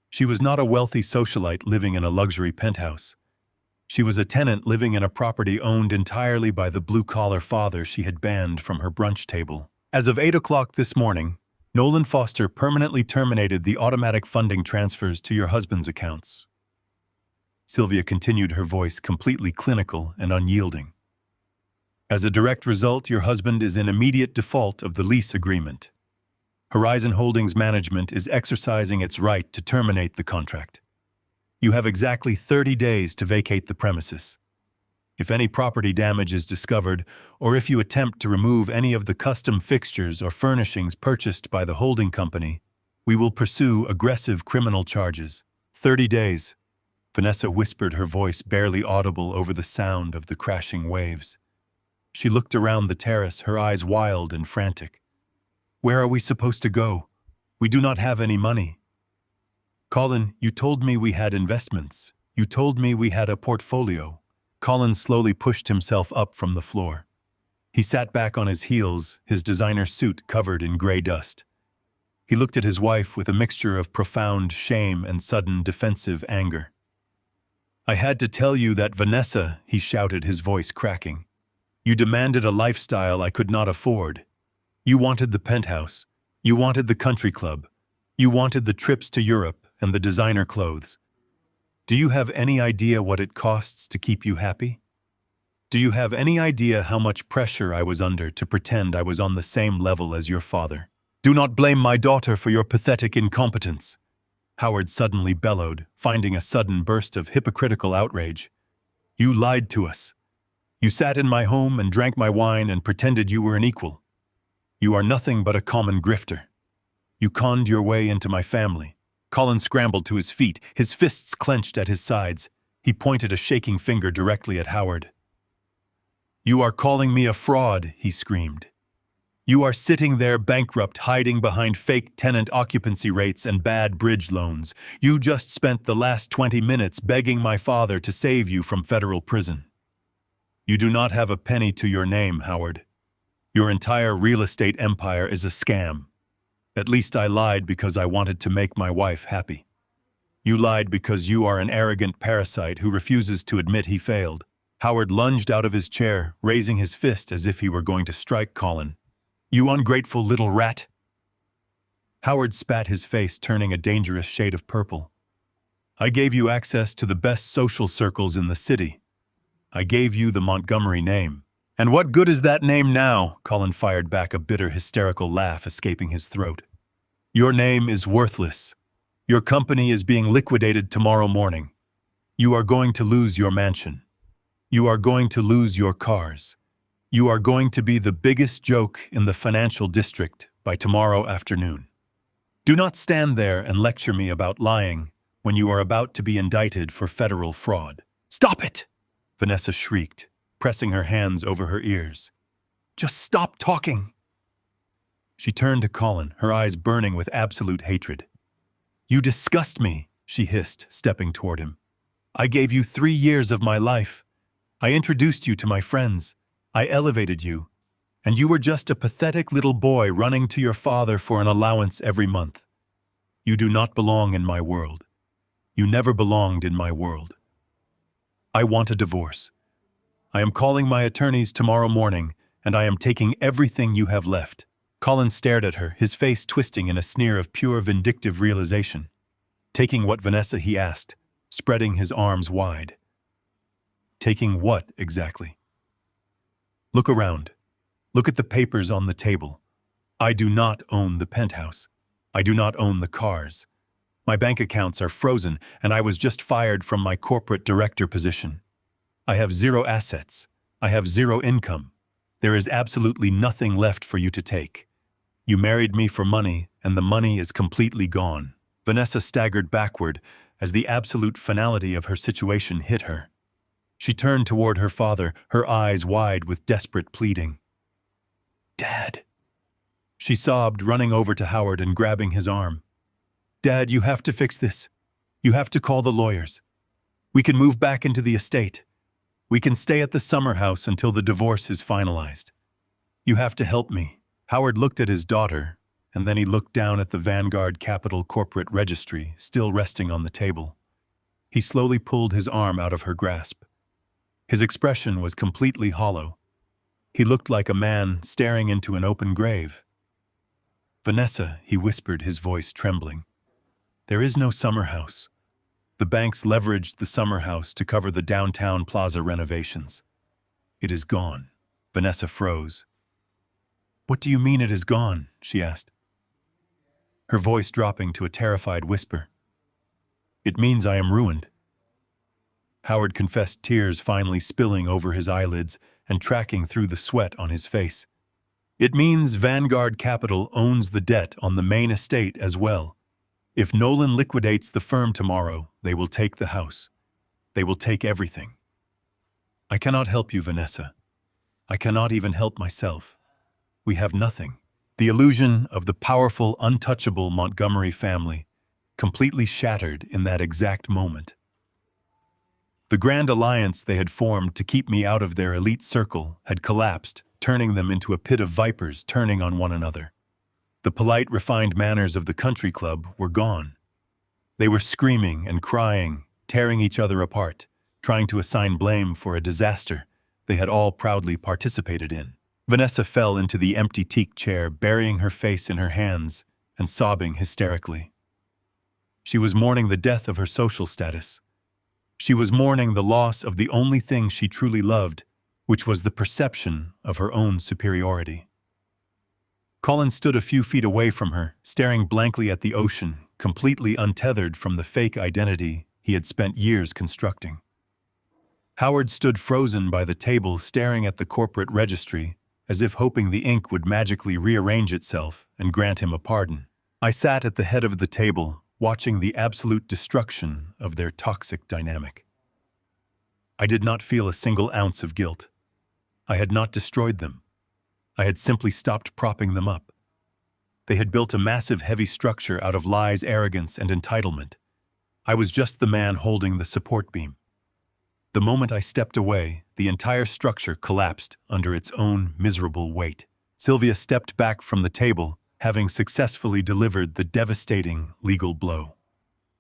She was not a wealthy socialite living in a luxury penthouse. She was a tenant living in a property owned entirely by the blue-collar father she had banned from her brunch table. "As of 8 o'clock this morning, Nolan Foster permanently terminated the automatic funding transfers to your husband's accounts." Sylvia continued, her voice completely clinical and unyielding. "As a direct result, your husband is in immediate default of the lease agreement. Horizon Holdings Management is exercising its right to terminate the contract. You have exactly 30 days to vacate the premises. If any property damage is discovered, or if you attempt to remove any of the custom fixtures or furnishings purchased by the holding company, we will pursue aggressive criminal charges." 30 days. Vanessa whispered, her voice barely audible over the sound of the crashing waves. She looked around the terrace, her eyes wild and frantic. "Where are we supposed to go? We do not have any money." "Colin, you told me we had investments. You told me we had a portfolio." Colin slowly pushed himself up from the floor. He sat back on his heels, his designer suit covered in gray dust. He looked at his wife with a mixture of profound shame and sudden defensive anger. "I had to tell you that, Vanessa," he shouted, his voice cracking. "You demanded a lifestyle I could not afford. You wanted the penthouse. You wanted the country club. You wanted the trips to Europe and the designer clothes. Do you have any idea what it costs to keep you happy? Do you have any idea how much pressure I was under to pretend I was on the same level as your father? Do not blame my daughter for your pathetic incompetence." Howard suddenly bellowed, finding a sudden burst of hypocritical outrage. "You lied to us. You sat in my home and drank my wine and pretended you were an equal. You are nothing but a common grifter. You conned your way into my family." Colin scrambled to his feet, his fists clenched at his sides. He pointed a shaking finger directly at Howard. "You are calling me a fraud," he screamed. "You are sitting there bankrupt, hiding behind fake tenant occupancy rates and bad bridge loans. You just spent the last 20 minutes begging my father to save you from federal prison. You do not have a penny to your name, Howard. Your entire real estate empire is a scam. At least I lied because I wanted to make my wife happy. You lied because you are an arrogant parasite who refuses to admit he failed." Howard lunged out of his chair, raising his fist as if he were going to strike Colin. "You ungrateful little rat!" Howard spat, his face turning a dangerous shade of purple. "I gave you access to the best social circles in the city. I gave you the Montgomery name. And what good is that name now?" Colin fired back, a bitter, hysterical laugh escaping his throat. "Your name is worthless. Your company is being liquidated tomorrow morning. You are going to lose your mansion. You are going to lose your cars. You are going to be the biggest joke in the financial district by tomorrow afternoon. Do not stand there and lecture me about lying when you are about to be indicted for federal fraud." "Stop it!" Vanessa shrieked, pressing her hands over her ears. "Just stop talking." She turned to Colin, her eyes burning with absolute hatred. "You disgust me," she hissed, stepping toward him. "I gave you 3 years of my life. I introduced you to my friends. I elevated you. And you were just a pathetic little boy running to your father for an allowance every month. You do not belong in my world. You never belonged in my world. I want a divorce. I am calling my attorneys tomorrow morning, and I am taking everything you have left." Colin stared at her, his face twisting in a sneer of pure vindictive realization. "Taking what, Vanessa?" he asked, spreading his arms wide. "Taking what, exactly?" "Look around. Look at the papers on the table. I do not own the penthouse. I do not own the cars. My bank accounts are frozen, and I was just fired from my corporate director position. I have 0 assets. I have 0 income. There is absolutely nothing left for you to take. You married me for money, and the money is completely gone." Vanessa staggered backward as the absolute finality of her situation hit her. She turned toward her father, her eyes wide with desperate pleading. "Dad," she sobbed, running over to Howard and grabbing his arm. "Dad, you have to fix this. You have to call the lawyers. We can move back into the estate. We can stay at the summer house until the divorce is finalized. You have to help me." Howard looked at his daughter, and then he looked down at the Vanguard Capital corporate registry, still resting on the table. He slowly pulled his arm out of her grasp. His expression was completely hollow. He looked like a man staring into an open grave. "Vanessa," he whispered, his voice trembling. "There is no summer house. The banks leveraged the summer house to cover the downtown plaza renovations. It is gone." Vanessa froze. "What do you mean it is gone?" she asked, her voice dropping to a terrified whisper. "It means I am ruined." Howard confessed, tears finally spilling over his eyelids and tracking through the sweat on his face. "It means Vanguard Capital owns the debt on the main estate as well. If Nolan liquidates the firm tomorrow, they will take the house. They will take everything. I cannot help you, Vanessa. I cannot even help myself. We have nothing." The illusion of the powerful, untouchable Montgomery family completely shattered in that exact moment. The grand alliance they had formed to keep me out of their elite circle had collapsed, turning them into a pit of vipers turning on one another. The polite, refined manners of the country club were gone. They were screaming and crying, tearing each other apart, trying to assign blame for a disaster they had all proudly participated in. Vanessa fell into the empty teak chair, burying her face in her hands and sobbing hysterically. She was mourning the death of her social status. She was mourning the loss of the only thing she truly loved, which was the perception of her own superiority. Colin stood a few feet away from her, staring blankly at the ocean, completely untethered from the fake identity he had spent years constructing. Howard stood frozen by the table, staring at the corporate registry, as if hoping the ink would magically rearrange itself and grant him a pardon. I sat at the head of the table, watching the absolute destruction of their toxic dynamic. I did not feel a single ounce of guilt. I had not destroyed them. I had simply stopped propping them up. They had built a massive, heavy structure out of lies, arrogance, and entitlement. I was just the man holding the support beam. The moment I stepped away, the entire structure collapsed under its own miserable weight. Sylvia stepped back from the table, having successfully delivered the devastating legal blow.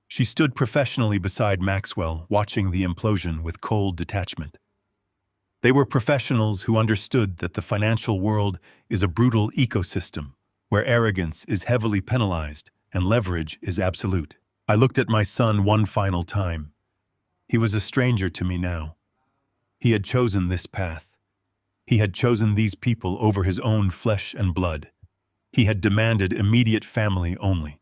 She stood professionally beside Maxwell, watching the implosion with cold detachment. They were professionals who understood that the financial world is a brutal ecosystem, where arrogance is heavily penalized and leverage is absolute. I looked at my son one final time. He was a stranger to me now. He had chosen this path. He had chosen these people over his own flesh and blood. He had demanded immediate family only.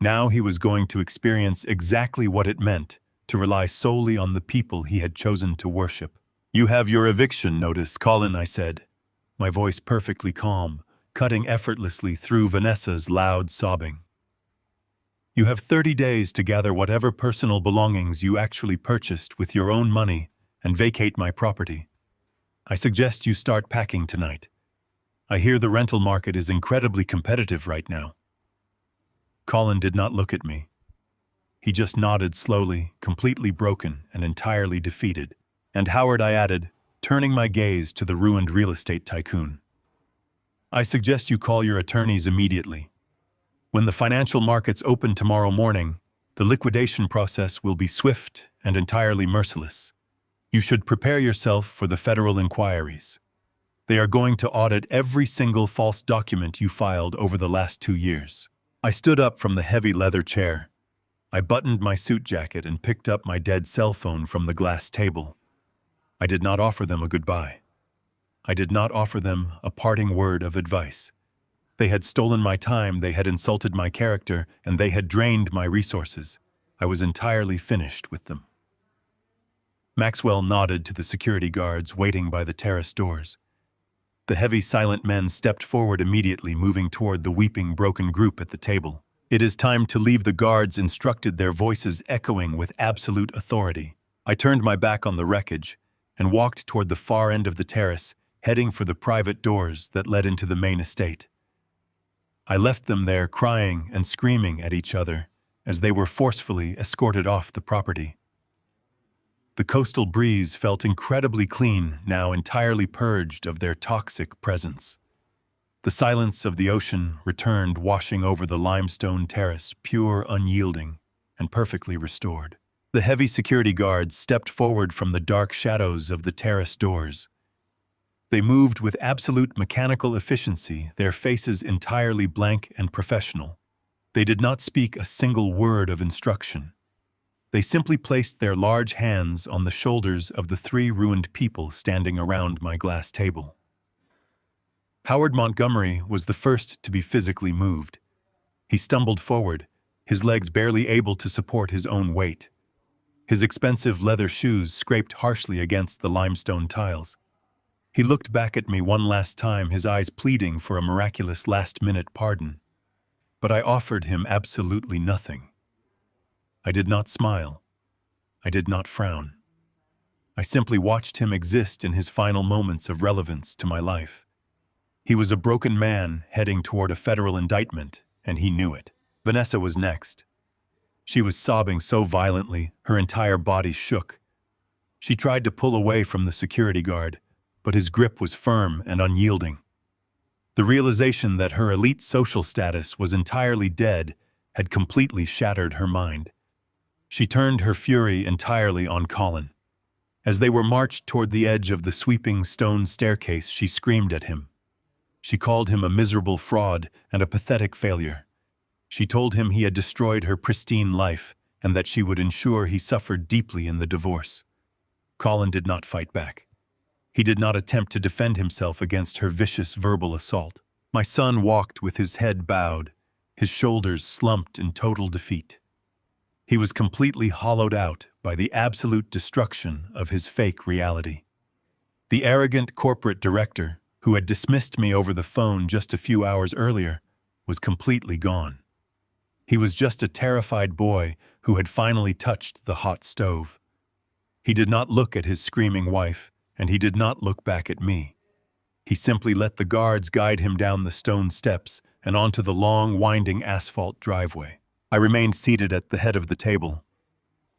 Now he was going to experience exactly what it meant to rely solely on the people he had chosen to worship. "You have your eviction notice, Colin," I said, my voice perfectly calm, cutting effortlessly through Vanessa's loud sobbing. "You have 30 days to gather whatever personal belongings you actually purchased with your own money and vacate my property. I suggest you start packing tonight. I hear the rental market is incredibly competitive right now. Colin did not look at me. He just nodded slowly, completely broken and entirely defeated. And Howard, I added, turning my gaze to the ruined real estate tycoon. I suggest you call your attorneys immediately. When the financial markets open tomorrow morning, the liquidation process will be swift and entirely merciless. You should prepare yourself for the federal inquiries. They are going to audit every single false document you filed over the last 2 years. I stood up from the heavy leather chair. I buttoned my suit jacket and picked up my dead cell phone from the glass table. I did not offer them a goodbye. I did not offer them a parting word of advice. They had stolen my time, they had insulted my character, and they had drained my resources. I was entirely finished with them. Maxwell nodded to the security guards waiting by the terrace doors. The heavy, silent men stepped forward immediately, moving toward the weeping, broken group at the table. "It is time to leave," the guards instructed, their voices echoing with absolute authority. I turned my back on the wreckage and walked toward the far end of the terrace, heading for the private doors that led into the main estate. I left them there crying and screaming at each other as they were forcefully escorted off the property. The coastal breeze felt incredibly clean, now entirely purged of their toxic presence. The silence of the ocean returned, washing over the limestone terrace, pure, unyielding, and perfectly restored. The heavy security guards stepped forward from the dark shadows of the terrace doors. They moved with absolute mechanical efficiency, their faces entirely blank and professional. They did not speak a single word of instruction. They simply placed their large hands on the shoulders of the 3 ruined people standing around my glass table. Howard Montgomery was the first to be physically moved. He stumbled forward, his legs barely able to support his own weight. His expensive leather shoes scraped harshly against the limestone tiles. He looked back at me one last time, his eyes pleading for a miraculous last-minute pardon. But I offered him absolutely nothing. I did not smile. I did not frown. I simply watched him exist in his final moments of relevance to my life. He was a broken man heading toward a federal indictment, and he knew it. Vanessa was next. She was sobbing so violently, her entire body shook. She tried to pull away from the security guard, but his grip was firm and unyielding. The realization that her elite social status was entirely dead had completely shattered her mind. She turned her fury entirely on Colin. As they were marched toward the edge of the sweeping stone staircase, she screamed at him. She called him a miserable fraud and a pathetic failure. She told him he had destroyed her pristine life and that she would ensure he suffered deeply in the divorce. Colin did not fight back. He did not attempt to defend himself against her vicious verbal assault. My son walked with his head bowed, his shoulders slumped in total defeat. He was completely hollowed out by the absolute destruction of his fake reality. The arrogant corporate director, who had dismissed me over the phone just a few hours earlier, was completely gone. He was just a terrified boy who had finally touched the hot stove. He did not look at his screaming wife, and he did not look back at me. He simply let the guards guide him down the stone steps and onto the long, winding asphalt driveway. I remained seated at the head of the table.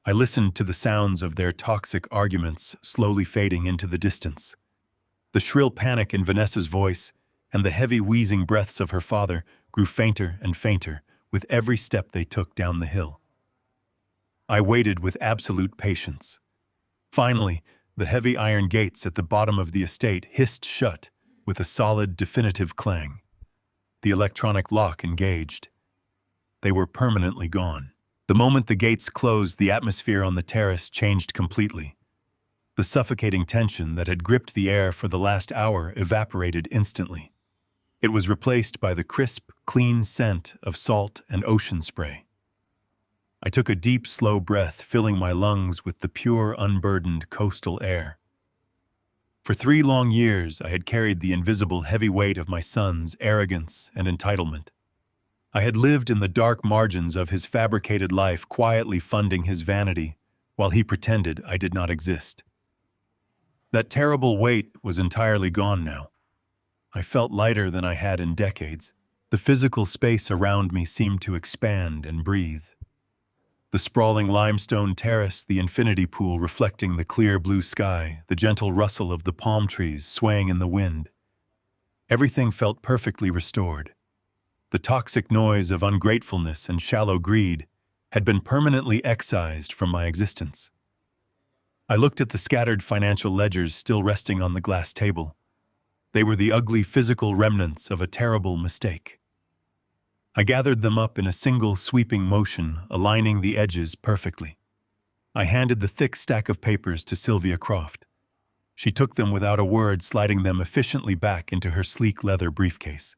I listened to the sounds of their toxic arguments slowly fading into the distance. The shrill panic in Vanessa's voice and the heavy wheezing breaths of her father grew fainter and fainter with every step they took down the hill. I waited with absolute patience. Finally, the heavy iron gates at the bottom of the estate hissed shut with a solid, definitive clang. The electronic lock engaged. They were permanently gone. The moment the gates closed, the atmosphere on the terrace changed completely. The suffocating tension that had gripped the air for the last hour evaporated instantly. It was replaced by the crisp, clean scent of salt and ocean spray. I took a deep, slow breath, filling my lungs with the pure, unburdened coastal air. For 3 long years, I had carried the invisible heavy weight of my son's arrogance and entitlement. I had lived in the dark margins of his fabricated life, quietly funding his vanity, while he pretended I did not exist. That terrible weight was entirely gone now. I felt lighter than I had in decades. The physical space around me seemed to expand and breathe. The sprawling limestone terrace, the infinity pool reflecting the clear blue sky, the gentle rustle of the palm trees swaying in the wind. Everything felt perfectly restored. The toxic noise of ungratefulness and shallow greed had been permanently excised from my existence. I looked at the scattered financial ledgers still resting on the glass table. They were the ugly physical remnants of a terrible mistake. I gathered them up in a single sweeping motion, aligning the edges perfectly. I handed the thick stack of papers to Sylvia Croft. She took them without a word, sliding them efficiently back into her sleek leather briefcase.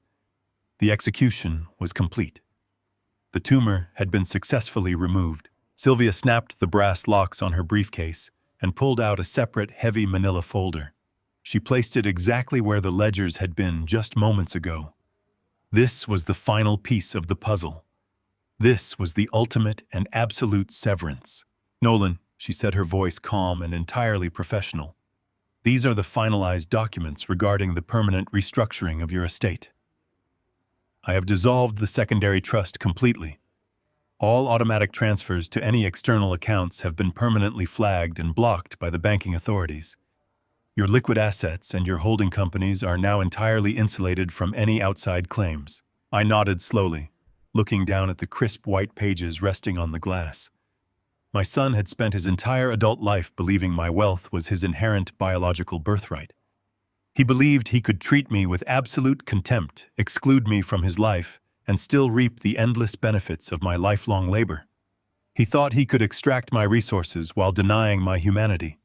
The execution was complete. The tumor had been successfully removed. Sylvia snapped the brass locks on her briefcase and pulled out a separate, heavy manila folder. She placed it exactly where the ledgers had been just moments ago. This was the final piece of the puzzle. This was the ultimate and absolute severance. "Nolan," she said, her voice calm and entirely professional, "these are the finalized documents regarding the permanent restructuring of your estate. I have dissolved the secondary trust completely. All automatic transfers to any external accounts have been permanently flagged and blocked by the banking authorities. Your liquid assets and your holding companies are now entirely insulated from any outside claims." I nodded slowly, looking down at the crisp white pages resting on the glass. My son had spent his entire adult life believing my wealth was his inherent biological birthright. He believed he could treat me with absolute contempt, exclude me from his life, and still reap the endless benefits of my lifelong labor. He thought he could extract my resources while denying my humanity.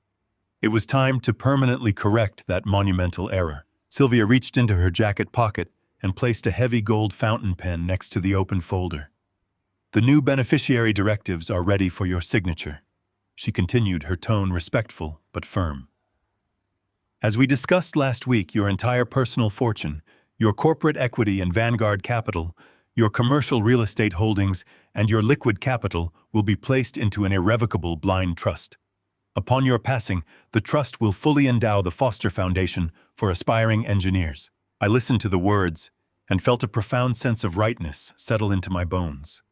It was time to permanently correct that monumental error. Sylvia reached into her jacket pocket and placed a heavy gold fountain pen next to the open folder. "The new beneficiary directives are ready for your signature," she continued, her tone respectful but firm. "As we discussed last week, your entire personal fortune, your corporate equity and Vanguard capital, your commercial real estate holdings, and your liquid capital will be placed into an irrevocable blind trust. Upon your passing, the trust will fully endow the Foster Foundation for aspiring engineers." I listened to the words and felt a profound sense of rightness settle into my bones.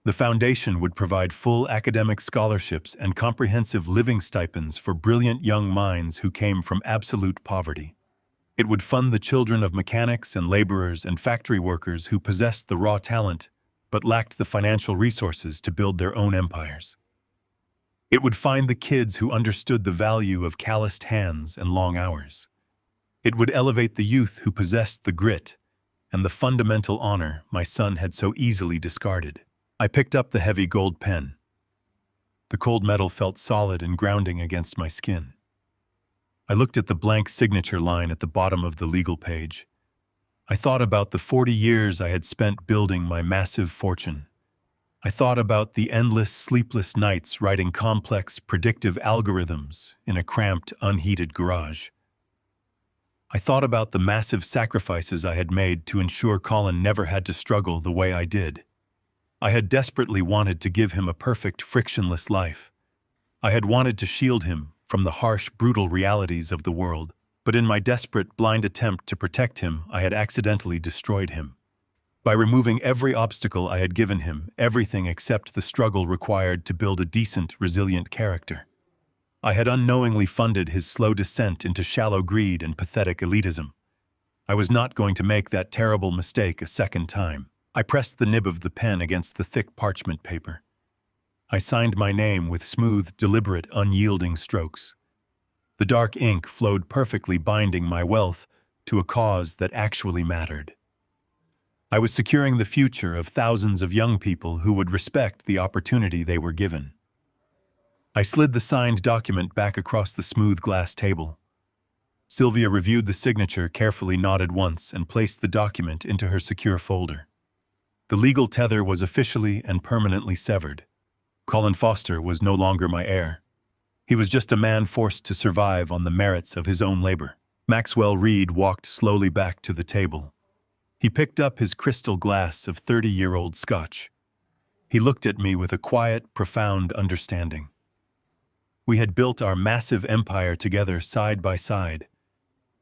The foundation would provide full academic scholarships and comprehensive living stipends for brilliant young minds who came from absolute poverty. It would fund the children of mechanics and laborers and factory workers who possessed the raw talent but lacked the financial resources to build their own empires. It would find the kids who understood the value of calloused hands and long hours. It would elevate the youth who possessed the grit and the fundamental honor my son had so easily discarded. I picked up the heavy gold pen. The cold metal felt solid and grounding against my skin. I looked at the blank signature line at the bottom of the legal page. I thought about the 40 years I had spent building my massive fortune. I thought about the endless, sleepless nights writing complex, predictive algorithms in a cramped, unheated garage. I thought about the massive sacrifices I had made to ensure Colin never had to struggle the way I did. I had desperately wanted to give him a perfect, frictionless life. I had wanted to shield him from the harsh, brutal realities of the world, but in my desperate, blind attempt to protect him, I had accidentally destroyed him. By removing every obstacle I had given him, everything except the struggle required to build a decent, resilient character. I had unknowingly funded his slow descent into shallow greed and pathetic elitism. I was not going to make that terrible mistake a second time. I pressed the nib of the pen against the thick parchment paper. I signed my name with smooth, deliberate, unyielding strokes. The dark ink flowed perfectly, binding my wealth to a cause that actually mattered. I was securing the future of thousands of young people who would respect the opportunity they were given. I slid the signed document back across the smooth glass table. Sylvia reviewed the signature, carefully nodded once, and placed the document into her secure folder. The legal tether was officially and permanently severed. Colin Foster was no longer my heir. He was just a man forced to survive on the merits of his own labor. Maxwell Reed walked slowly back to the table. He picked up his crystal glass of 30-year-old scotch. He looked at me with a quiet, profound understanding. We had built our massive empire together side by side.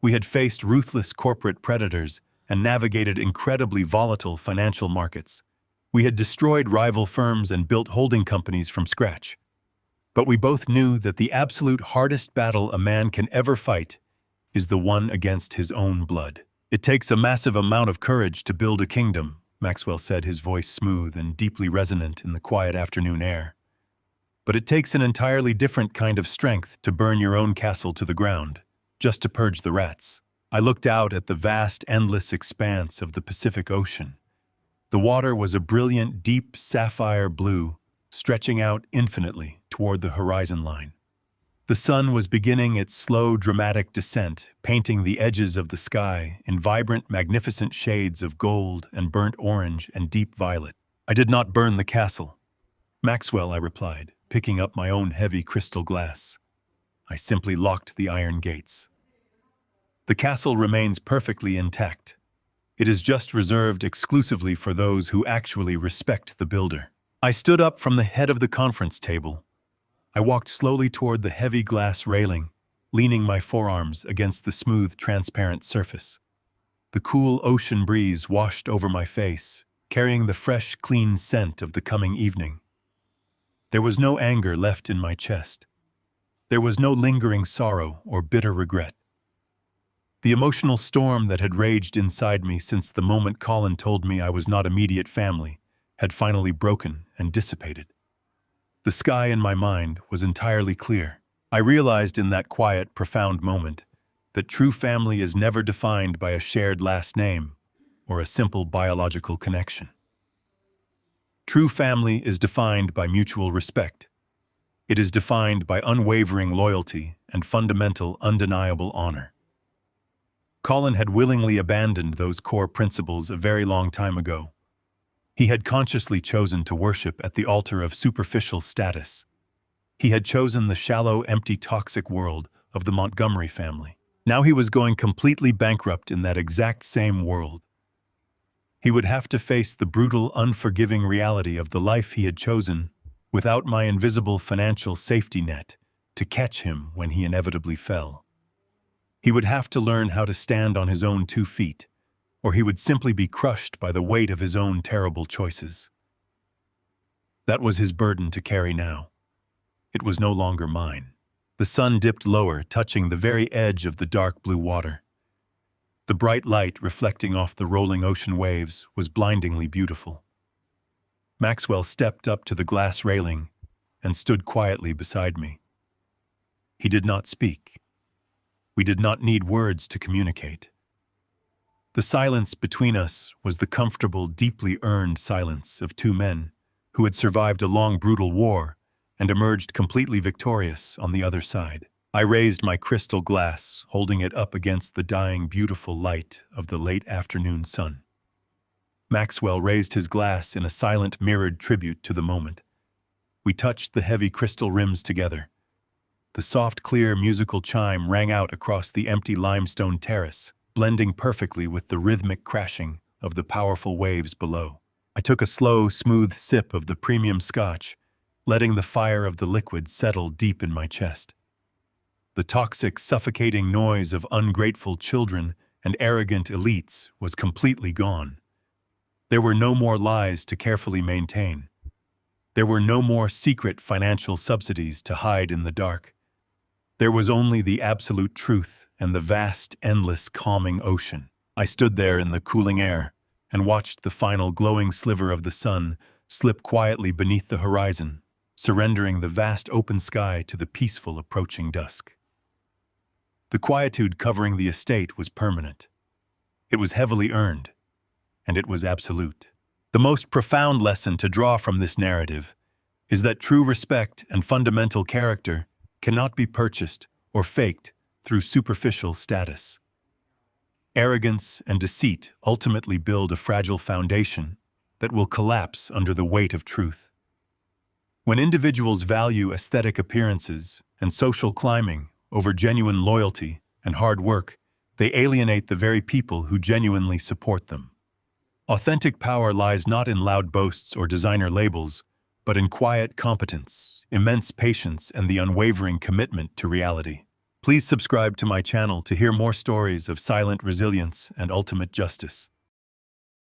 We had faced ruthless corporate predators and navigated incredibly volatile financial markets. We had destroyed rival firms and built holding companies from scratch. But we both knew that the absolute hardest battle a man can ever fight is the one against his own blood. It takes a massive amount of courage to build a kingdom, Maxwell said, his voice smooth and deeply resonant in the quiet afternoon air. But it takes an entirely different kind of strength to burn your own castle to the ground, just to purge the rats. I looked out at the vast, endless expanse of the Pacific Ocean. The water was a brilliant, deep sapphire blue, stretching out infinitely toward the horizon line. The sun was beginning its slow, dramatic descent, painting the edges of the sky in vibrant, magnificent shades of gold and burnt orange and deep violet. I did not burn the castle, Maxwell, I replied, picking up my own heavy crystal glass. I simply locked the iron gates. The castle remains perfectly intact. It is just reserved exclusively for those who actually respect the builder. I stood up from the head of the conference table. I walked slowly toward the heavy glass railing, leaning my forearms against the smooth, transparent surface. The cool ocean breeze washed over my face, carrying the fresh, clean scent of the coming evening. There was no anger left in my chest. There was no lingering sorrow or bitter regret. The emotional storm that had raged inside me since the moment Colin told me I was not immediate family had finally broken and dissipated. The sky in my mind was entirely clear. I realized in that quiet, profound moment that true family is never defined by a shared last name or a simple biological connection. True family is defined by mutual respect. It is defined by unwavering loyalty and fundamental, undeniable honor. Colin had willingly abandoned those core principles a very long time ago. He had consciously chosen to worship at the altar of superficial status. He had chosen the shallow, empty, toxic world of the Montgomery family. Now he was going completely bankrupt in that exact same world. He would have to face the brutal, unforgiving reality of the life he had chosen without my invisible financial safety net to catch him when he inevitably fell. He would have to learn how to stand on his own 2 feet, or he would simply be crushed by the weight of his own terrible choices. That was his burden to carry now. It was no longer mine. The sun dipped lower, touching the very edge of the dark blue water. The bright light reflecting off the rolling ocean waves was blindingly beautiful. Maxwell stepped up to the glass railing and stood quietly beside me. He did not speak. We did not need words to communicate. The silence between us was the comfortable, deeply earned silence of 2 men who had survived a long, brutal war and emerged completely victorious on the other side. I raised my crystal glass, holding it up against the dying, beautiful light of the late afternoon sun. Maxwell raised his glass in a silent, mirrored tribute to the moment. We touched the heavy crystal rims together. The soft, clear, musical chime rang out across the empty limestone terrace, blending perfectly with the rhythmic crashing of the powerful waves below. I took a slow, smooth sip of the premium scotch, letting the fire of the liquid settle deep in my chest. The toxic, suffocating noise of ungrateful children and arrogant elites was completely gone. There were no more lies to carefully maintain. There were no more secret financial subsidies to hide in the dark. There was only the absolute truth and the vast, endless, calming ocean. I stood there in the cooling air and watched the final glowing sliver of the sun slip quietly beneath the horizon, surrendering the vast open sky to the peaceful approaching dusk. The quietude covering the estate was permanent. It was heavily earned, and it was absolute. The most profound lesson to draw from this narrative is that true respect and fundamental character cannot be purchased or faked through superficial status. Arrogance and deceit ultimately build a fragile foundation that will collapse under the weight of truth. When individuals value aesthetic appearances and social climbing over genuine loyalty and hard work, they alienate the very people who genuinely support them. Authentic power lies not in loud boasts or designer labels, but in quiet competence, immense patience, and the unwavering commitment to reality. Please subscribe to my channel to hear more stories of silent resilience and ultimate justice.